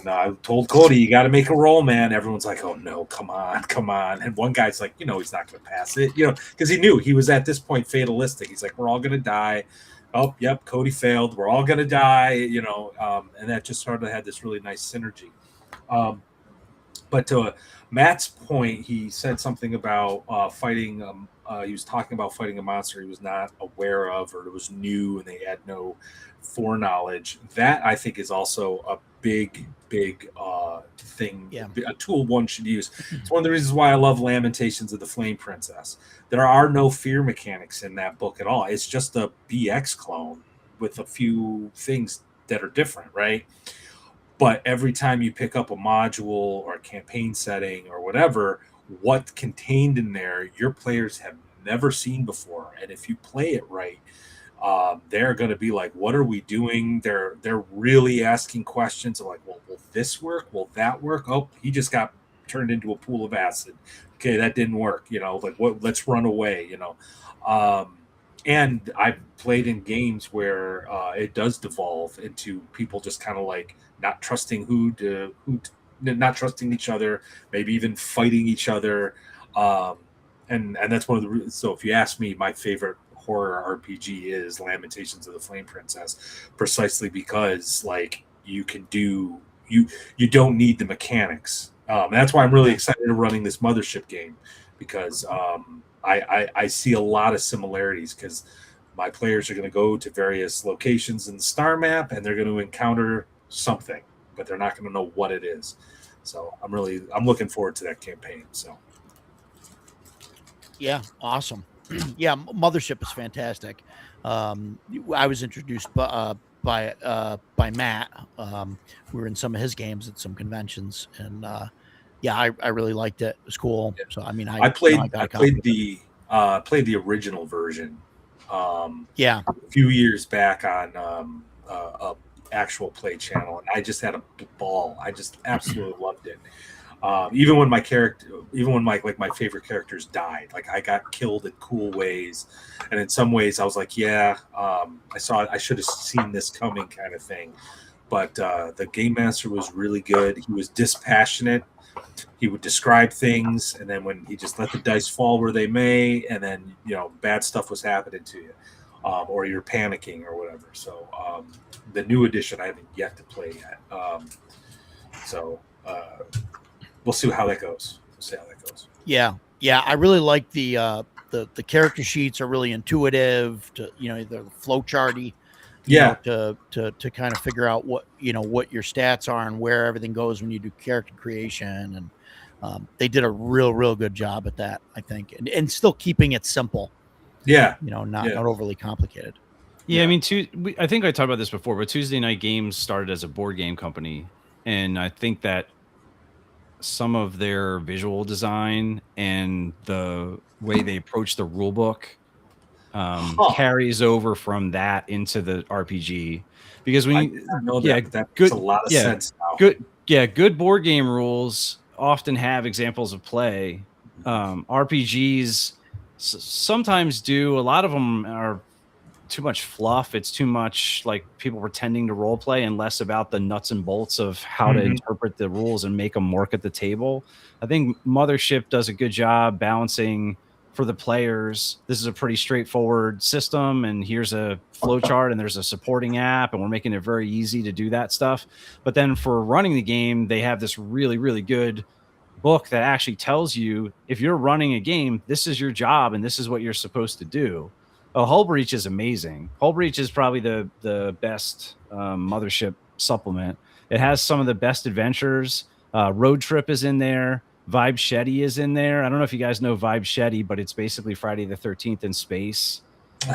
I told Cody, you got to make a roll, man, everyone's like, oh no, come on. And one guy's like, he's not going to pass it, because he knew he was at this point fatalistic. He's like, we're all going to die. Oh, yep, Cody failed. We're all going to die, and that just sort of had this really nice synergy. But to Matt's point, he said something about fighting. He was talking about fighting a monster he was not aware of, or it was new and they had no foreknowledge. That, I think, is also a big thing, a tool one should use. It's one of the reasons why I love Lamentations of the Flame Princess. There are no fear mechanics in that book at all. It's just a BX clone with a few things that are different, right? But every time you pick up a module or a campaign setting or whatever, what's contained in there, your players have never seen before. And if you play it right, they're going to be like, what are we doing? They're really asking questions of like, well, will this work? Will that work? Oh, he just got turned into a pool of acid. Okay, that didn't work. Like, what? Let's run away. And I've played in games where it does devolve into people just kind of like not trusting not trusting each other, maybe even fighting each other. And that's one of the reasons. So if you ask me, my favorite horror RPG is Lamentations of the Flame Princess, precisely because like you don't need the mechanics. That's why I'm really excited to running this Mothership game, because I see a lot of similarities, because my players are going to go to various locations in the star map and they're going to encounter something, but they're not going to know what it is. So I'm looking forward to that campaign. So Yeah, awesome. Yeah, Mothership is fantastic. I was introduced by Matt. We were in some of his games at some conventions, and yeah, I really liked it. It was cool. So I mean, I got a copy. Played the original version. Yeah, A few years back on a actual play channel, and I just had a ball. I just absolutely loved it. Even when my favorite characters died, like I got killed in cool ways, and in some ways I was like, yeah, I should have seen this coming, kind of thing. But the game master was really good. He was dispassionate. He would describe things, and then when he just let the dice fall where they may, and then bad stuff was happening to you, or you're panicking or whatever. So the new edition I haven't yet to play yet. We'll see how that goes. Yeah. I really like the character sheets are really intuitive. They're flow charty. To kind of figure out what your stats are and where everything goes when you do character creation, and they did a real good job at that, I think, and still keeping it simple. Not overly complicated. Yeah, I mean, I think I talked about this before, but Tuesday Night Games started as a board game company, and I think that some of their visual design and the way they approach the rule book carries over from that into the RPG, because when that makes a lot of sense now. Good board game rules often have examples of play. RPGs sometimes do. A lot of them are too much fluff. It's too much like people pretending to role play and less about the nuts and bolts of how to interpret the rules and make them work at the table. I think Mothership does a good job balancing for the players. This is a pretty straightforward system, and here's a flow chart, and there's a supporting app, and we're making it very easy to do that stuff. But then for running the game, they have this really good book that actually tells you, if you're running a game, this is your job and this is what you're supposed to do. Hull Breach is amazing. Hull Breach is probably the best Mothership supplement. It has some of the best adventures. Road Trip is in there. Vibe Shetty is in there. I don't know if you guys know Vibe Shetty, but it's basically Friday the 13th in space.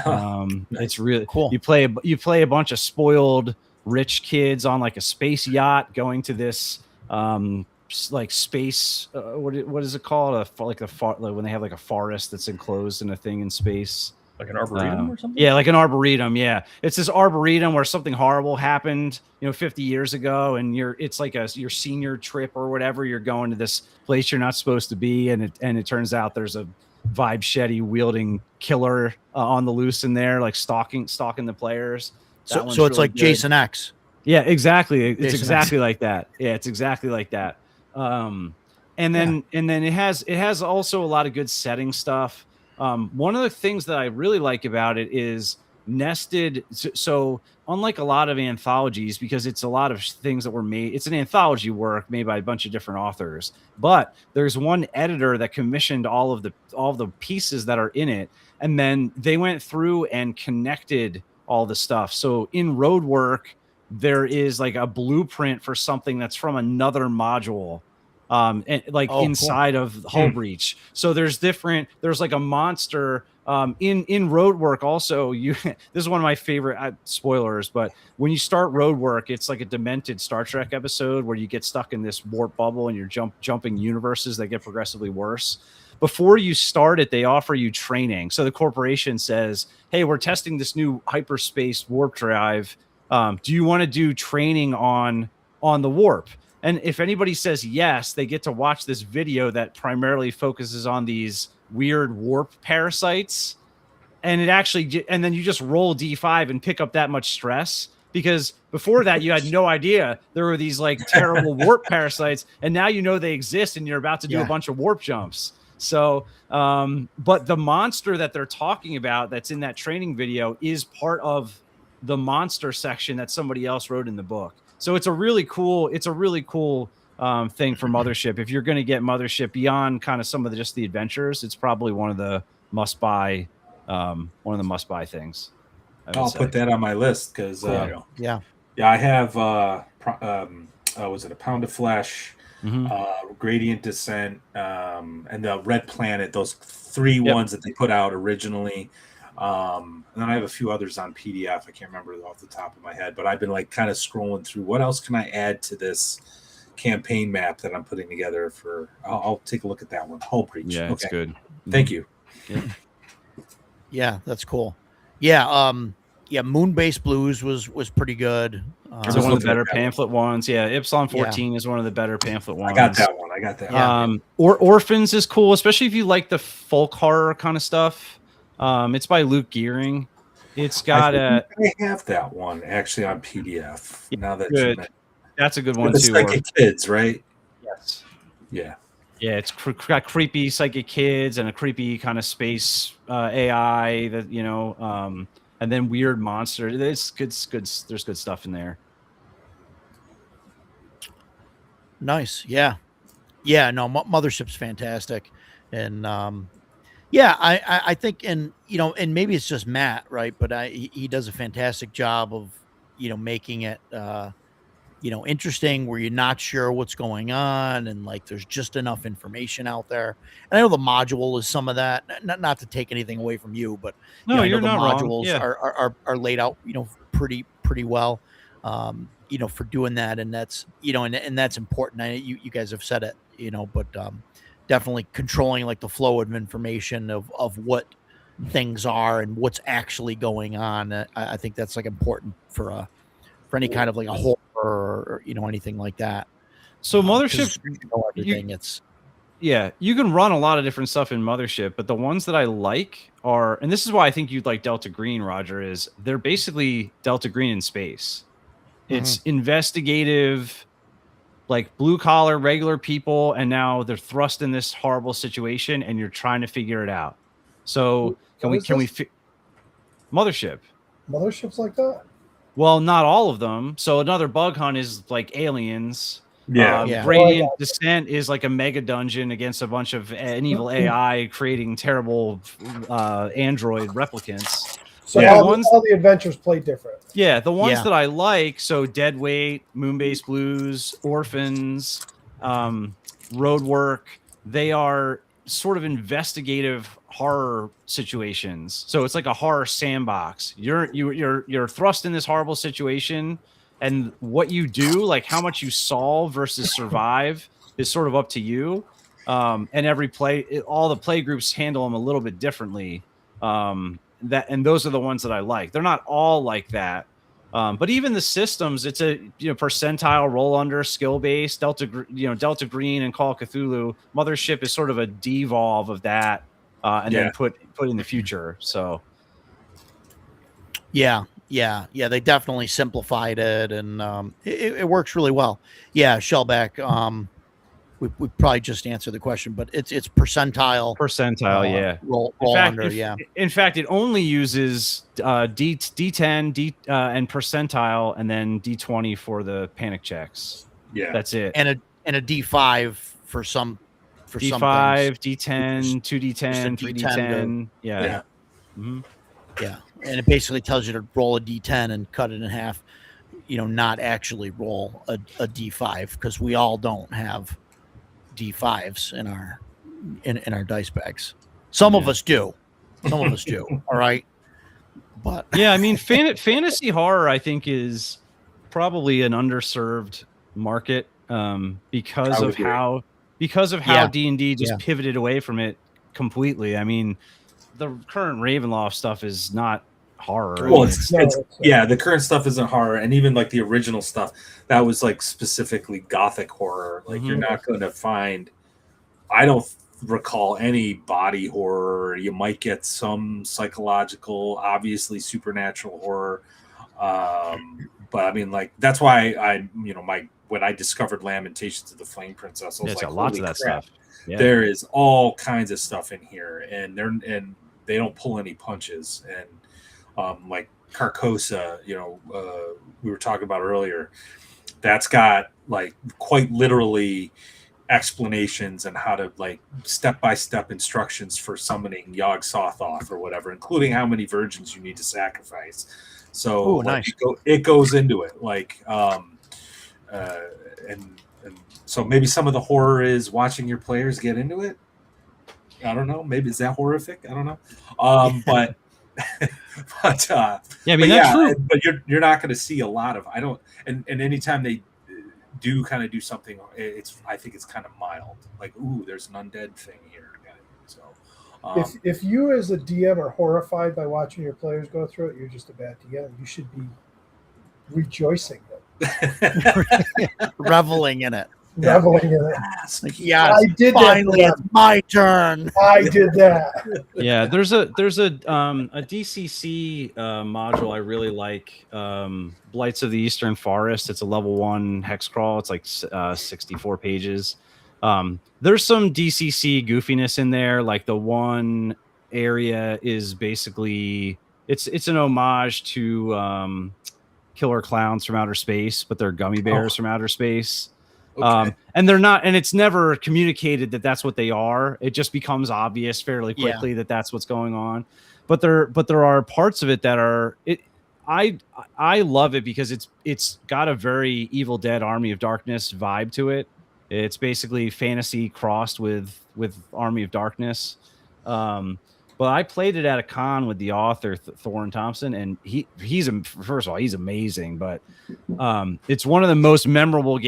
Nice. It's really cool. You play a bunch of spoiled rich kids on like a space yacht going to this like space. What is it called? When they have like a forest that's enclosed in a thing in space. Like an arboretum or something? Yeah, like an arboretum. Yeah, it's this arboretum where something horrible happened, 50 years ago, and it's like your senior trip or whatever. You're going to this place you're not supposed to be, and it turns out there's a Vibe Shetty wielding killer on the loose in there, like stalking the players. So it's really like good. Jason X. Yeah, exactly. It's exactly like that. Yeah, it's exactly like that. And then it has also a lot of good setting stuff. One of the things that I really like about it is nested. So unlike a lot of anthologies, because it's a lot of things that were made, it's an anthology work made by a bunch of different authors, but there's one editor that commissioned all of the pieces that are in it. And then they went through and connected all the stuff. So in road work, there is like a blueprint for something that's from another module. Inside of Hull Breach. So there's like a monster in road work. Also, this is one of my favorite spoilers, but when you start road work, it's like a demented Star Trek episode where you get stuck in this warp bubble and you're jumping universes that get progressively worse. Before you start it, they offer you training. So the corporation says, hey, we're testing this new hyperspace warp drive. Do you want to do training on the warp? And if anybody says yes, they get to watch this video that primarily focuses on these weird warp parasites. And then you just roll D5 and pick up that much stress, because before that you had no idea there were these like terrible warp parasites, and now they exist and you're about to do a bunch of warp jumps. So, but the monster that they're talking about that's in that training video is part of the monster section that somebody else wrote in the book. So it's a really cool thing for Mothership. If you're going to get Mothership beyond kind of some of just the adventures, it's probably one of the must-buy things. I'll put that on my list because I have was it A Pound of Flesh, Gradient Descent, and the Red Planet. Those three ones that they put out originally. And then I have a few others on PDF. I can't remember off the top of my head, but I've been like kind of scrolling through what else can I add to this campaign map that I'm putting together for. I'll take a look at that one. Hull Breach. Yeah, it's good. Thank you. Yeah, that's cool. Yeah, Moonbase Blues was pretty good. It's one of the better pamphlet ones. Yeah, Ipsilon 14 is one of the better pamphlet ones. I got that one. Orphans is cool, especially if you like the folk horror kind of stuff. It's by Luke Gearing. It's got I have that one actually on PDF. Now that good. That's a good one too. Psychic Kids, right? Yes. Yeah. Yeah, it's got creepy psychic kids and a creepy kind of space AI that and then weird monster. It's good. There's good stuff in there. Nice. Yeah. No, Mothership's fantastic, and I think, and maybe it's just Matt, right? But he does a fantastic job of making it interesting, where you're not sure what's going on, and like there's just enough information out there. And I know the module is some of that. Not to take anything away from you, but no, I know you're the not modules wrong. are laid out pretty well, for doing that, and that's and that's important. You guys have said it, but definitely controlling like the flow of information of what things are and what's actually going on. I think that's like important for any kind of like a horror or anything like that. So Mothership, everything you can run a lot of different stuff in Mothership, but the ones that I like are, and this is why I think you'd like Delta Green, Roger, is they're basically Delta Green in space. It's investigative, like blue collar, regular people, and now they're thrust in this horrible situation, and you're trying to figure it out. So Mothership? Motherships like that? Well, not all of them. So another bug hunt is like aliens. Yeah. Gradient Descent is like a mega dungeon against a bunch of an evil AI creating terrible android replicants. So all the adventures play different. Yeah, the ones that I like, so Deadweight, Moonbase Blues, Orphans, Roadwork, they are sort of investigative horror situations. So it's like a horror sandbox. You're thrust in this horrible situation, and what you do, like how much you solve versus survive, is sort of up to you. And all the play groups handle them a little bit differently. And those are the ones that I like. They're not all like that, but even the systems, it's a percentile, roll under, skill based. Delta Green and Call of Cthulhu. Mothership is sort of a devolve of that, and then put in the future. So yeah, they definitely simplified it, and it works really well. Yeah, Shellback. We probably just answered the question, but it's percentile. Roll under. In fact, it only uses D10, and percentile, and then D20 for the panic checks. Yeah, that's it. And a D5 for some. For D5, some D10, 2D10, 3D10. Yeah. Mm-hmm. Yeah, and it basically tells you to roll a D10 and cut it in half. Not actually roll a D5, because we all don't have D5s in our dice bags. Some of us do. All right. But yeah, I mean, fantasy horror, I think, is probably an underserved market because of how D&D just pivoted away from it completely. I mean, the current Ravenloft stuff is not horror. Well, the current stuff isn't horror, and even like the original stuff that was like specifically gothic horror. Like you're not going to find. I don't recall any body horror. You might get some psychological, obviously supernatural horror, but I mean, like that's why when I discovered Lamentations of the Flame Princess, I was like, lots of that stuff. Yeah. There is all kinds of stuff in here, and they don't pull any punches. And like Carcosa, we were talking about earlier, that's got like quite literally explanations and how to like step-by-step instructions for summoning Yog Sothoth or whatever, including how many virgins you need to sacrifice. So nice. It goes into it, like and and so maybe some of the horror is watching your players get into it. I don't know. Maybe is that horrific? I don't know. But but Yeah, I mean, but that's yeah, true. but you're not going to see a lot of. I don't. And anytime they do kind of do something, I think it's kind of mild. Like, ooh, there's an undead thing here. So if you as a DM are horrified by watching your players go through it, you're just a bad DM. You should be rejoicing Reveling in it. reveling in it. Like, yes, I did finally that. it's my turn. I did that. Yeah, there's a DCC module I really like. Blights of the Eastern Forest. It's a level 1 hex crawl. It's like 64 pages. There's some DCC goofiness in there. Like the one area is basically it's an homage to killer clowns from outer space, but they're gummy bears from outer space. Okay. And they're not, and it's never communicated that that's what they are. It just becomes obvious fairly quickly that that's what's going on. But there are parts of it that are it. I love it because it's got a very Evil Dead Army of Darkness vibe to it. It's basically fantasy crossed with Army of Darkness. But I played it at a con with the author Thorin Thompson, and he's first of all, he's amazing. But it's one of the most memorable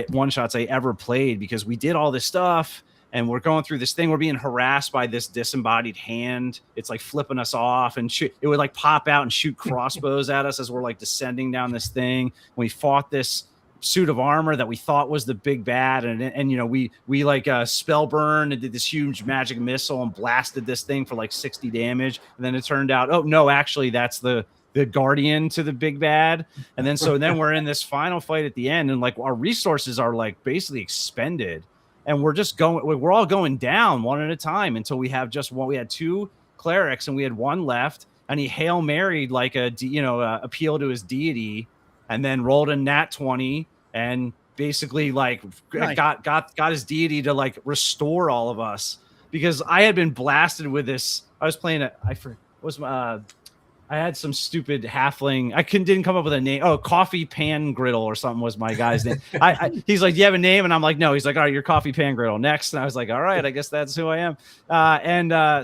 one shots I ever played because we did all this stuff and we're going through this thing. We're being harassed by this disembodied hand. It's like flipping us off and it would like pop out and shoot crossbows at us as we're like descending down this thing. We fought this suit of armor that we thought was the big bad, and you know we like spell burn and did this huge magic missile and blasted this thing for like 60 damage, and then it turned out, oh no, actually that's the guardian to the big bad. And then we're in this final fight at the end, and like our resources are like basically expended, and we're all going down one at a time until we have just one. We had 2 clerics and we had 1 left, and he Hail Married like appeal to his deity, and then rolled a nat 20 and basically like got his deity to like restore all of us, because I had been blasted with this. I was playing I had some stupid halfling. I didn't come up with a name. Oh, Coffee Pan Griddle or something was my guy's name. He's like, do you have a name? And I'm like, no. He's like, all right, you're Coffee Pan Griddle. Next. And I was like, all right, I guess that's who I am.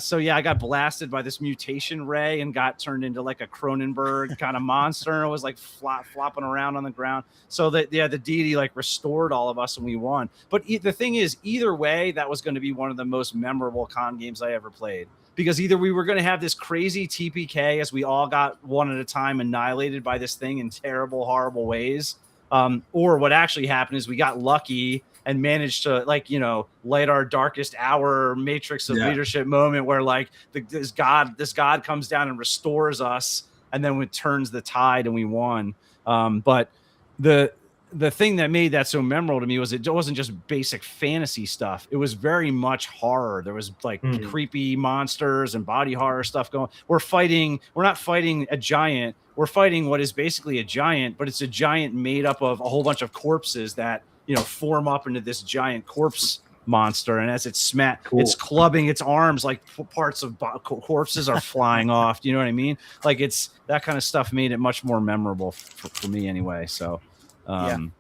So yeah, I got blasted by this mutation ray and got turned into like a Cronenberg kind of monster. And it was like flopping around on the ground. So the deity like restored all of us and we won. But the thing is, either way, that was going to be one of the most memorable con games I ever played. Because either we were going to have this crazy TPK as we all got one at a time annihilated by this thing in terrible, horrible ways. Or what actually happened is we got lucky and managed to light our darkest hour matrix of leadership moment where like this God comes down and restores us. And then it turns the tide and we won. But the thing that made that so memorable to me was it wasn't just basic fantasy stuff. It was very much horror. There was like creepy monsters and body horror stuff going. We're not fighting a giant. We're fighting what is basically a giant, but it's a giant made up of a whole bunch of corpses that, form up into this giant corpse monster. And as it's it's clubbing its arms, like parts of corpses are flying off. Do you know what I mean? Like it's that kind of stuff made it much more memorable for me anyway. So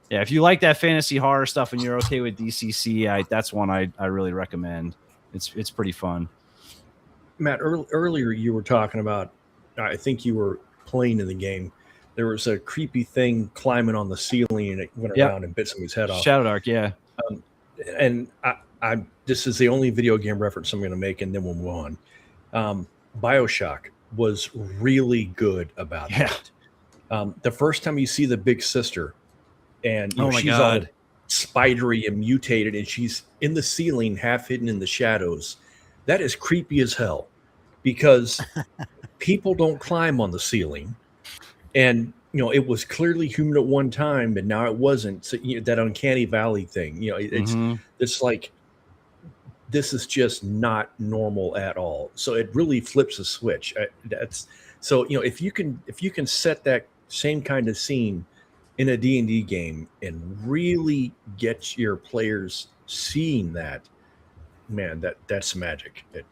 if you like that fantasy horror stuff and you're okay with DCC, that's one I really recommend. It's pretty fun. Matt, earlier you were talking about, I think you were playing in the game. There was a creepy thing climbing on the ceiling and it went around and bit somebody's head off. Shadow Dark, yeah. And I this is the only video game reference I'm going to make, and then we'll move on. BioShock was really good about that. The first time you see the big sister, and she's all spidery and mutated, and she's in the ceiling, half hidden in the shadows. That is creepy as hell, because people don't climb on the ceiling, and it was clearly human at one time, but now it wasn't. So that uncanny valley thing, it's like this is just not normal at all. So it really flips a switch. If you can set that same kind of scene in a D&D game and really get your players seeing that, man, that's magic. It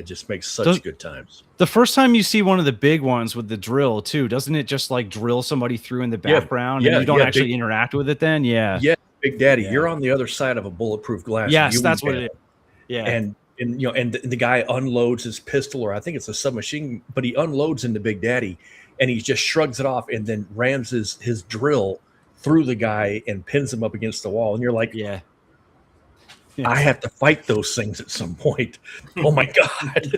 just makes such good times. The first time you see one of the big ones with the drill too, doesn't it just like drill somebody through in the background and you don't actually interact with it then? Yeah. Yeah. Big Daddy, Yeah. you're on the other side of a bulletproof glass. Yes, viewing that's what panel. it is. Yeah. And the guy unloads his pistol, or I think it's a submachine, but he unloads into Big Daddy, and he just shrugs it off and then rams his drill through the guy and pins him up against the wall. And you're like, yeah. I have to fight those things at some point. Oh my God.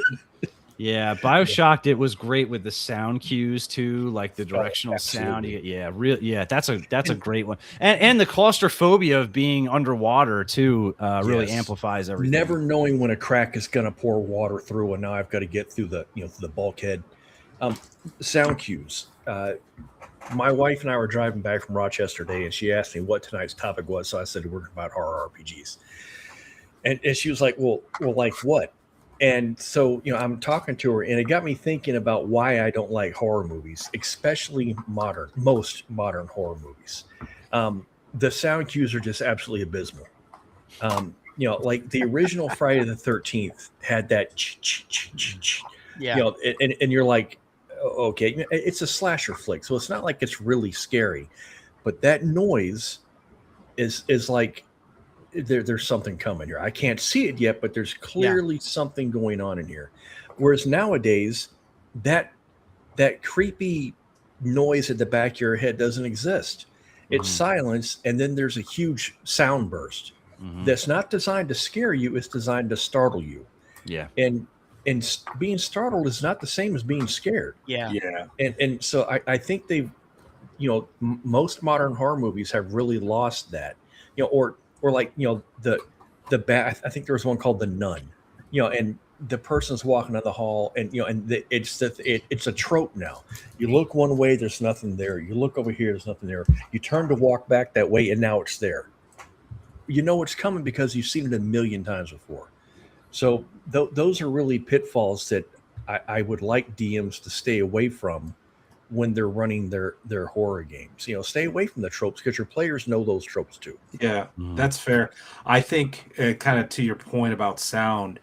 Yeah, BioShock, it was great with the sound cues too, like the directional sound. That's a great one. And the claustrophobia of being underwater too really amplifies everything. Never knowing when a crack is going to pour water through, and now I've got to get through the through the bulkhead. Sound cues. My wife and I were driving back from Rochester today, and she asked me what tonight's topic was. So I said we're about horror RPGs, and she was like, "Well, like what?" And so, I'm talking to her, and it got me thinking about why I don't like horror movies, especially most modern horror movies. The sound cues are just absolutely abysmal. Like the original Friday the 13th had that, and you're like, okay, it's a slasher flick, so it's not like it's really scary, but that noise is like, there's something coming here. I can't see it yet, but there's clearly something going on in here. Whereas nowadays, that creepy noise at the back of your head doesn't exist. It's silence, and then there's a huge sound burst that's not designed to scare you. It's designed to startle you. Yeah. And being startled is not the same as being scared. Yeah. And so I think they've, most modern horror movies have really lost that, or like, the bat. I think there was one called The Nun, and the person's walking down the hall, and it's a trope now. You look one way, there's nothing there. You look over here, there's nothing there. You turn to walk back that way, and now it's there. It's coming because you've seen it a million times before. So those are really pitfalls that I would like DMs to stay away from when they're running their horror games. Stay away from the tropes, because your players know those tropes too. Yeah, that's fair. I think kind of to your point about sound,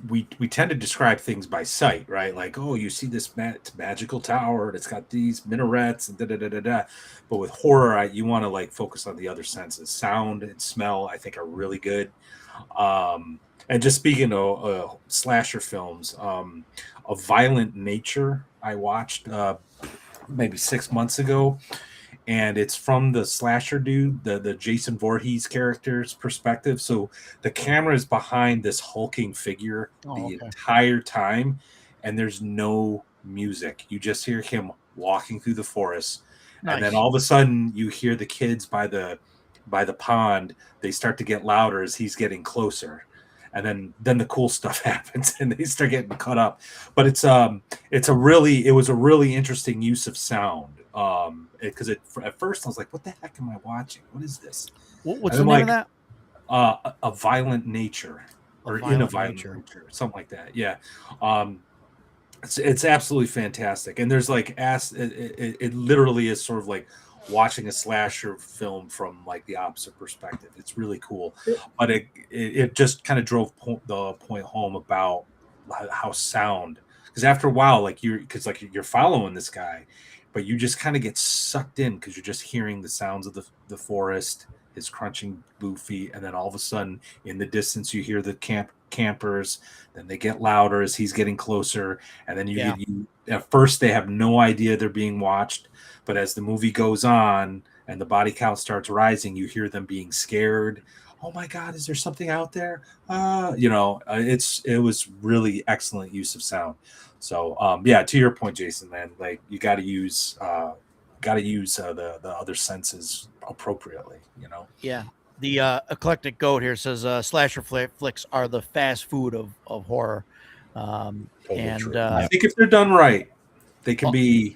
we tend to describe things by sight, right? Like, oh, you see this magical tower and it's got these minarets and da. But with horror, you want to like focus on the other senses. Sound and smell, I think, are really good. And just speaking of slasher films, A Violent Nature, I watched maybe 6 months ago, and it's from the slasher dude, the Jason Voorhees character's perspective. So the camera is behind this hulking figure entire time, and there's no music. You just hear him walking through the forest, and then all of a sudden you hear the kids by the pond. They start to get louder as he's getting closer. And then the cool stuff happens, and they start getting cut up. But it was a really interesting use of sound. Because at first I was like, "What the heck am I watching? What is this?" What's the name of that? A Violent Nature, or In a Violent Nature, something like that. Yeah. It's absolutely fantastic, and there's like it literally is sort of like watching a slasher film from like the opposite perspective. It's really cool, but it just kind of drove the point home about how sound, because after a while, like you're following this guy, but you just kind of get sucked in because you're just hearing the sounds of the forest, his crunching boot feet, and then all of a sudden in the distance you hear the campers, then they get louder as he's getting closer, and then you at first they have no idea they're being watched. But as the movie goes on and the body count starts rising, you hear them being scared. Oh my God, is there something out there? It was really excellent use of sound. So to your point, Jason, man, like you got to use the other senses appropriately. Yeah. The Eclectic Goat here says slasher flicks are the fast food of horror. I think if they're done right, they can be.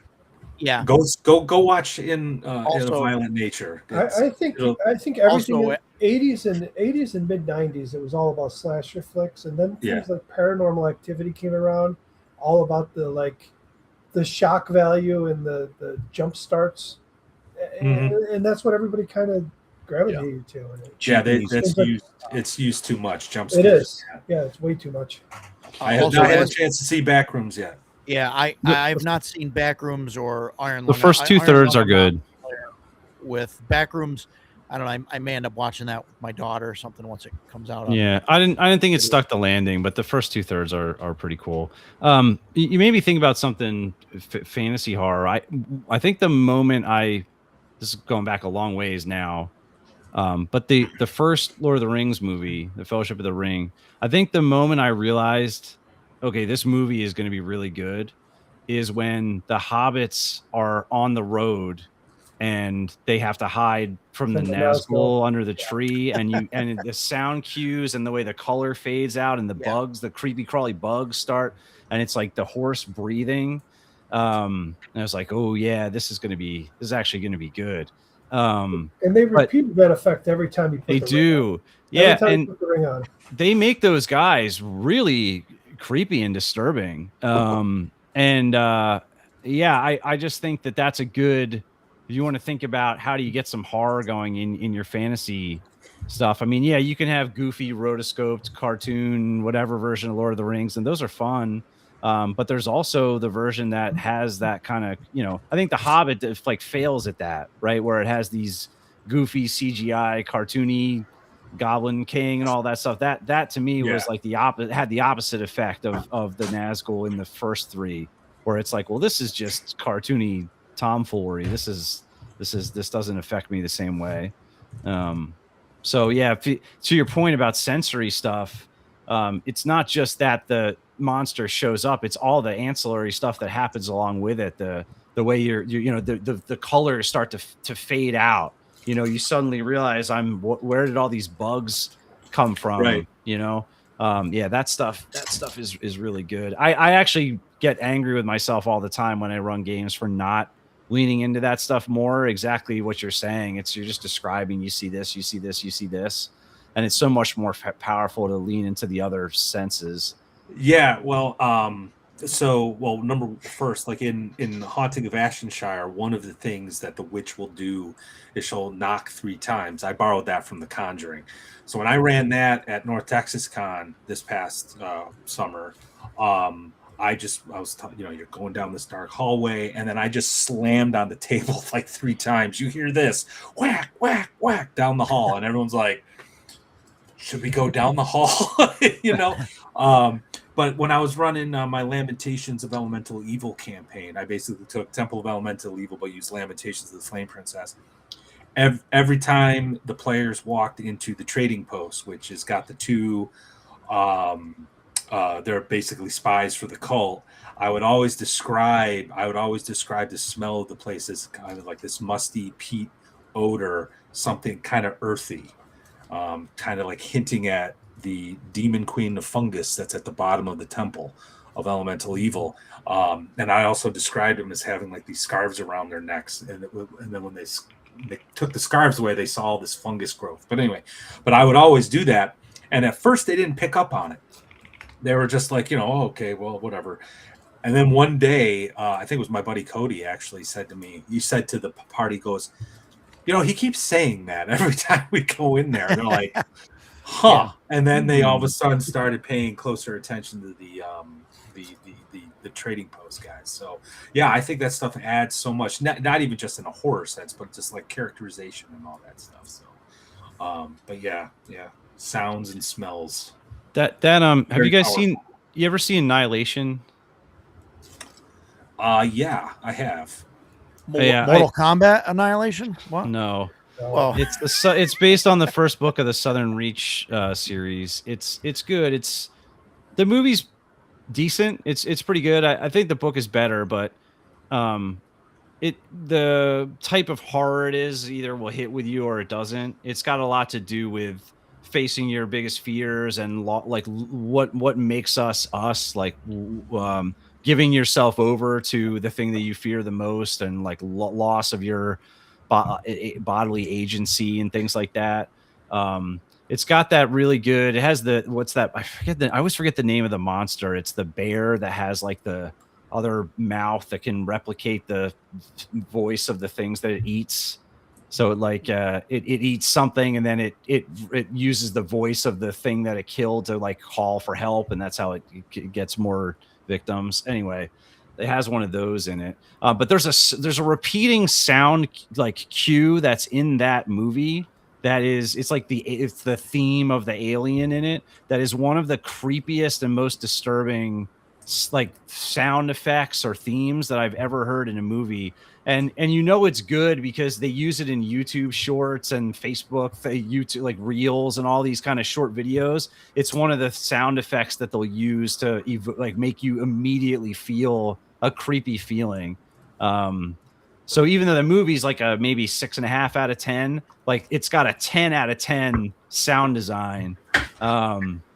Yeah, go watch in A Violent Nature. I think everything in the 80s and mid 90s, it was all about slasher flicks, and then things like Paranormal Activity came around, all about the shock value and the jump starts, and that's what everybody kind of gravitated to. It's used too much. Jump scares. It is. Yeah, it's way too much. I have not had a chance to see Backrooms yet. Yeah, I've not seen Backrooms or Iron Lung. The first 2/3 are good. With Backrooms, I don't know. I may end up watching that with my daughter or something once it comes out. Yeah, I didn't think it stuck the landing, but the first 2/3 are pretty cool. You made me think about something fantasy horror. I think the moment this is going back a long ways now, but the first Lord of the Rings movie, The Fellowship of the Ring, I think the moment I realized, okay, this movie is going to be really good, is when the hobbits are on the road and they have to hide from the Nazgul under the tree, and the sound cues and the way the color fades out and the bugs, the creepy crawly bugs start, and it's like the horse breathing. And I was like, oh yeah, this is actually going to be good. And they repeat that effect every time you put they the do. Ring on. Yeah. Every time And you put the ring on. they make those guys really creepy and disturbing. I just think that that's a good, if you want to think about how do you get some horror going in your fantasy stuff. I mean, yeah, you can have goofy rotoscoped cartoon, whatever version of Lord of the Rings, and those are fun. But there's also the version that has that kind of, I think The Hobbit like fails at that, right? Where it has these goofy CGI cartoony Goblin King and all that stuff. That to me was like the opposite, had the opposite effect of the Nazgul in the first three, where it's like, well, this is just cartoony tomfoolery. This doesn't affect me the same way. So yeah, to your point about sensory stuff, it's not just that the monster shows up, it's all the ancillary stuff that happens along with it. The way the colors start to fade out. You suddenly realize where did all these bugs come from? Right. That stuff is really good. I actually get angry with myself all the time when I run games for not leaning into that stuff more. Exactly what you're saying. You're just describing, you see this, you see this, you see this. And it's so much more powerful to lean into the other senses. Yeah. Well, number first, like in Haunting of Ashenshire, one of the things that the witch will do is she'll knock 3 times. I borrowed that from The Conjuring. So when I ran that at North Texas Con this past summer, you're going down this dark hallway, and then I just slammed on the table like 3 times. You hear this whack, whack, whack down the hall, and everyone's like, should we go down the hall? But when I was running my Lamentations of Elemental Evil campaign, I basically took Temple of Elemental Evil but used Lamentations of the Flame Princess. Every time the players walked into the trading post, which has got the 2 they're basically spies for the cult, I would always describe the smell of the place as kind of like this musty peat odor, something kind of earthy, kind of like hinting at the demon queen of fungus that's at the bottom of the temple of elemental evil. And I also described them as having like these scarves around their necks, and then when they took the scarves away, they saw all this fungus growth. But anyway, I would always do that, and at first they didn't pick up on it. They were just like, oh, okay, well, whatever. And then one day, I think it was my buddy Cody actually said to me, he said to the party, goes, he keeps saying that every time we go in there. And they're like, huh. Yeah. And then they all of a sudden started paying closer attention to the trading post guys. So yeah, I think that stuff adds so much, not even just in a horror sense, but just like characterization and all that stuff. So, but yeah, sounds and smells. Have you guys you ever seen Annihilation? Yeah, I have. Mortal Kombat Annihilation? What? No. Oh. It's based on the first book of the Southern Reach series. It's good. The movie's decent. It's pretty good. I think the book is better, but the type of horror it is either will hit with you or it doesn't. It's got a lot to do with facing your biggest fears and like what makes us, like giving yourself over to the thing that you fear the most, and like loss of your bodily agency and things like that. It's got that really good. It has I always forget the name of the monster. It's the bear that has like the other mouth that can replicate the voice of the things that it eats. So it eats something, and then it uses the voice of the thing that it killed to like call for help, and that's how it gets more victims. Anyway, it has one of those in it. But there's a repeating sound like cue that's in that movie it's the theme of the alien in it. That is one of the creepiest and most disturbing like sound effects or themes that I've ever heard in a movie. And it's good because they use it in YouTube shorts and Facebook, YouTube like reels and all these kind of short videos. It's one of the sound effects that they'll use to like make you immediately feel a creepy feeling. So even though the movie's like a maybe 6.5 out of 10, like it's got a 10 out of 10 sound design.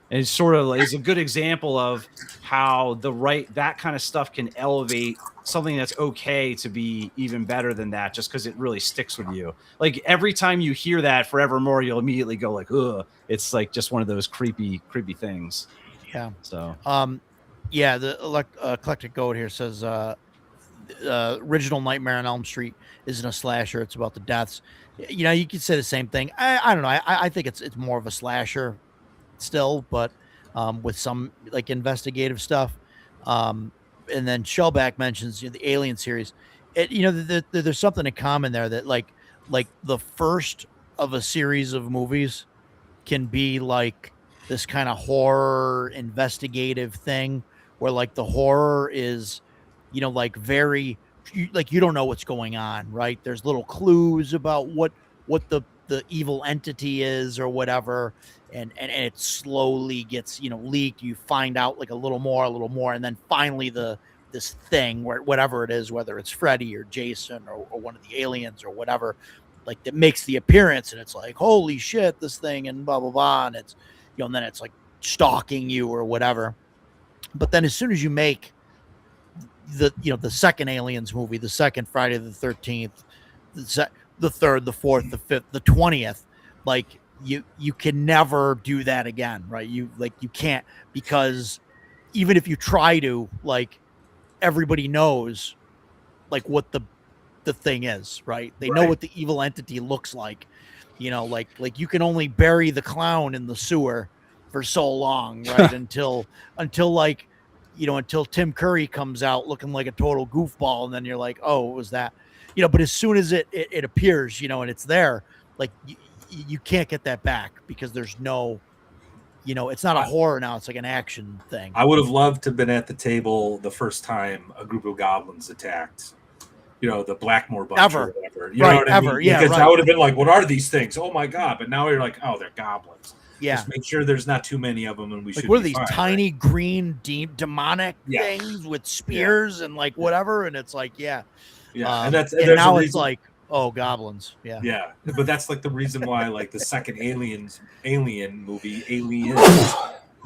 It's sort of is a good example of how that kind of stuff can elevate something that's okay to be even better than that, just because it really sticks with you. Like every time you hear that forevermore, you'll immediately go like, ugh. It's like just one of those creepy things. Yeah. So, yeah, the eclectic goat here says, original Nightmare on Elm Street isn't a slasher. It's about the deaths. You could say the same thing. I don't know. I think it's more of a slasher still, but with some like investigative stuff. And then Shellback mentions the Alien series. There's something in common there that like the first of a series of movies can be like this kind of horror investigative thing where like the horror is like very like you don't know what's going on, right? There's little clues about what the evil entity is or whatever, and it slowly gets leaked. You find out like a little more, and then finally this thing where whatever it is, whether it's Freddy or Jason or one of the aliens or whatever, like that makes the appearance, and it's like, holy shit, this thing, and blah blah blah, and it's and then it's like stalking you or whatever. But then as soon as you make the second Aliens movie, the second Friday the 13th, the third, the fourth, the fifth, the 20th, like you can never do that again, right? You can't, because even if you try to, like, everybody knows like what the thing is, right? They know what the evil entity looks like, like you can only bury the clown in the sewer for so long, right? until like until Tim Curry comes out looking like a total goofball, and then you're like, oh, what was that? But as soon as it appears, and it's there, like you can't get that back, because there's no, it's not a horror now, it's like an action thing. I would have loved to have been at the table the first time a group of goblins attacked, the Blackmore bunch or whatever. You know what I mean? Yeah, because I would have been like, what are these things? Oh my God. But now you're like, oh, they're goblins. Yeah. Just make sure there's not too many of them, and we like, should. What are these fine, tiny right? green deep demonic things with spears and like whatever? And it's like, yeah. And that's and now it's like, oh, goblins. Yeah. Yeah. But that's like the reason why like the second alien movie, Aliens,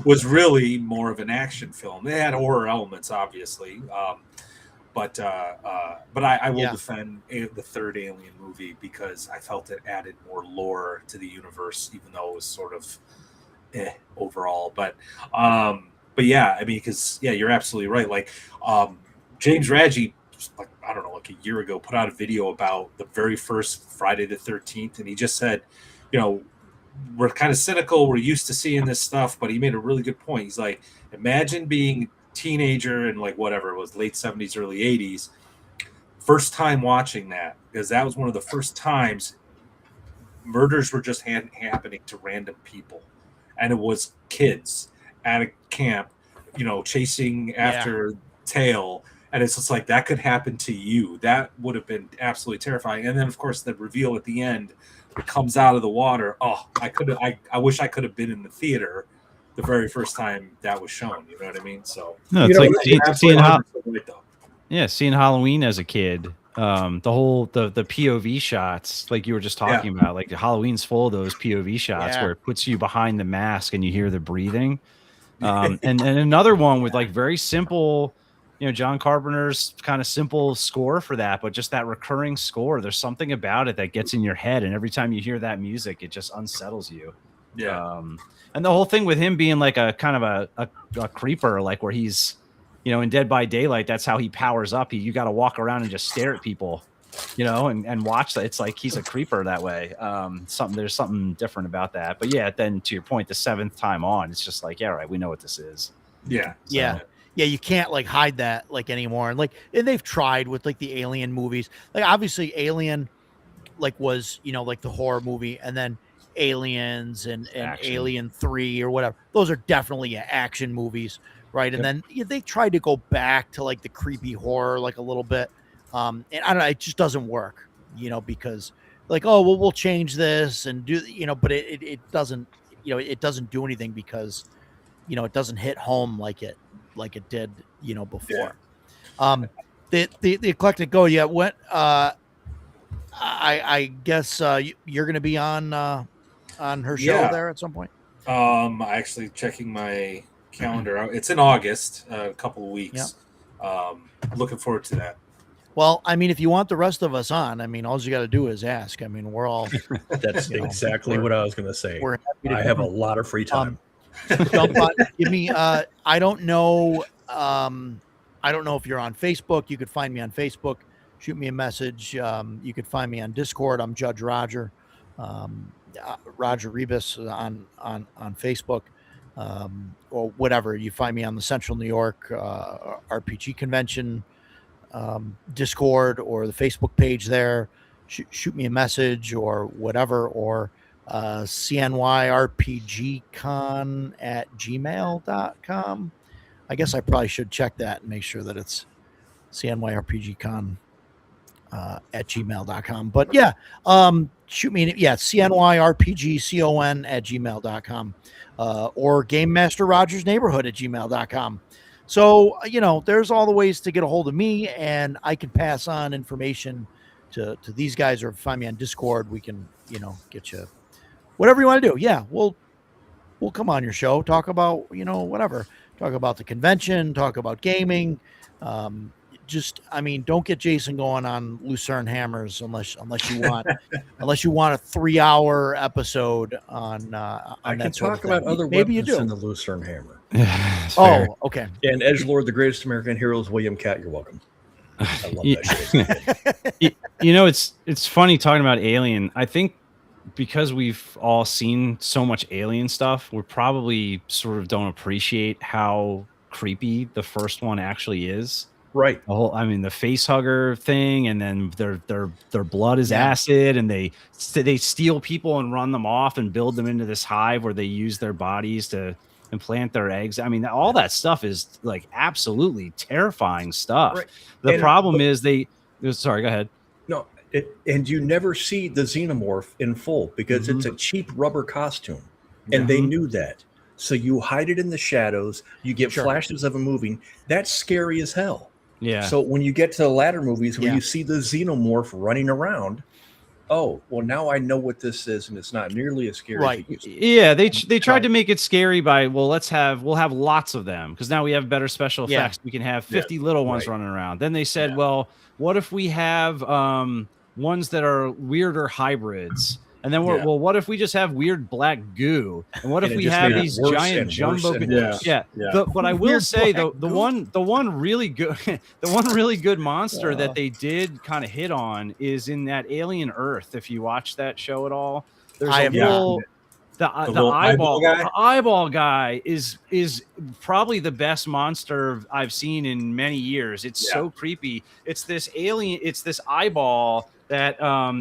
was really more of an action film. They had horror elements, obviously. But I will defend the third Alien movie, because I felt it added more lore to the universe, even though it was sort of overall. But yeah, I mean, because you're absolutely right. Like James Raggi, like, I don't know, like a year ago, put out a video about the very first Friday the 13th, and he just said, we're kind of cynical. We're used to seeing this stuff, but he made a really good point. He's like, imagine being teenager in like whatever it was, late 70s, early 80s, first time watching that, because that was one of the first times murders were just happening to random people, and it was kids at a camp, chasing after tail, and it's just like, that could happen to you. That would have been absolutely terrifying. And then of course the reveal at the end, it comes out of the water. Oh, I wish I could have been in the theater the very first time that was shown. You know what I mean? So no, it's like seeing Halloween as a kid. The whole the POV shots, like you were just talking about, like Halloween's full of those POV shots where it puts you behind the mask and you hear the breathing. And another one with like very simple, John Carpenter's kind of simple score for that, but just that recurring score. There's something about it that gets in your head, and every time you hear that music, it just unsettles you. Yeah. And the whole thing with him being like a kind of a creeper, like where he's, in Dead by Daylight, that's how he powers up. You got to walk around and just stare at people, and watch that. It's like he's a creeper that way. There's something different about that. But yeah, then to your point, the seventh time on, it's just like, yeah, right, we know what this is. Yeah. So, yeah, you can't like hide that like anymore. And they've tried with like the Alien movies. Like obviously Alien like was, like the horror movie, and then Aliens and Action. Alien 3 or whatever. Those are definitely action movies, right? And then they tried to go back to like the creepy horror like a little bit. And I don't know, it just doesn't work, because like, oh, well, we'll change this and do, but it doesn't, it doesn't do anything because, it doesn't hit home like it did, before. The Eclectic Go, yeah, what, I guess you're going to be on her show there at some point. Actually checking my calendar out. It's in August, a couple of weeks. Looking forward to that. Well, I mean, if you want the rest of us on, I mean, all you got to do is ask. I mean, we're all. That's exactly what I was going to say. We're happy to I have a lot of free time. Jump on. Give me. I don't know. I don't know if you're on Facebook. You could find me on Facebook. Shoot me a message. You could find me on Discord. I'm Judge Roger, Roger Rebus on Facebook, or whatever. You find me on the Central New York RPG Convention Discord or the Facebook page there. Shoot me a message or whatever, or cnyrpgcon@gmail.com. I guess I probably should check that and make sure that it's cnyrpgcon at gmail.com. But yeah, shoot me, cnyrpgcon@gmail.com, or Game Master Rogers Neighborhood @gmail.com. So, there's all the ways to get a hold of me, and I can pass on information to these guys, or find me on Discord. We can, get you whatever you want to do. Yeah, we'll come on your show, talk about, whatever. Talk about the convention, talk about gaming. Don't get Jason going on Lucerne Hammers unless you want unless you want a 3-hour episode on I can that sort talk of thing. about other Maybe weapons you do. than the Lucerne Hammer. Oh, okay. And Edgelord, the greatest American heroes, William Cat, you're welcome. I love that shit. It's funny talking about Alien. I think because we've all seen so much Alien stuff, we probably sort of don't appreciate how creepy the first one actually is. Right. The face hugger thing, and then their blood is acid, and they steal people and run them off and build them into this hive where they use their bodies to implant their eggs. I mean, all that stuff is like absolutely terrifying stuff. Right. The problem is sorry, go ahead. No, and you never see the xenomorph in full because it's a cheap rubber costume, and they knew that. So you hide it in the shadows. You get flashes of it moving. That's scary as hell. Yeah. So when you get to the latter movies where you see the xenomorph running around, oh, well, now I know what this is, and it's not nearly as scary as it used to be. Yeah, they tried to make it scary by, we'll have lots of them because now we have better special effects. We can have 50 little ones running around. Then they said, well, what if we have ones that are weirder hybrids? And then what if we just have weird black goo? And what if we have these giant jumbo? But I will say the one really good monster that they did kind of hit on is in that Alien Earth. If you watch that show at all, there's the eyeball guy is probably the best monster I've seen in many years. It's so creepy. It's this alien. It's this eyeball that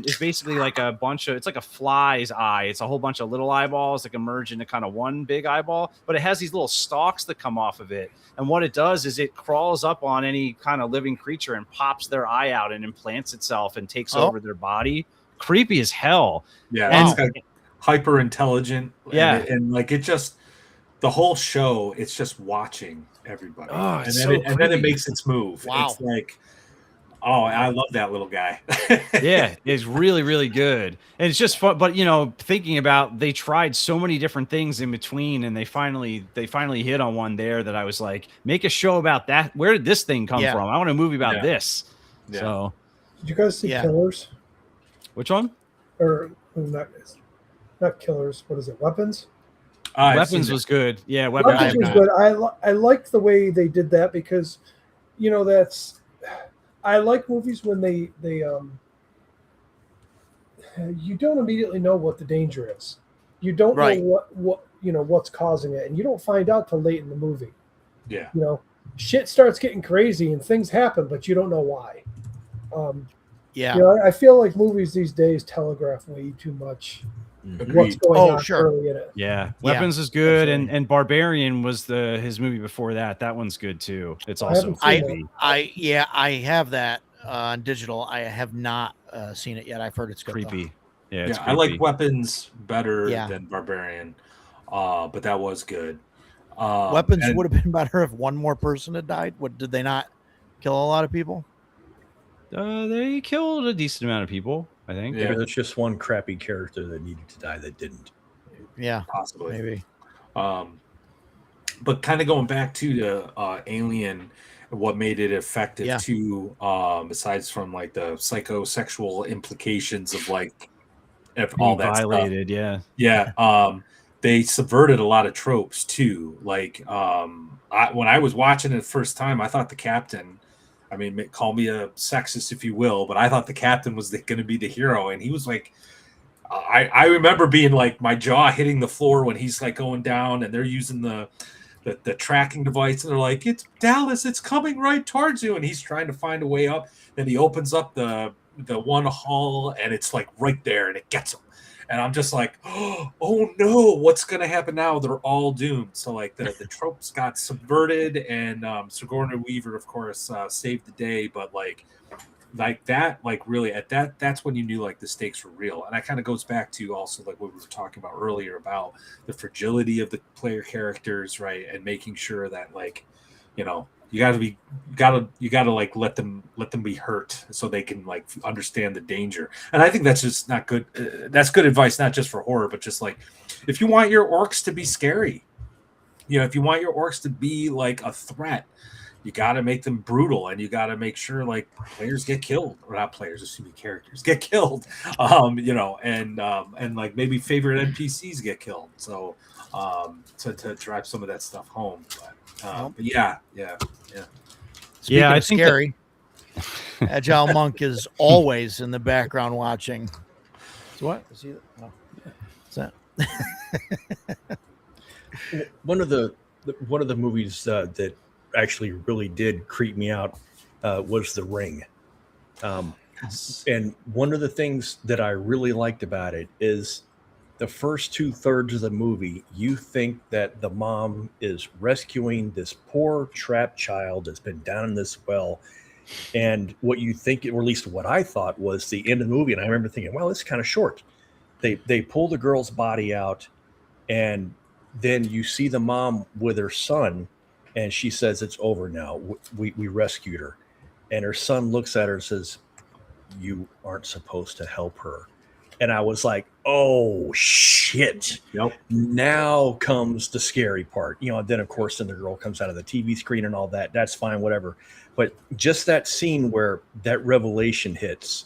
is basically like it's like a fly's eye. It's a whole bunch of little eyeballs that can merge into kind of one big eyeball, but it has these little stalks that come off of it. And what it does is it crawls up on any kind of living creature and pops their eye out and implants itself and takes over their body. Creepy as hell. Yeah. It's hyper intelligent. Yeah. And like, it just, the whole show, it's just watching everybody. Oh, and then it makes its move. Wow. It's like, oh, I love that little guy. Yeah, it's really, really good. And it's just fun. But, thinking about, they tried so many different things in between, and they finally hit on one there that I was like, make a show about that. Where did this thing come from? I want a movie about this. Yeah. So, did you guys see Killers? Which one? Or not Killers. What is it? Weapons? Weapons was good. Yeah, Weapons was good. I liked the way they did that because, I like movies when they you don't immediately know what the danger is. You don't know what's causing it, and you don't find out till late in the movie. Yeah. Shit starts getting crazy and things happen, but you don't know why. Yeah. I feel like movies these days telegraph way too much what's Agreed. going Oh, on sure. early in it. Yeah, Yeah, Weapons is good, absolutely. and Barbarian was his movie before that. That one's good too. It's I also haven't seen creepy. I have that on digital. I have not seen it yet. I've heard it's good though. Creepy. Yeah, it's Yeah, I like creepy. Weapons better Yeah. than Barbarian, but that was good. Weapons and- would have been better if one more person had died. What did they not kill a lot of people? They killed a decent amount of people, I think. Yeah. Maybe there's just one crappy character that needed to die that didn't. Yeah, possibly. maybe. But kind of going back to the Alien, what made it effective Yeah. too, besides from like the psychosexual implications of like of all Being that violated, stuff. yeah. Yeah, they subverted a lot of tropes too. Like when I was watching it the first time, I thought the captain. I mean, call me a sexist if you will, but I thought the captain was going to be the hero, and he was like. I remember being like my jaw hitting the floor when he's like going down, and they're using the tracking device, and they're like, "It's Dallas, it's coming right towards you," and he's trying to find a way up. Then he opens up the one hall, and it's like right there, and it gets him. And I'm just like, oh no, what's gonna happen now? They're all doomed. So like the tropes got subverted, and Sigourney Weaver, of course, saved the day. But like that, like really at that's when you knew like the stakes were real. And that kind of goes back to also like what we were talking about earlier about the fragility of the player characters, right? And making sure that like, you know, you gotta like let them be hurt so they can like understand the danger. And I think that's just not good. That's good advice, not just for horror, but just like if you want your orcs to be scary, you know, if you want your orcs to be like a threat, you got to make them brutal, and you got to make sure like players get killed, or not players, excuse me, characters get killed, you know, and like maybe favorite NPCs get killed. So to drive some of that stuff home. But yeah. Speaking I of think scary, Agile Monk is always in the background watching. So what? Is he? Oh. What's that? One of the movies that actually really did creep me out was The Ring. And one of the things that I really liked about it is the first 2/3 of the movie, you think that the mom is rescuing this poor trapped child that's been down in this well. And what you think, or at least what I thought, was the end of the movie. And I remember thinking, well, it's kind of short. They pull the girl's body out, and then you see the mom with her son, and she says, "It's over now. We rescued her." And her son looks at her and says, "You aren't supposed to help her." And I was like, oh, shit. Yep. Now comes the scary part. You know, then, of course, then the girl comes out of the TV screen and all that. That's fine, whatever. But just that scene where that revelation hits,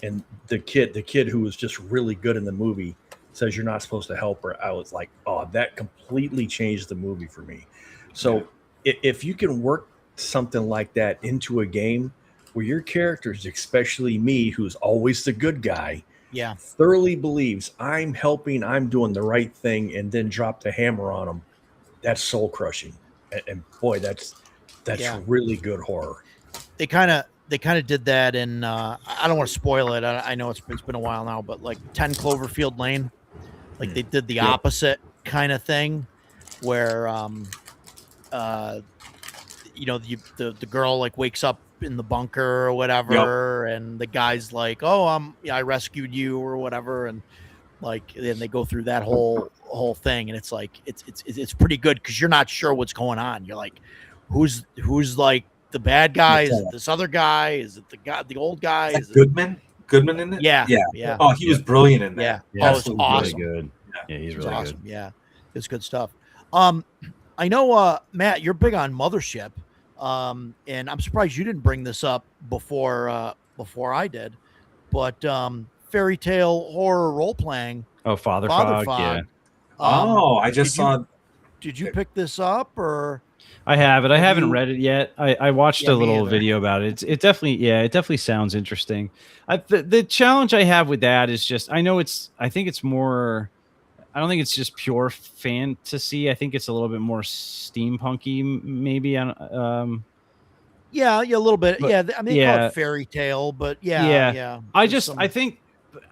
and the kid who was just really good in the movie says, "You're not supposed to help her." I was like, oh, that completely changed the movie for me. So if you can work something like that into a game where your characters, especially me, who's always the good guy, thoroughly believes I'm helping, I'm doing the right thing, and then drop the hammer on them, that's soul crushing. And boy, that's really good horror. They kind of did that in I don't want to spoil it. I know it's been a while now, but like 10 Cloverfield Lane, like they did the opposite kind of thing where you know, the girl like wakes up in the bunker or whatever, and the guy's like, "Oh, I rescued you" or whatever, and like then they go through that whole thing, and it's like it's pretty good because you're not sure what's going on. You're like, who's like the bad guy? Is it this other guy? Is it the old guy? Is it Goodman in it? Yeah. Oh, he was brilliant in that. Yeah. Oh, it's awesome. Really good. Yeah, he's really awesome. good. Yeah, it's good stuff. I know, Matt, you're big on Mothership, and I'm surprised you didn't bring this up before I did. But fairy tale horror role playing. Oh, Father Fog. Yeah. I just saw. Did you pick this up or? I have it. I haven't read it yet. I watched a little video about it. It definitely sounds interesting. The challenge I have with that is just I think it's more. I don't think it's just pure fantasy. I think it's a little bit more steampunky, maybe. Yeah, a little bit. But, I mean, they call it fairy tale, but yeah. I think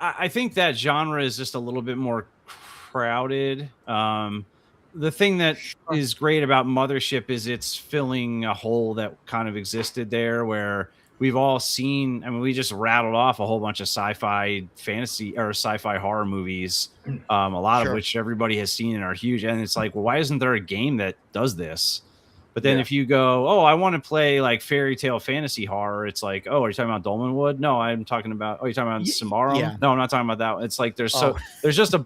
I think that genre is just a little bit more crowded. The thing that is great about Mothership is it's filling a hole that kind of existed there, where we've all seen. I mean, we just rattled off a whole bunch of sci-fi fantasy or sci-fi horror movies, a lot of which everybody has seen and are huge. And it's like, well, why isn't there a game that does this? But then if you go, oh, I want to play like fairy tale fantasy horror, it's like, oh, are you talking about Dolmenwood? No, I'm talking about. Oh, you're talking about Samarum? Yeah. No, I'm not talking about that one. It's like there's just a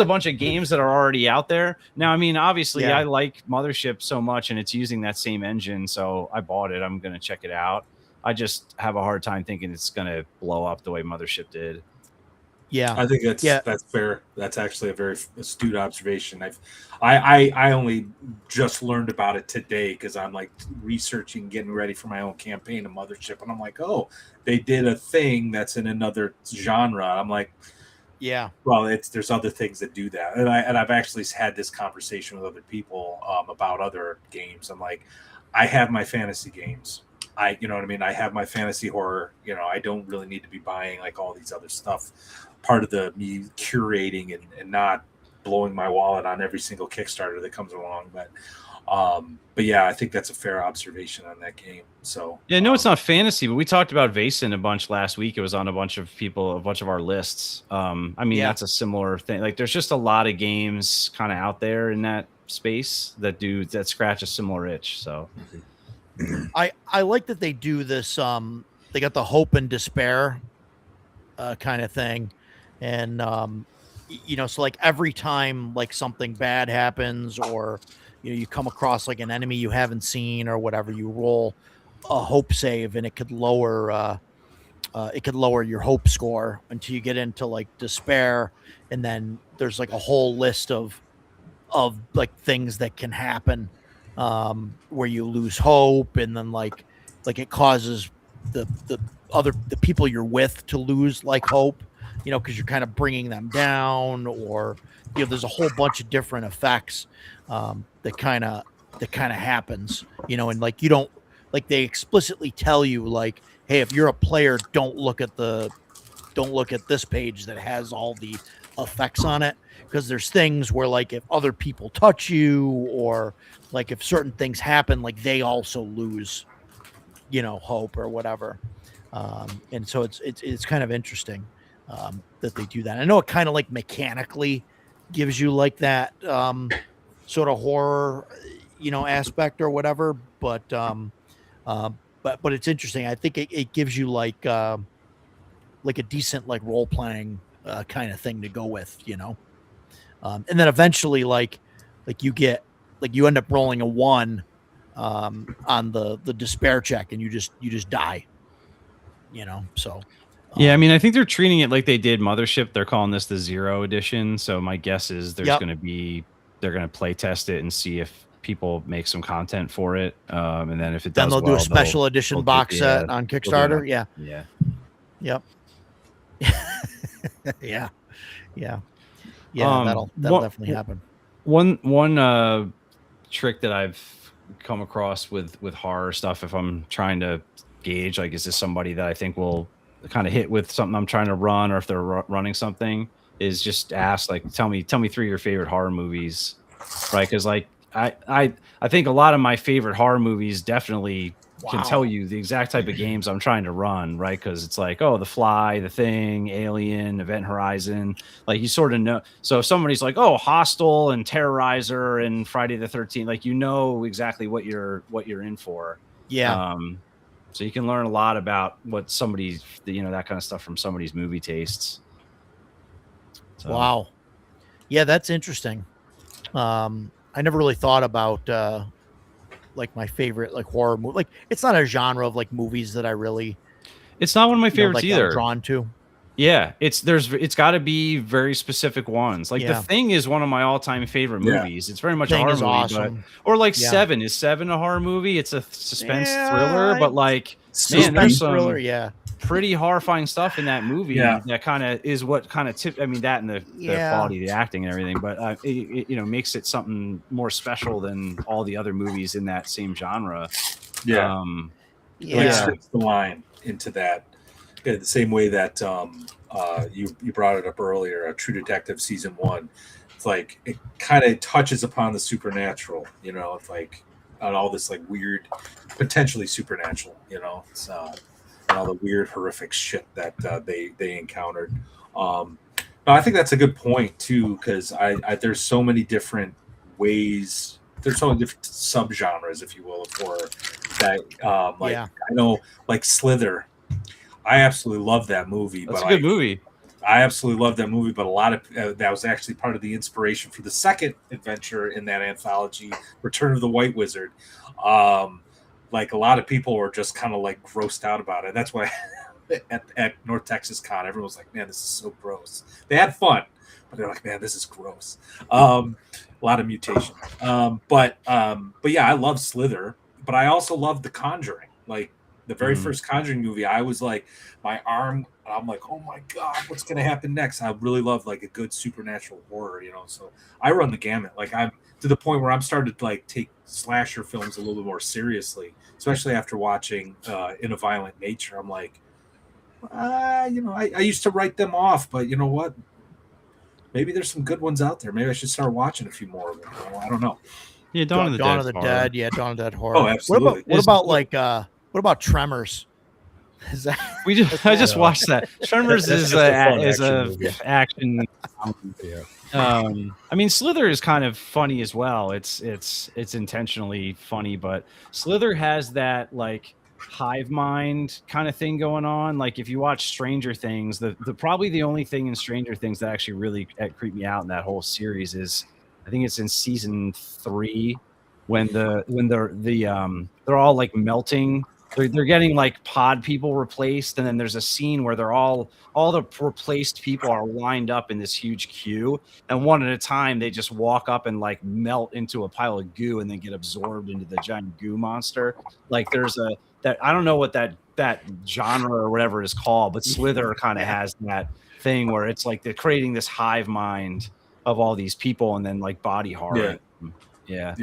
bunch of games that are already out there. Now, I mean, obviously, I like Mothership so much, and it's using that same engine, so I bought it. I'm gonna check it out. I just have a hard time thinking it's gonna blow up the way Mothership did. Yeah, I think that's fair. That's actually a very astute observation. I only just learned about it today because I'm like researching, getting ready for my own campaign of Mothership, and I'm like, oh, they did a thing that's in another genre. I'm like, yeah, well, there's other things that do that, and I've actually had this conversation with other people about other games. I'm like, I have my fantasy games. You know what I mean? I have my fantasy horror. You know, I don't really need to be buying like all these other stuff. Part of me curating and not blowing my wallet on every single Kickstarter that comes along. But yeah, I think that's a fair observation on that game. So yeah, no, it's not fantasy, but we talked about Vaesen a bunch last week. It was on a bunch of our lists. I mean, that's a similar thing. Like, there's just a lot of games kind of out there in that space that scratch a similar itch. So I like that they do this. They got the hope and despair kind of thing. And, so like every time like something bad happens or, you come across like an enemy you haven't seen or whatever, you roll a hope save and it could lower your hope score until you get into like despair. And then there's like a whole list of like things that can happen where you lose hope. And then like it causes the people you're with to lose like hope, because you're kind of bringing them down, or there's a whole bunch of different effects that kind of happens, and like you don't, like they explicitly tell you like, hey, if you're a player, don't look at this page that has all the effects on it, because there's things where like if other people touch you or like if certain things happen, like they also lose hope or whatever. And so it's kind of interesting that they do that. I know it kind of like mechanically gives you like that sort of horror, aspect or whatever, but it's interesting. I think it gives you like a decent like role playing kind of thing to go with, and then eventually like you get like you end up rolling a 1 on the despair check and you just die, so yeah, I mean, I think they're treating it like they did Mothership. They're calling this the 0 edition. So my guess is they're going to play test it and see if people make some content for it. And then if it does, then they'll do a special edition box set on Kickstarter. Yeah. Yep. Yeah. That'll definitely happen. One trick that I've come across with horror stuff, if I'm trying to gauge, like, is this somebody that I think will kind of hit with something I'm trying to run, or if they're running something, is just ask, like, tell me 3 of your favorite horror movies, right? Because like I think a lot of my favorite horror movies definitely can tell you the exact type of games I'm trying to run, right? Because it's like, oh, The Fly, The Thing, Alien, Event Horizon, like you sort of know. So if somebody's like, oh, Hostel and Terrorizer and Friday the 13th, like you know exactly what you're in for. Yeah. So you can learn a lot about what somebody's, that kind of stuff from somebody's movie tastes. So. Wow. Yeah, that's interesting. I never really thought about like my favorite like horror movie. Like it's not a genre of like movies that I really. It's not one of my favorites either. I'm drawn to. Yeah, it's got to be very specific ones. Like The Thing is one of my all-time favorite movies. It's very much a horror movie, awesome. Or like Seven. Is Seven a horror movie? It's a suspense thriller, but like man, there's some pretty horrifying stuff in that movie that kind of is what kind of I mean, that and the quality of the acting and everything, but it makes it something more special than all the other movies in that same genre. Like strips the line into that. The same way that you brought it up earlier, True Detective season 1. It's like it kind of touches upon the supernatural, it's like on all this like weird, potentially supernatural, it's and all the weird, horrific shit that they encountered. I think that's a good point too, because I there's so many different ways. There's so many different subgenres, if you will, of horror. That I know, like Slither. I absolutely love that movie. That's a good movie. I absolutely love that movie, but a lot of that was actually part of the inspiration for the second adventure in that anthology, Return of the White Wizard. Like a lot of people were just kind of like grossed out about it. That's why at North Texas Con, everyone was like, "Man, this is so gross." They had fun, but they're like, "Man, this is gross." A lot of mutation. But yeah, I love Slither, but I also love The Conjuring. Like the very first Conjuring movie, I was like, I'm like, oh my God, what's going to happen next? I really love like a good supernatural horror, so I run the gamut. Like I'm to the point where I'm starting to like take slasher films a little bit more seriously, especially after watching In a Violent Nature. I'm like, I used to write them off, but you know what? Maybe there's some good ones out there. Maybe I should start watching a few more of them. I don't know. Yeah, Dawn of the Dead. Yeah, Dawn of the Dead horror. Oh, absolutely. What about Tremors? Is that I just watched that. Tremors is a action. I mean, Slither is kind of funny as well. It's intentionally funny, but Slither has that like hive mind kind of thing going on. Like if you watch Stranger Things, the probably the only thing in Stranger Things that actually really creeped me out in that whole series is, I think it's in season 3 when they're all like melting. They're getting like pod people replaced, and then there's a scene where all the replaced people are lined up in this huge queue, and one at a time they just walk up and like melt into a pile of goo and then get absorbed into the giant goo monster. Like there's that I don't know what that genre or whatever it is called, but Slither kind of has that thing where it's like they're creating this hive mind of all these people and then like body horror. Yeah.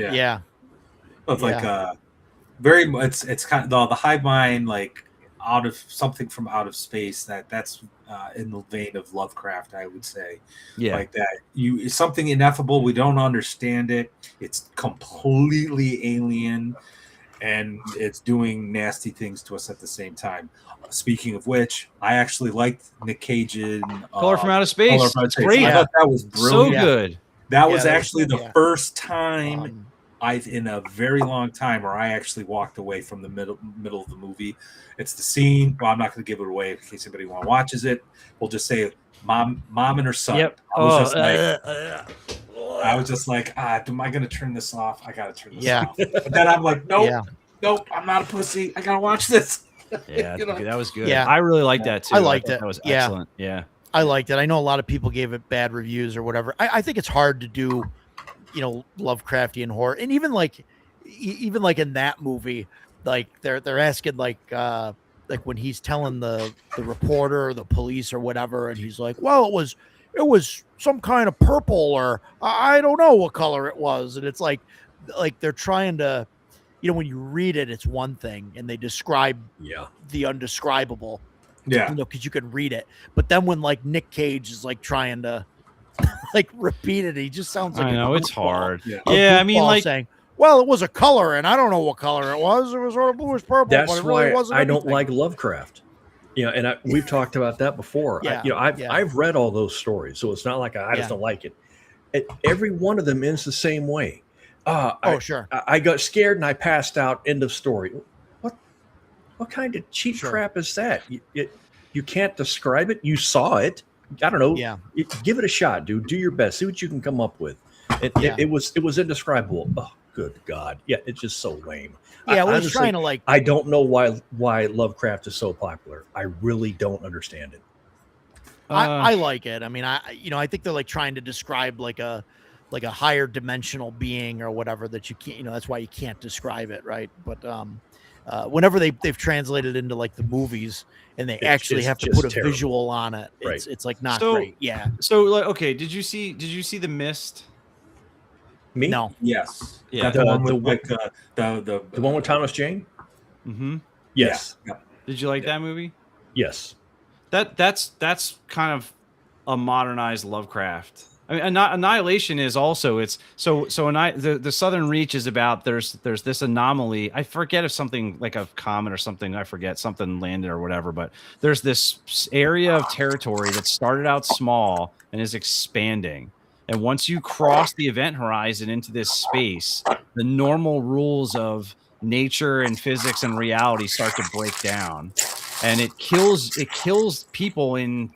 It's like very much. It's kind of the hive mind, like out of something from out of space. That's in the vein of Lovecraft, I would say. Yeah, like that. It's something ineffable. We don't understand it. It's completely alien, and it's doing nasty things to us at the same time. Speaking of which, I actually liked Nick Cage in Color from Outer Space. It's great. I thought that was brilliant. So good. That was actually the first time in a very long time where I actually walked away from the middle of the movie. It's the scene. Well, I'm not going to give it away in case anybody watches it. We'll just say mom and her son. Yep. I was just like, am I going to turn this off? I got to turn this off. But then I'm like, nope, I'm not a pussy. I got to watch this. Yeah, that was good. Yeah. I really liked that too. I liked it. That was excellent. Yeah. I liked it. I know a lot of people gave it bad reviews or whatever. I think it's hard to do, Lovecraftian horror, and even like in that movie, like they're asking like when he's telling the reporter or the police or whatever, and he's like, well, it was some kind of purple, or I don't know what color it was, and it's like they're trying to, when you read it, it's one thing, and they describe the undescribable, because you can read it, but then when like Nick Cage is like trying to like repeat it, he just sounds like I know it's hard. I mean, like saying, well, it was a color, and I don't know what color it was. It was sort of bluish purple. That's but it why really wasn't I don't anything. like Lovecraft. And we've talked about that before. I've read all those stories, so it's not like I just don't like it. Every one of them ends the same way. Sure. I got scared and I passed out. End of story. What kind of cheap crap is that? You can't describe it. You saw it. I don't know. Yeah. Give it a shot, dude. Do your best. See what you can come up with. It was indescribable. Oh, good God. Yeah, it's just so lame. Yeah, we're trying to like. I don't know why Lovecraft is so popular. I really don't understand it. I like it. I mean, I think they're like trying to describe like a higher dimensional being or whatever that you can't. That's why you can't describe it, right? But whenever they've translated into like the movies and they actually have to put a visual on it, it's like not great. Yeah. So like, okay, did you see The Mist? Me? No. Yes. Yeah. The one with Thomas Jane? Mm-hmm. Yes. Yeah. Did you like that movie? Yes. That's kind of a modernized Lovecraft. I mean, Annihilation is also the Southern Reach is about there's this anomaly. I forget if something like a comet or something. I forget something landed or whatever. But there's this area of territory that started out small and is expanding. And once you cross the event horizon into this space, the normal rules of nature and physics and reality start to break down. And it kills people in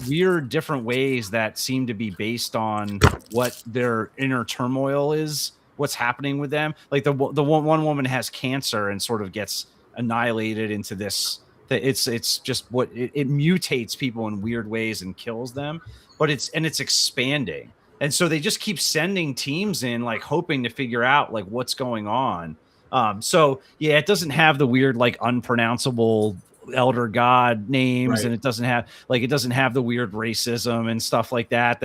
weird different ways that seem to be based on what their inner turmoil is, what's happening with them. Like the one woman has cancer and sort of gets annihilated into this. It's just what it mutates people in weird ways and kills them. But it's expanding, and so they just keep sending teams in, like hoping to figure out like what's going on. So yeah, it doesn't have the weird like unpronounceable elder god names, right. And it doesn't have the weird racism and stuff like that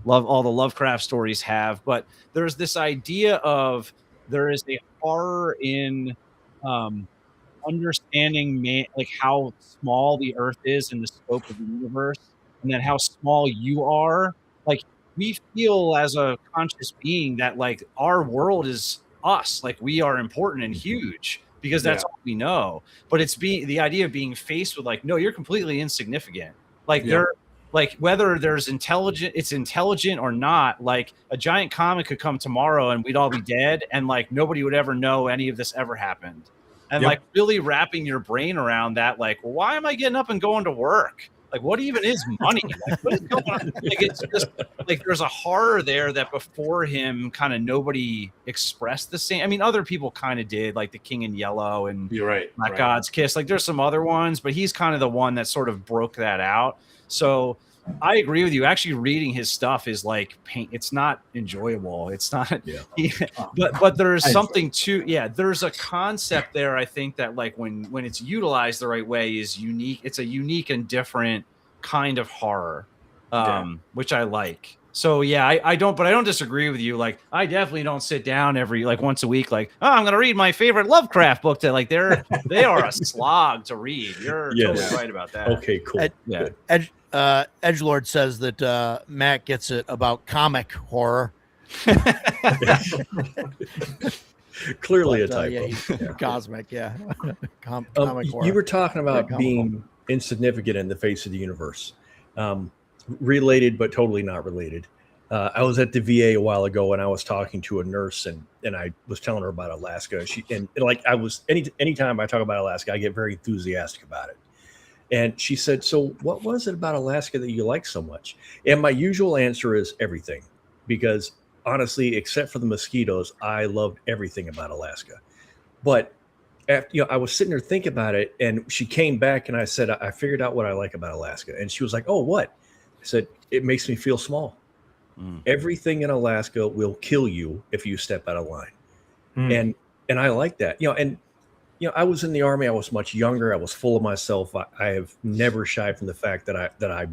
all the Lovecraft stories have. But there's this idea of there is a horror in understanding like how small the earth is in the scope of the universe, and then how small you are. Like we feel as a conscious being that like our world is us, like we are important and huge because that's all we know. But it's the idea of being faced with like, no, you're completely insignificant. Like they're like, whether it's intelligent or not, like a giant comet could come tomorrow and we'd all be dead. And like, nobody would ever know any of this ever happened. And like really wrapping your brain around that, like, well, why am I getting up and going to work? Like, what even is money? Like, what is going on? Like, it's just like there's a horror there that before him, kind of nobody expressed the same. I mean, other people kind of did, like the King in Yellow and You're right, Black God's Kiss. Like, there's some other ones, but he's kind of the one that sort of broke that out. So I agree with you. Actually, reading his stuff is like pain. It's not enjoyable. It's not. But there's something to. Yeah, there's a concept there. I think that like when it's utilized the right way is unique. It's a unique and different kind of horror, which I like. So yeah, I don't disagree with you. Like I definitely don't sit down every like once a week. Like I'm gonna read my favorite Lovecraft book. They are a slog to read. You're totally right about that. Okay, cool. Edgelord says that Matt gets it about comic horror. Clearly a typo. Cosmic, comic horror. You were talking about being insignificant in the face of the universe. Related, but totally not related. I was at the VA a while ago, and I was talking to a nurse, and I was telling her about Alaska. And like I was, anytime I talk about Alaska, I get very enthusiastic about it. And she said, "So, what was it about Alaska that you like so much?" And my usual answer is everything, because honestly, except for the mosquitoes, I loved everything about Alaska. But after, I was sitting there thinking about it, and she came back, and I said, "I figured out what I like about Alaska." And she was like, "Oh, what?" I said, "It makes me feel small. Everything in Alaska will kill you if you step out of line." And I like that, and I was in the Army. I was much younger. I was full of myself. I have never shied from the fact that I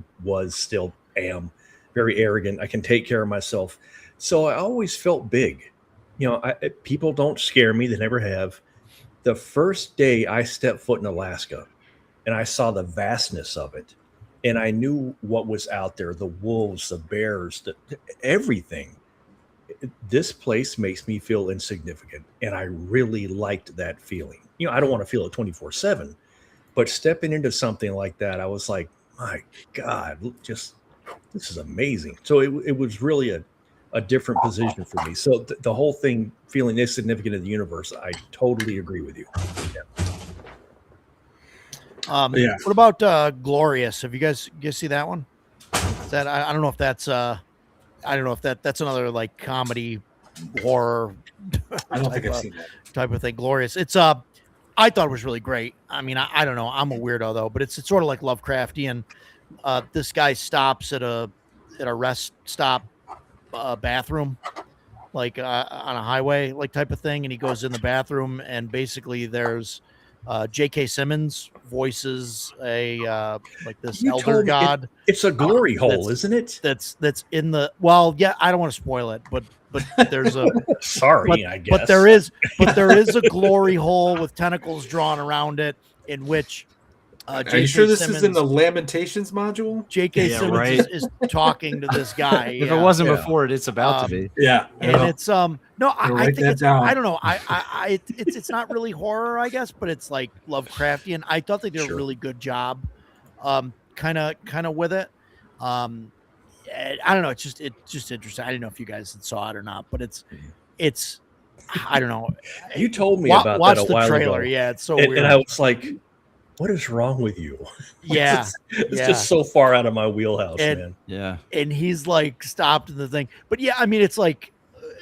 still am very arrogant. I can take care of myself. So I always felt big. People don't scare me. They never have. The first day I stepped foot in Alaska and I saw the vastness of it, and I knew what was out there, the wolves, the bears, everything. This place makes me feel insignificant, and I really liked that feeling. I don't want to feel it 24/7, but stepping into something like that, I was like, my God, this is amazing. So it was really a different position for me. So the whole thing, feeling insignificant in the universe, I totally agree with you. What about Glorious? Have you guys see that one? I don't know if that's that's another like comedy horror. I don't think I've seen that type of thing. Glorious. It's I thought it was really great. I mean, I don't know. I'm a weirdo though, but it's sort of like Lovecraftian. This guy stops at a rest stop bathroom, like on a highway, like type of thing, and he goes in the bathroom, and basically there's J.K. Simmons voices a like this elder god. It's a glory hole, isn't it? That's in the I don't want to spoil it, but there's a I guess. But there is a glory hole with tentacles drawn around it, in which Are J.K. you sure this Simmons, is in the Lamentations module? J.K. Yeah, Simmons right. is talking to this guy. If yeah. it wasn't Yeah. before it, it's about to be. Yeah, And it's no, Gotta I write think that it's down. I don't know. It's not really horror, I guess, but it's like Lovecraftian. I thought they did Sure. a really good job, kind of with it. I don't know. It's just interesting. I didn't know if you guys had saw it or not, but it's I don't know. You told me about watch that a the while trailer. ago. Yeah, it's so and, weird. and I was like, what is wrong with you? Yeah, it's yeah. just so far out of my wheelhouse, And- man. Yeah. and he's like stopped in the thing. But yeah, I mean, it's like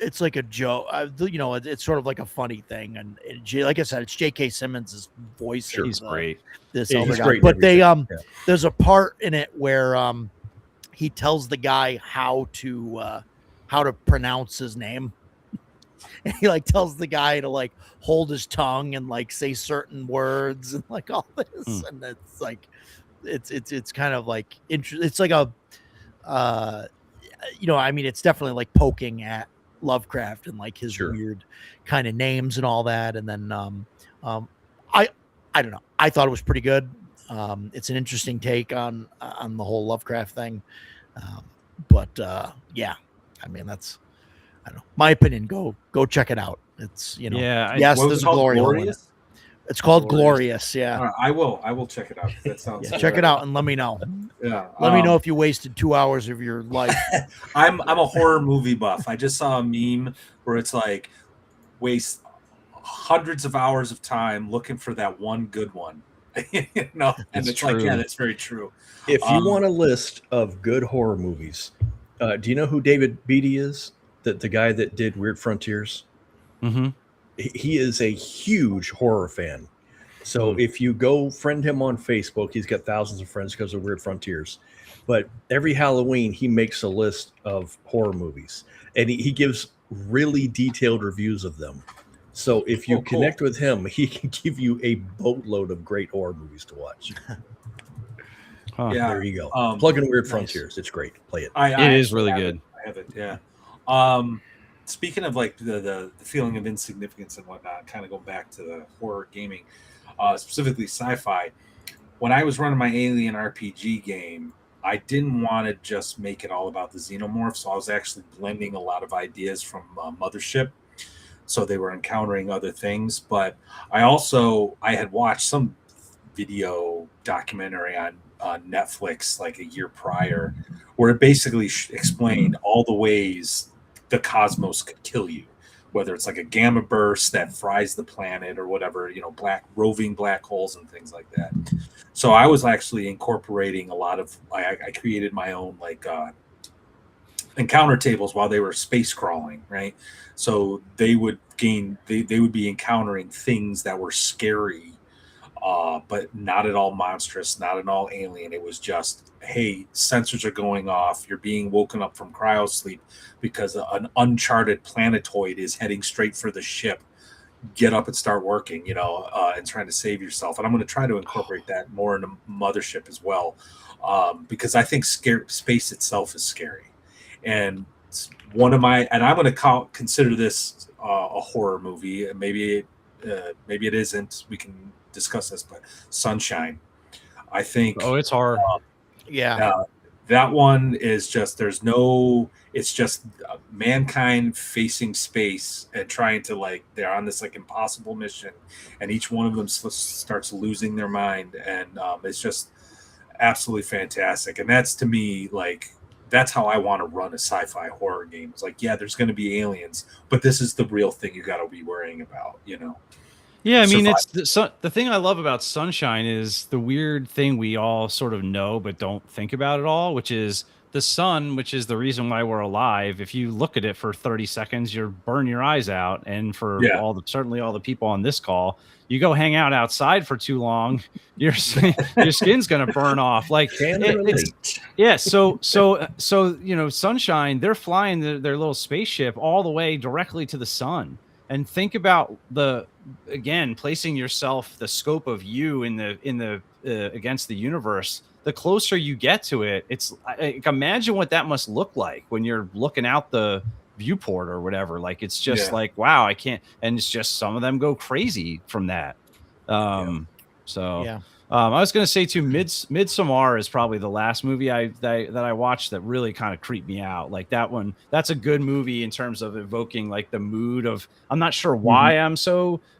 a joke. It's sort of like a funny thing. And like I said, it's J.K. Simmons' voice. Sure. He's great. This Yeah, other he's guy. great in But they everything. Yeah. there's a part in it where he tells the guy how to pronounce his name. And he like tells the guy to like hold his tongue and like say certain words and like all this. And it's like it's kind of like it's like a I mean, it's definitely like poking at Lovecraft and like his Sure. weird kind of names and all that. And then I don't know. I thought it was pretty good. It's an interesting take on the whole Lovecraft thing. But yeah, I mean, that's, I don't know, my opinion. Go check it out. It's, Yeah. yes, What was there's it a called? glory hole in it. Glorious? It's called Glorious. Glorious. Yeah. All right, I will check it out. That sounds. Yeah, check it out and let me know. Yeah, Let me know if you wasted 2 hours of your life. I'm a horror movie buff. I just saw a meme where it's like waste hundreds of hours of time looking for that one good one. And It's it's like, true. yeah, that's very true. If you want a list of good horror movies, do you know who David Beatty is? The guy that did Weird Frontiers? Mm-hmm. He is a huge horror fan. So if you go friend him on Facebook, he's got thousands of friends because of Weird Frontiers. But every Halloween, he makes a list of horror movies. And he gives really detailed reviews of them. So if you cool. connect with him, he can give you a boatload of great horror movies to watch. Huh. Yeah. There you go. Plug in Weird Frontiers. It's great. Play it. It is really good. I have it. Yeah. Speaking of like the feeling of insignificance and whatnot, kind of go back to the horror gaming, specifically sci-fi. When I was running my Alien RPG game, I didn't want to just make it all about the xenomorph, so I was actually blending a lot of ideas from Mothership. So they were encountering other things, but I had watched some video documentary on Netflix like a year prior, where it basically explained all the ways the cosmos could kill you, whether it's like a gamma burst that fries the planet or whatever, roving black holes and things like that. So I was actually incorporating a lot of, I created my own like encounter tables while they were space crawling, right? So they would they would be encountering things that were scary, but not at all monstrous, not at all alien. It was just, hey, sensors are going off. You're being woken up from cryosleep because an uncharted planetoid is heading straight for the ship. Get up and start working, and trying to save yourself. And I'm going to try to incorporate that more into Mothership as well, because I think space itself is scary. And I'm going to consider this a horror movie. Maybe it isn't. We can discuss this, but Sunshine, I think. Oh, it's hard. Yeah. That one is just, it's just mankind facing space and trying to they're on this impossible mission, and each one of them starts losing their mind. And it's just absolutely fantastic. And that's, to me, that's how I want to run a sci-fi horror game. It's yeah, there's going to be aliens, but this is the real thing you got to be worrying about, Yeah, I mean, Survive. the thing I love about Sunshine is the weird thing we all sort of know but don't think about at all, which is the sun, which is the reason why we're alive. If you look at it for 30 seconds, you'll burn your eyes out. And for certainly all the people on this call, you go hang out outside for too long, your skin's gonna burn off. So Sunshine, they're flying their little spaceship all the way directly to the sun. And think about placing yourself, the scope of you in the against the universe. The closer you get to it, it's imagine what that must look like when you're looking out the viewport or whatever. It's just wow, I can't. And it's just some of them go crazy from that. I was going to say too, Midsommar is probably the last movie that I watched that really kind of creeped me out. Like that one, that's a good movie in terms of evoking like the mood of. I'm not sure why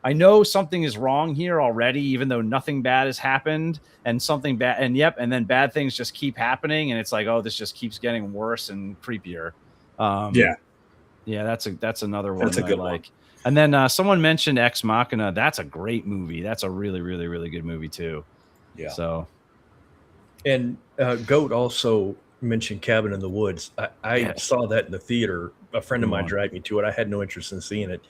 I know something is wrong here already, even though nothing bad has happened, and something bad, and then bad things just keep happening, and it's like, oh, this just keeps getting worse and creepier. That's another one That's a that good I like. one. And then someone mentioned Ex Machina. That's a great movie. That's a really, really, really good movie too. Yeah. So, and Goat also mentioned Cabin in the Woods. I Yes. saw that in the theater. A friend of Good mine one. dragged me to it. I had no interest in seeing it.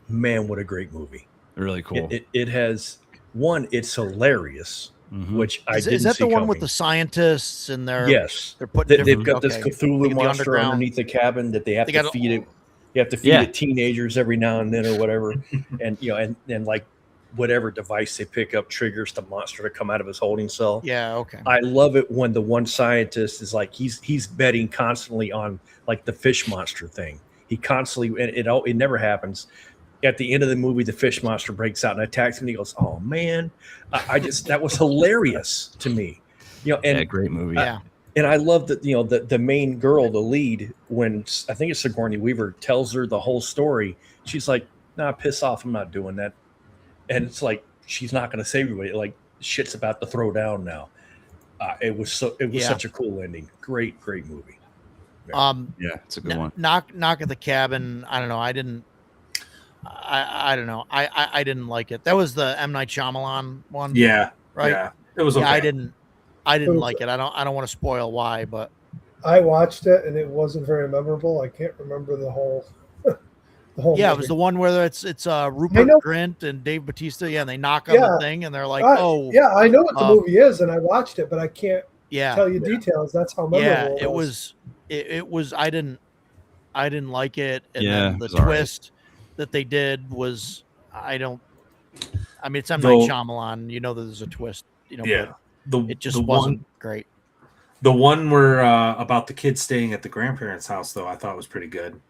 Man, what a great movie! really cool. It has one. It's hilarious, which I didn't Is that see the one coming. with the scientists and they're Yes, they're putting they've different, got this okay. Cthulhu Like the monster underground. underneath the cabin that they have They to got feed it. You have to feed Yeah. it teenagers every now and then or whatever, and and like whatever device they pick up triggers the monster to come out of his holding cell. Yeah, okay. I love it when the one scientist is like he's betting constantly on like the fish monster thing. He constantly and it never happens. At the end of the movie, the fish monster breaks out and attacks him. And he goes, "Oh man, I just that was hilarious to me." And Great movie. Yeah. and I love that the main girl, the lead, when I think it's Sigourney Weaver tells her the whole story, she's like, "Nah, piss off, I'm not doing that." And it's like she's not going to save everybody. Like shit's about to throw down now. It was such a cool ending. Great movie. Yeah, it's a good one. Knock at the Cabin. I don't know. I don't know. I didn't like it. That was the M. Night Shyamalan one. Yeah. Right. Yeah. It was okay. Yeah, I didn't like it. I don't want to spoil why, but I watched it and it wasn't very memorable. I can't remember the whole. Yeah, movie. it was the one where it's Rupert Grint and Dave Bautista. Yeah, and they knock on the thing and they're like, "Oh, yeah, I know what the movie is," and I watched it, but I can't tell you details. That's how memorable it was. It was. I didn't like it, and Yeah, then the it was all right. twist that they did was I mean, it's M. Night Shyamalan. You know that there's a twist. Yeah. But it just wasn't great. The one where about the kids staying at the grandparents' house, though, I thought was pretty good.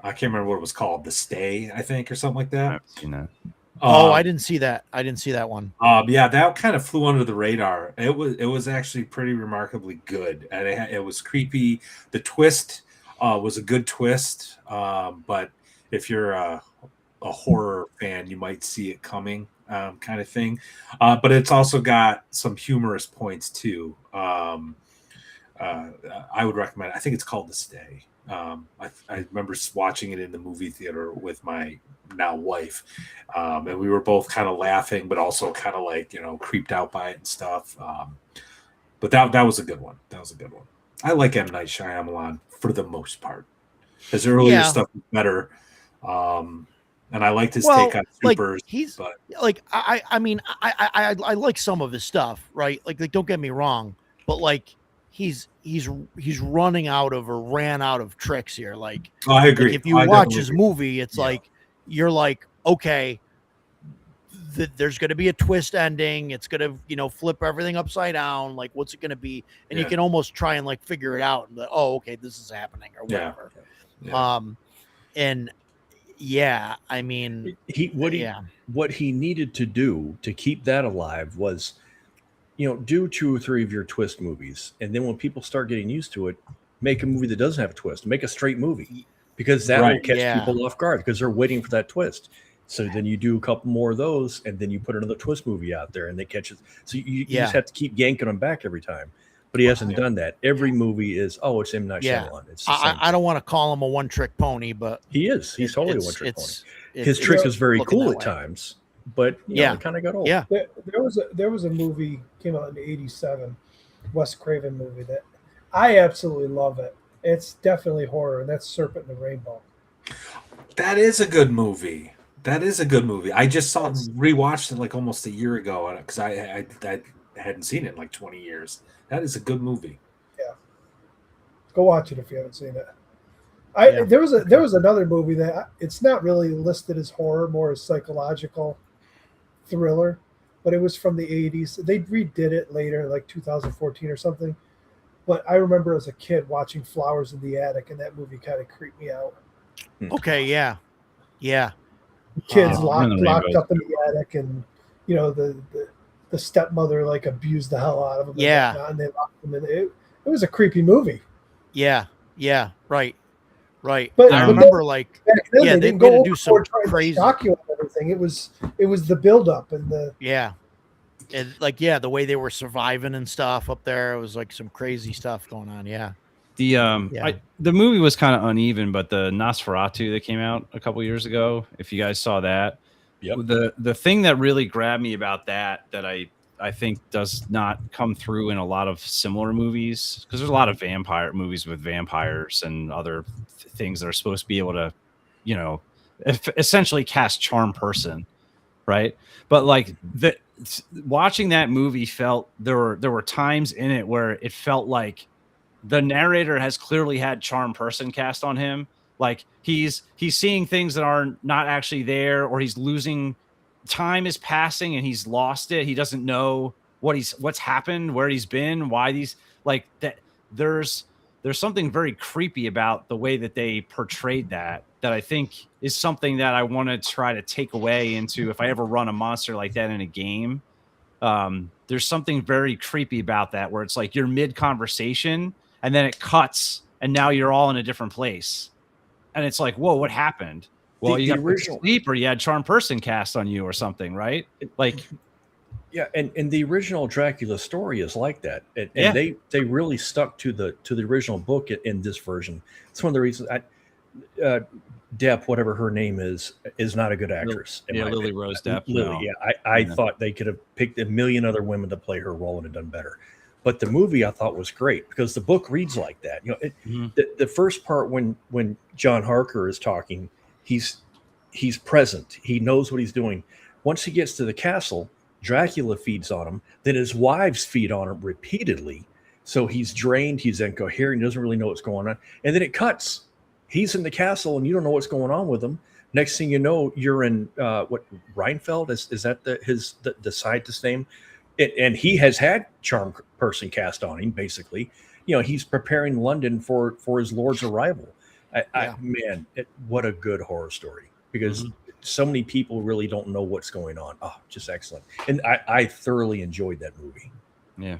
I can't remember what it was called, The Stay, I think, or something like that. I haven't seen that. I didn't see that. I didn't see that one. Yeah, that kind of flew under the radar. It was actually pretty remarkably good, and it was creepy. The twist was a good twist, but if you're a horror fan, you might see it coming, kind of thing. But it's also got some humorous points too. I would recommend. I think it's called The Stay. I remember watching it in the movie theater with my now wife, and we were both kind of laughing, but also kind of like creeped out by it and stuff. But that was a good one. That was a good one. I like M. Night Shyamalan for the most part. His earlier stuff was better, and I liked his take on supers. I mean, I like some of his stuff, right? Like don't get me wrong, but like he's running out of or ran out of tricks here. Like, I agree. Like if you watch his movie, it's like you're like, okay, there's going to be a twist ending. It's going to flip everything upside down. Like, what's it going to be? And you can almost try and like figure it out. And okay, this is happening or whatever. And I mean, what he needed to do to keep that alive was, do 2 or 3 of your twist movies, and then when people start getting used to it, make a movie that doesn't have a twist. Make a straight movie, because that will catch people off guard because they're waiting for that twist. So then you do a couple more of those, and then you put another twist movie out there, and they catch it. So you just have to keep yanking them back every time. But he hasn't done that. Every movie is it's M. Night Shyamalan. It's I don't want to call him a one-trick pony, but he is. He's totally a one-trick pony. His trick is very cool at times, but it kind of got old. Yeah, there was a movie came out in '87, Wes Craven movie that I absolutely love it. It's definitely horror, and that's Serpent in the Rainbow. That is a good movie. I just rewatched it like almost a year ago because I hadn't seen it in like 20 years. That is a good movie. Yeah, go watch it if you haven't seen it. There was another movie that it's not really listed as horror, more as psychological thriller, but it was from the 80s. They redid it later, like 2014 or something. But I remember as a kid watching Flowers in the Attic, and that movie kind of creeped me out. Okay, yeah. The kids locked up in the attic, and the the stepmother like abused the hell out of him. Yeah. And whatnot, and they locked him in. It was a creepy movie. Yeah. Right. But I but remember like back then yeah, they they didn't go had to do some overboard trying crazy. to shock you and everything. It was the buildup and the Yeah. And like the way they were surviving and stuff up there, it was like some crazy stuff going on. Yeah. The movie was kind of uneven, but the Nosferatu that came out a couple years ago, if you guys saw that, Yep. the thing that really grabbed me about that I think does not come through in a lot of similar movies, because there's a lot of vampire movies with vampires and other things that are supposed to be able to, essentially cast charm person, right? But like watching that movie felt there were times in it where it felt like the narrator has clearly had charm person cast on him. Like he's seeing things that are not actually there, or he's losing time is passing and he's lost it. He doesn't know what's happened, where he's been, why these like that. There's something very creepy about the way that they portrayed that I think is something that I want to try to take away into if I ever run a monster like that in a game. There's something very creepy about that, where it's like you're mid conversation and then it cuts and now you're all in a different place. And it's like, whoa, what happened? Well, you got original sleep, or you had charm person cast on you or something, right? Like, yeah, and the original Dracula story is like that, and they really stuck to the original book in this version. It's one of the reasons Depp, whatever her name is not a good actress. Lily Rose Depp. Lily, no. yeah, I thought they could have picked a million other women to play her role and have done better. But the movie I thought was great because the book reads like that. The first part when John Harker is talking, he's present. He knows what he's doing. Once he gets to the castle, Dracula feeds on him. Then his wives feed on him repeatedly. So he's drained. He's incoherent. He doesn't really know what's going on. And then it cuts. He's in the castle, and you don't know what's going on with him. Next thing you know, you're in Reinfeld. Is that the scientist's name? And he has had charm person cast on him. Basically, he's preparing London for his lord's arrival. Man, what a good horror story. Because so many people really don't know what's going on. Oh, just excellent. And I thoroughly enjoyed that movie. Yeah.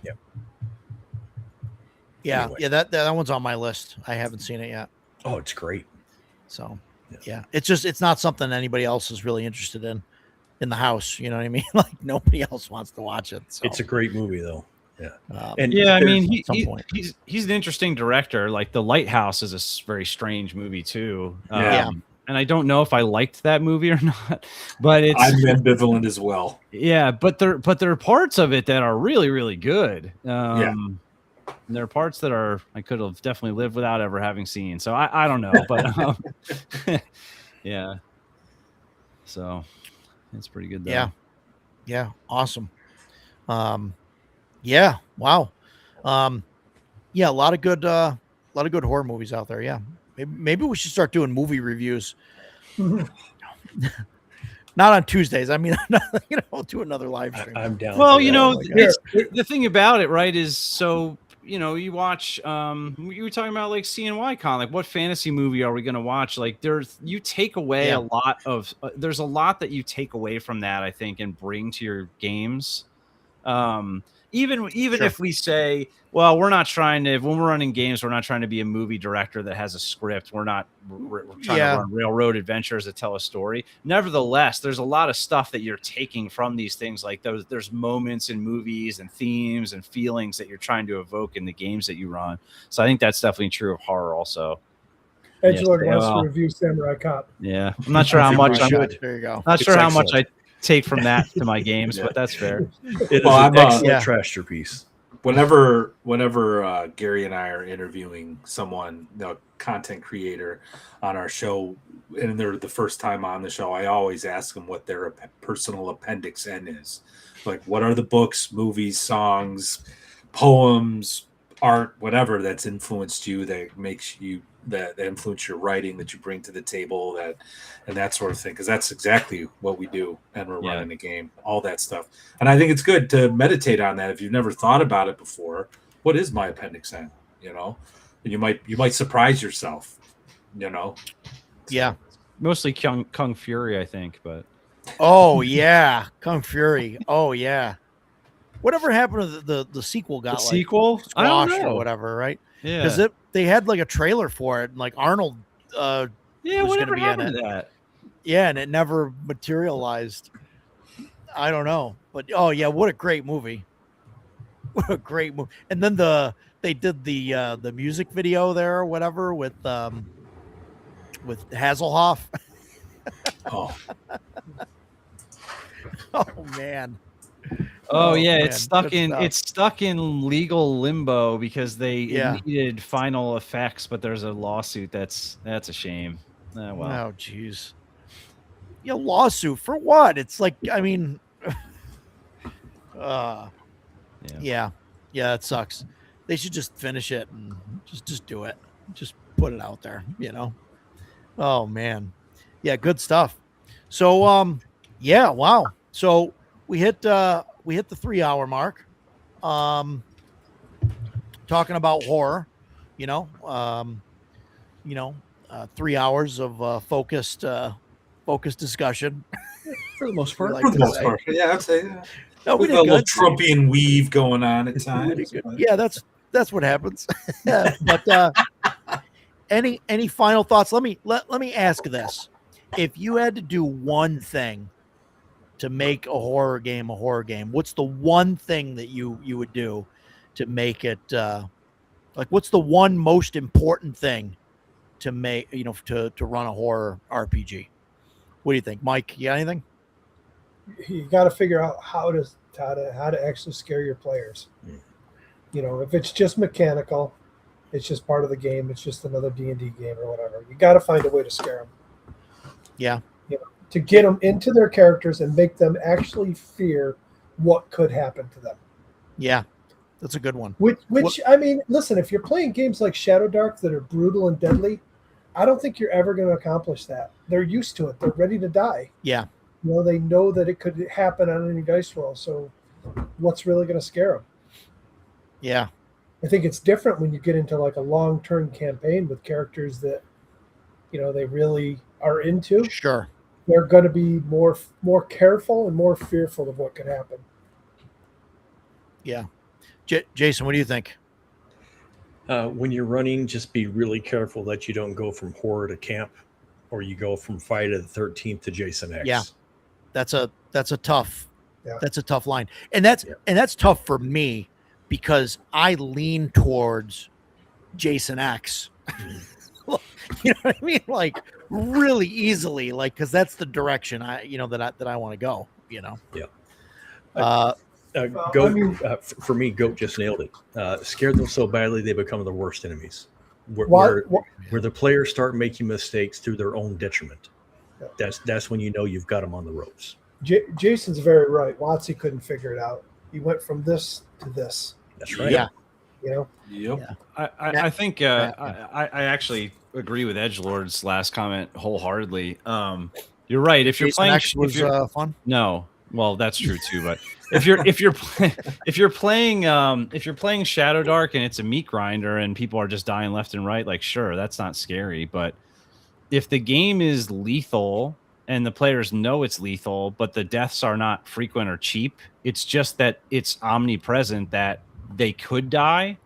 Anyway. Yeah. That one's on my list. I haven't seen it yet. Oh, it's great. So yeah. It's not something anybody else is really interested in the house. You know what I mean? Like nobody else wants to watch it. So. It's a great movie though. Yeah. I mean, he's an interesting director. Like The Lighthouse is a very strange movie too. And I don't know if I liked that movie or not, but I'm ambivalent as well. Yeah, but there are parts of it that are really, really good. And there are parts that I could have definitely lived without ever having seen. So I don't know, but yeah. So it's pretty good though. Yeah. Awesome. Yeah. Wow. Yeah. A lot of good horror movies out there. Yeah. Maybe we should start doing movie reviews. Not on Tuesdays. I mean, we'll do another live stream. I'm down. Well, the thing about it, right, is so, you watch, you were talking about like CNY Con, like what fantasy movie are we going to watch? Like you take away a lot of, there's a lot that you take away from that, I think, and bring to your games. Even if we say, well, we're not trying to, when we're running games, we're not trying to be a movie director that has a script. We're trying to run railroad adventures that tell a story. Nevertheless, there's a lot of stuff that you're taking from these things. Like there's moments in movies and themes and feelings that you're trying to evoke in the games that you run. So I think that's definitely true of horror also. Edgelord wants to review Samurai Cop. Yeah. I'm not sure how much there you go. Not sure how much I take from that to my games, but that's fair. It is an excellent trash piece. Whenever Gary and I are interviewing someone, content creator on our show, and they're the first time on the show, I always ask them what their personal appendix N is. Like, what are the books, movies, songs, poems, art, whatever that's influenced you, that makes you that influence your writing, that you bring to the table, and that sort of thing, because that's exactly what we do, and we're running a game, all that stuff. And I think it's good to meditate on that if you've never thought about it before. What is my appendix N? And you might surprise yourself. Yeah, mostly Kung Fury, I think, but oh yeah, Kung Fury. Oh yeah, Whatever happened to the sequel got The like sequel? I don't squashed or know. whatever, right? Yeah. Because they had like a trailer for it, and like Arnold Yeah, was whatever gonna be in happened it. to that? Yeah, and it never materialized. I don't know, but oh yeah, what a great movie! What a great movie! And then they did the music video there or whatever with Hasselhoff. Oh, Oh man! Oh yeah, man, it's stuck good in stuff. it's stuck in legal limbo because Yeah. it needed final effects, but there's a lawsuit that's a shame. Well, Oh jeez. Yeah, lawsuit for what? It's like I mean, yeah. yeah, it sucks. They should just finish it and just do it. Just put it out there, you know. Oh man. Yeah, good stuff. So yeah, wow. So we hit the 3 hour mark. Talking about horror, you know, 3 hours of focused discussion. For the most We part. like for the to most say. part, yeah, I'd say No, we with did a little good. Trumpian weave going on at We times. did good. but- Yeah, that's what happens. But any final thoughts? Let me ask this: if you had to do one thing to make a horror game, what's the one thing that you would do to make it? Like, what's the one most important thing to make to run a horror RPG? What do you think, Mike? You got anything? You got to figure out how to actually scare your players. You know, if it's just mechanical, it's just part of the game. It's just another D&D game or whatever. You got to find a way to scare them. Yeah. You know, to get them into their characters and make them actually fear what could happen to them. Yeah, that's a good one. Which I mean, listen, if you're playing games like Shadow Dark that are brutal and deadly, I don't think you're ever going to accomplish that. They're used to it. They're ready to die. Yeah. You know, they know that it could happen on any dice roll. So what's really going to scare them? Yeah. I think it's different when you get into like a long-term campaign with characters that, you know, they really are into. Sure. They're going to be more careful and more fearful of what could happen. Yeah. Jason, what do you think? When you're running, just be really careful that you don't go from horror to camp, or you go from Friday the 13th to Jason X. Yeah. That's a tough Yeah. that's a tough line. And that's tough for me because I lean towards Jason X. You know what I mean? Like really easily, like because that's the direction I want to go, you know. Yeah. Goat, for me, Goat just nailed it. Scared them so badly they become the worst enemies. Where the players start making mistakes through their own detriment. Yeah. That's when you know you've got them on the ropes. Jason's very right. WotC couldn't figure it out. He went from this to this. That's right. Yeah. You know. Yep. Yeah. I think I actually agree with Edgelord's last comment wholeheartedly. You're right. If you're Jason playing, X was fun. no, well, that's true too. But if you're playing Shadow Dark and it's a meat grinder and people are just dying left and right, like sure, that's not scary. But if the game is lethal and the players know it's lethal, but the deaths are not frequent or cheap, it's just that it's omnipresent that they could die.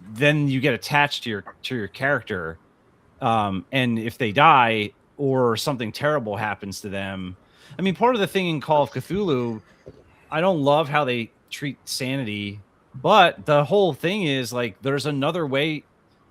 Then you get attached to your character, and if they die or something terrible happens to them, I mean, part of the thing in Call of Cthulhu, I don't love how they treat sanity, but the whole thing is like there's another way.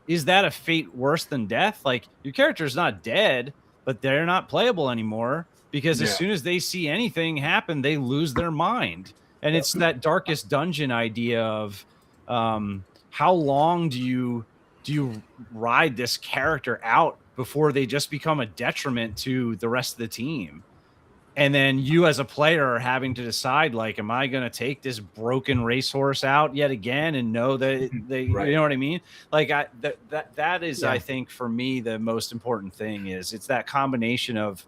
Is that a fate worse than death? Like your character's not dead, but they're not playable anymore because as soon as they see anything happen, they lose their mind. And it's that darkest dungeon idea of how long do you ride this character out before they just become a detriment to the rest of the team? And then you as a player are having to decide, like, am I going to take this broken racehorse out yet again and know that they, Right. you know what I mean? Like that is, I think for me, the most important thing is it's that combination of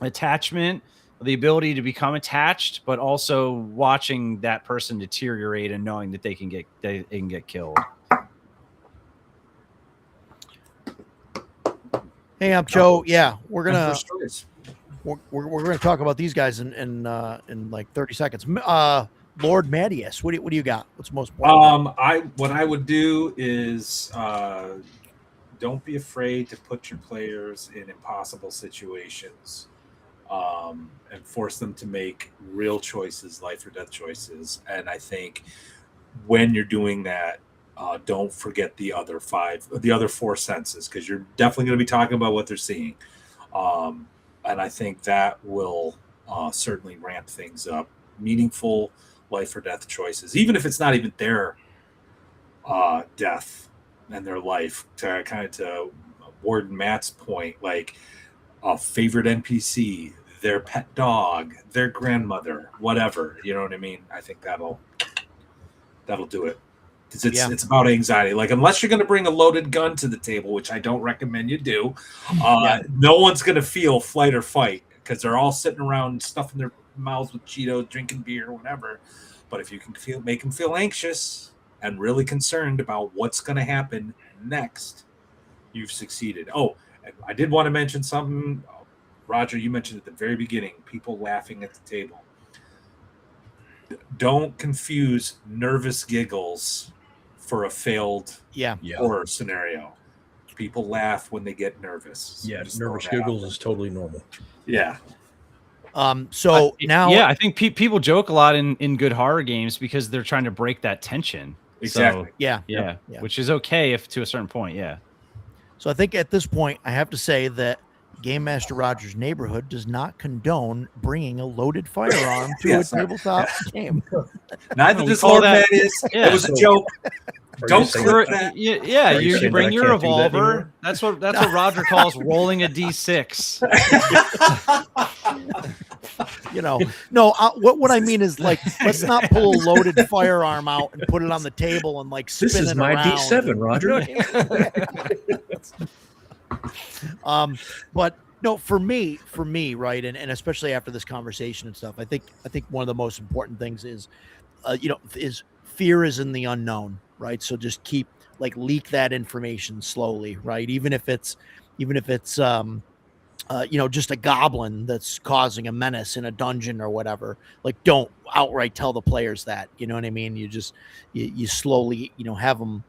attachment, the ability to become attached, but also watching that person deteriorate and knowing that they can get killed. Hey, I'm Joe. Yeah, we're gonna we're going to talk about these guys in like 30 seconds. Lord Matteus, what do you got? What's most important? What I would do is don't be afraid to put your players in impossible situations, and force them to make real choices, life or death choices. And I think when you're doing that, don't forget the other four senses, because you're definitely going to be talking about what they're seeing. And I think that will certainly ramp things up. Meaningful life or death choices, even if it's not even their death and their life. To Warden Matt's point, like a favorite NPC, their pet dog, their grandmother, whatever. You know what I mean? I think that'll do it. Because it's about anxiety. Like, unless you're going to bring a loaded gun to the table, which I don't recommend you do, no one's going to feel flight or fight, because they're all sitting around stuffing their mouths with Cheetos, drinking beer, whatever. But if you can make them feel anxious and really concerned about what's going to happen next, you've succeeded. Oh, and I did want to mention something. Roger, you mentioned at the very beginning, people laughing at the table. Don't confuse nervous giggles for a failed horror scenario. People laugh when they get nervous. So nervous giggles is totally normal. Yeah. So now, I think people joke a lot in good horror games because they're trying to break that tension. Exactly. So, yeah, which is okay if to a certain point. Yeah. So I think at this point, I have to say that Game Master Rogers' Neighborhood does not condone bringing a loaded firearm to a tabletop game. Neither does Lord Matteus. It was a joke. Don't click that. You bring your revolver. That's what Roger calls rolling a D6. What I mean is, like, let's not pull a loaded firearm out and put it on the table and like spin it around. This is my D7, Roger. But no, for me, right, and especially after this conversation and stuff, I think one of the most important things is, is fear is in the unknown, right? So just leak that information slowly, right? Even if it's just a goblin that's causing a menace in a dungeon or whatever, like, don't outright tell the players that, you know what I mean? You just, you slowly, have them,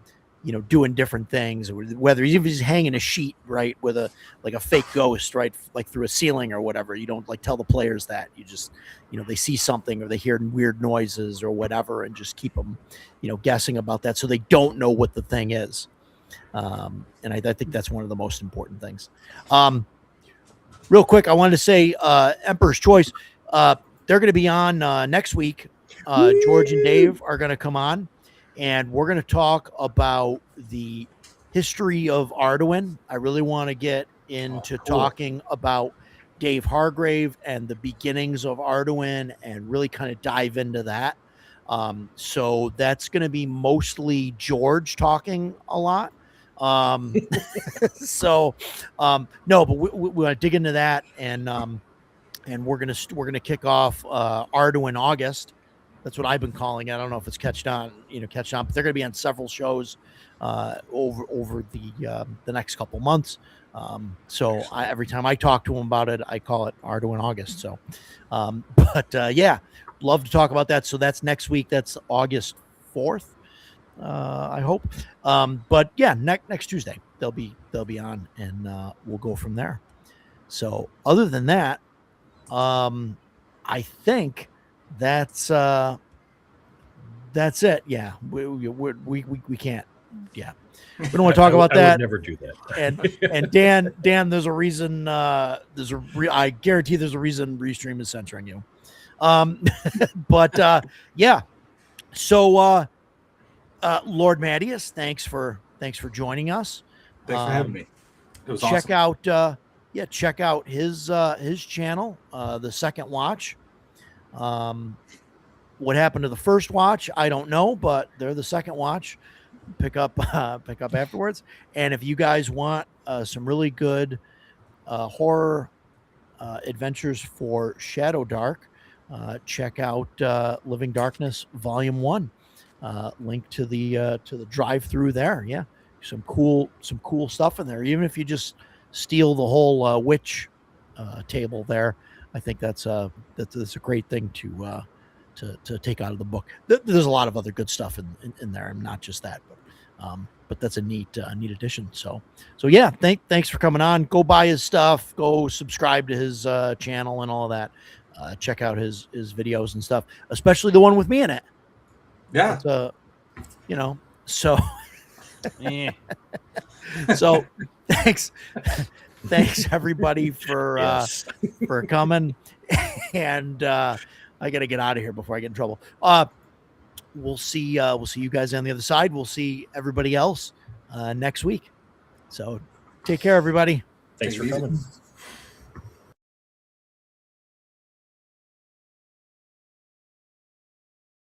doing different things, whether he's hanging a sheet, right, with a fake ghost, right, like through a ceiling or whatever. You don't tell the players that. You just, they see something or they hear weird noises or whatever, and just keep them, guessing about that, so they don't know what the thing is. And I think that's one of the most important things. Real quick, I wanted to say, Emperor's Choice, they're going to be on next week. George and Dave are going to come on, and we're going to talk about the history of Arduin. I really want to get into talking about Dave Hargrave and the beginnings of Arduin, and really kind of dive into that. So that's going to be mostly George talking a lot. No, but we want to dig into that, and we're gonna kick off Arduin August. That's what I've been calling it. I don't know if it's catched on, but they're gonna be on several shows over the next couple months. So every time I talk to them about it, I call it Arduin August. So, love to talk about that. So that's next week. That's August 4th. I hope. But yeah, next Tuesday they'll be on, and we'll go from there. So other than that, I think that's it. Yeah, we can't. Yeah, we don't want to talk about that. I would never do that. And Dan, there's a reason. I guarantee there's a reason Restream is censoring you. Yeah. So. Lord Matteus, thanks for joining us. Thanks for having me. It was awesome. Check out his channel, The Second Watch. What happened to the first watch, I don't know, but they're The Second Watch. Pick up afterwards. And if you guys want some really good horror adventures for Shadow Dark, check out Living Darkness Volume 1. Link to the drive-through there. Yeah, some cool stuff in there. Even if you just steal the whole witch table there, I think that's a great thing to take out of the book. There's a lot of other good stuff in there, and not just that, but that's a neat addition. So yeah, thanks for coming on. Go buy his stuff. Go subscribe to his channel and all of that. Check out his videos and stuff, especially the one with me in it. Yeah. So Eh. so thanks everybody for Yes. for coming, and I gotta get out of here before I get in trouble. We'll see you guys on the other side. We'll see everybody else next week. So take care, everybody. Thanks Take for it easy. coming.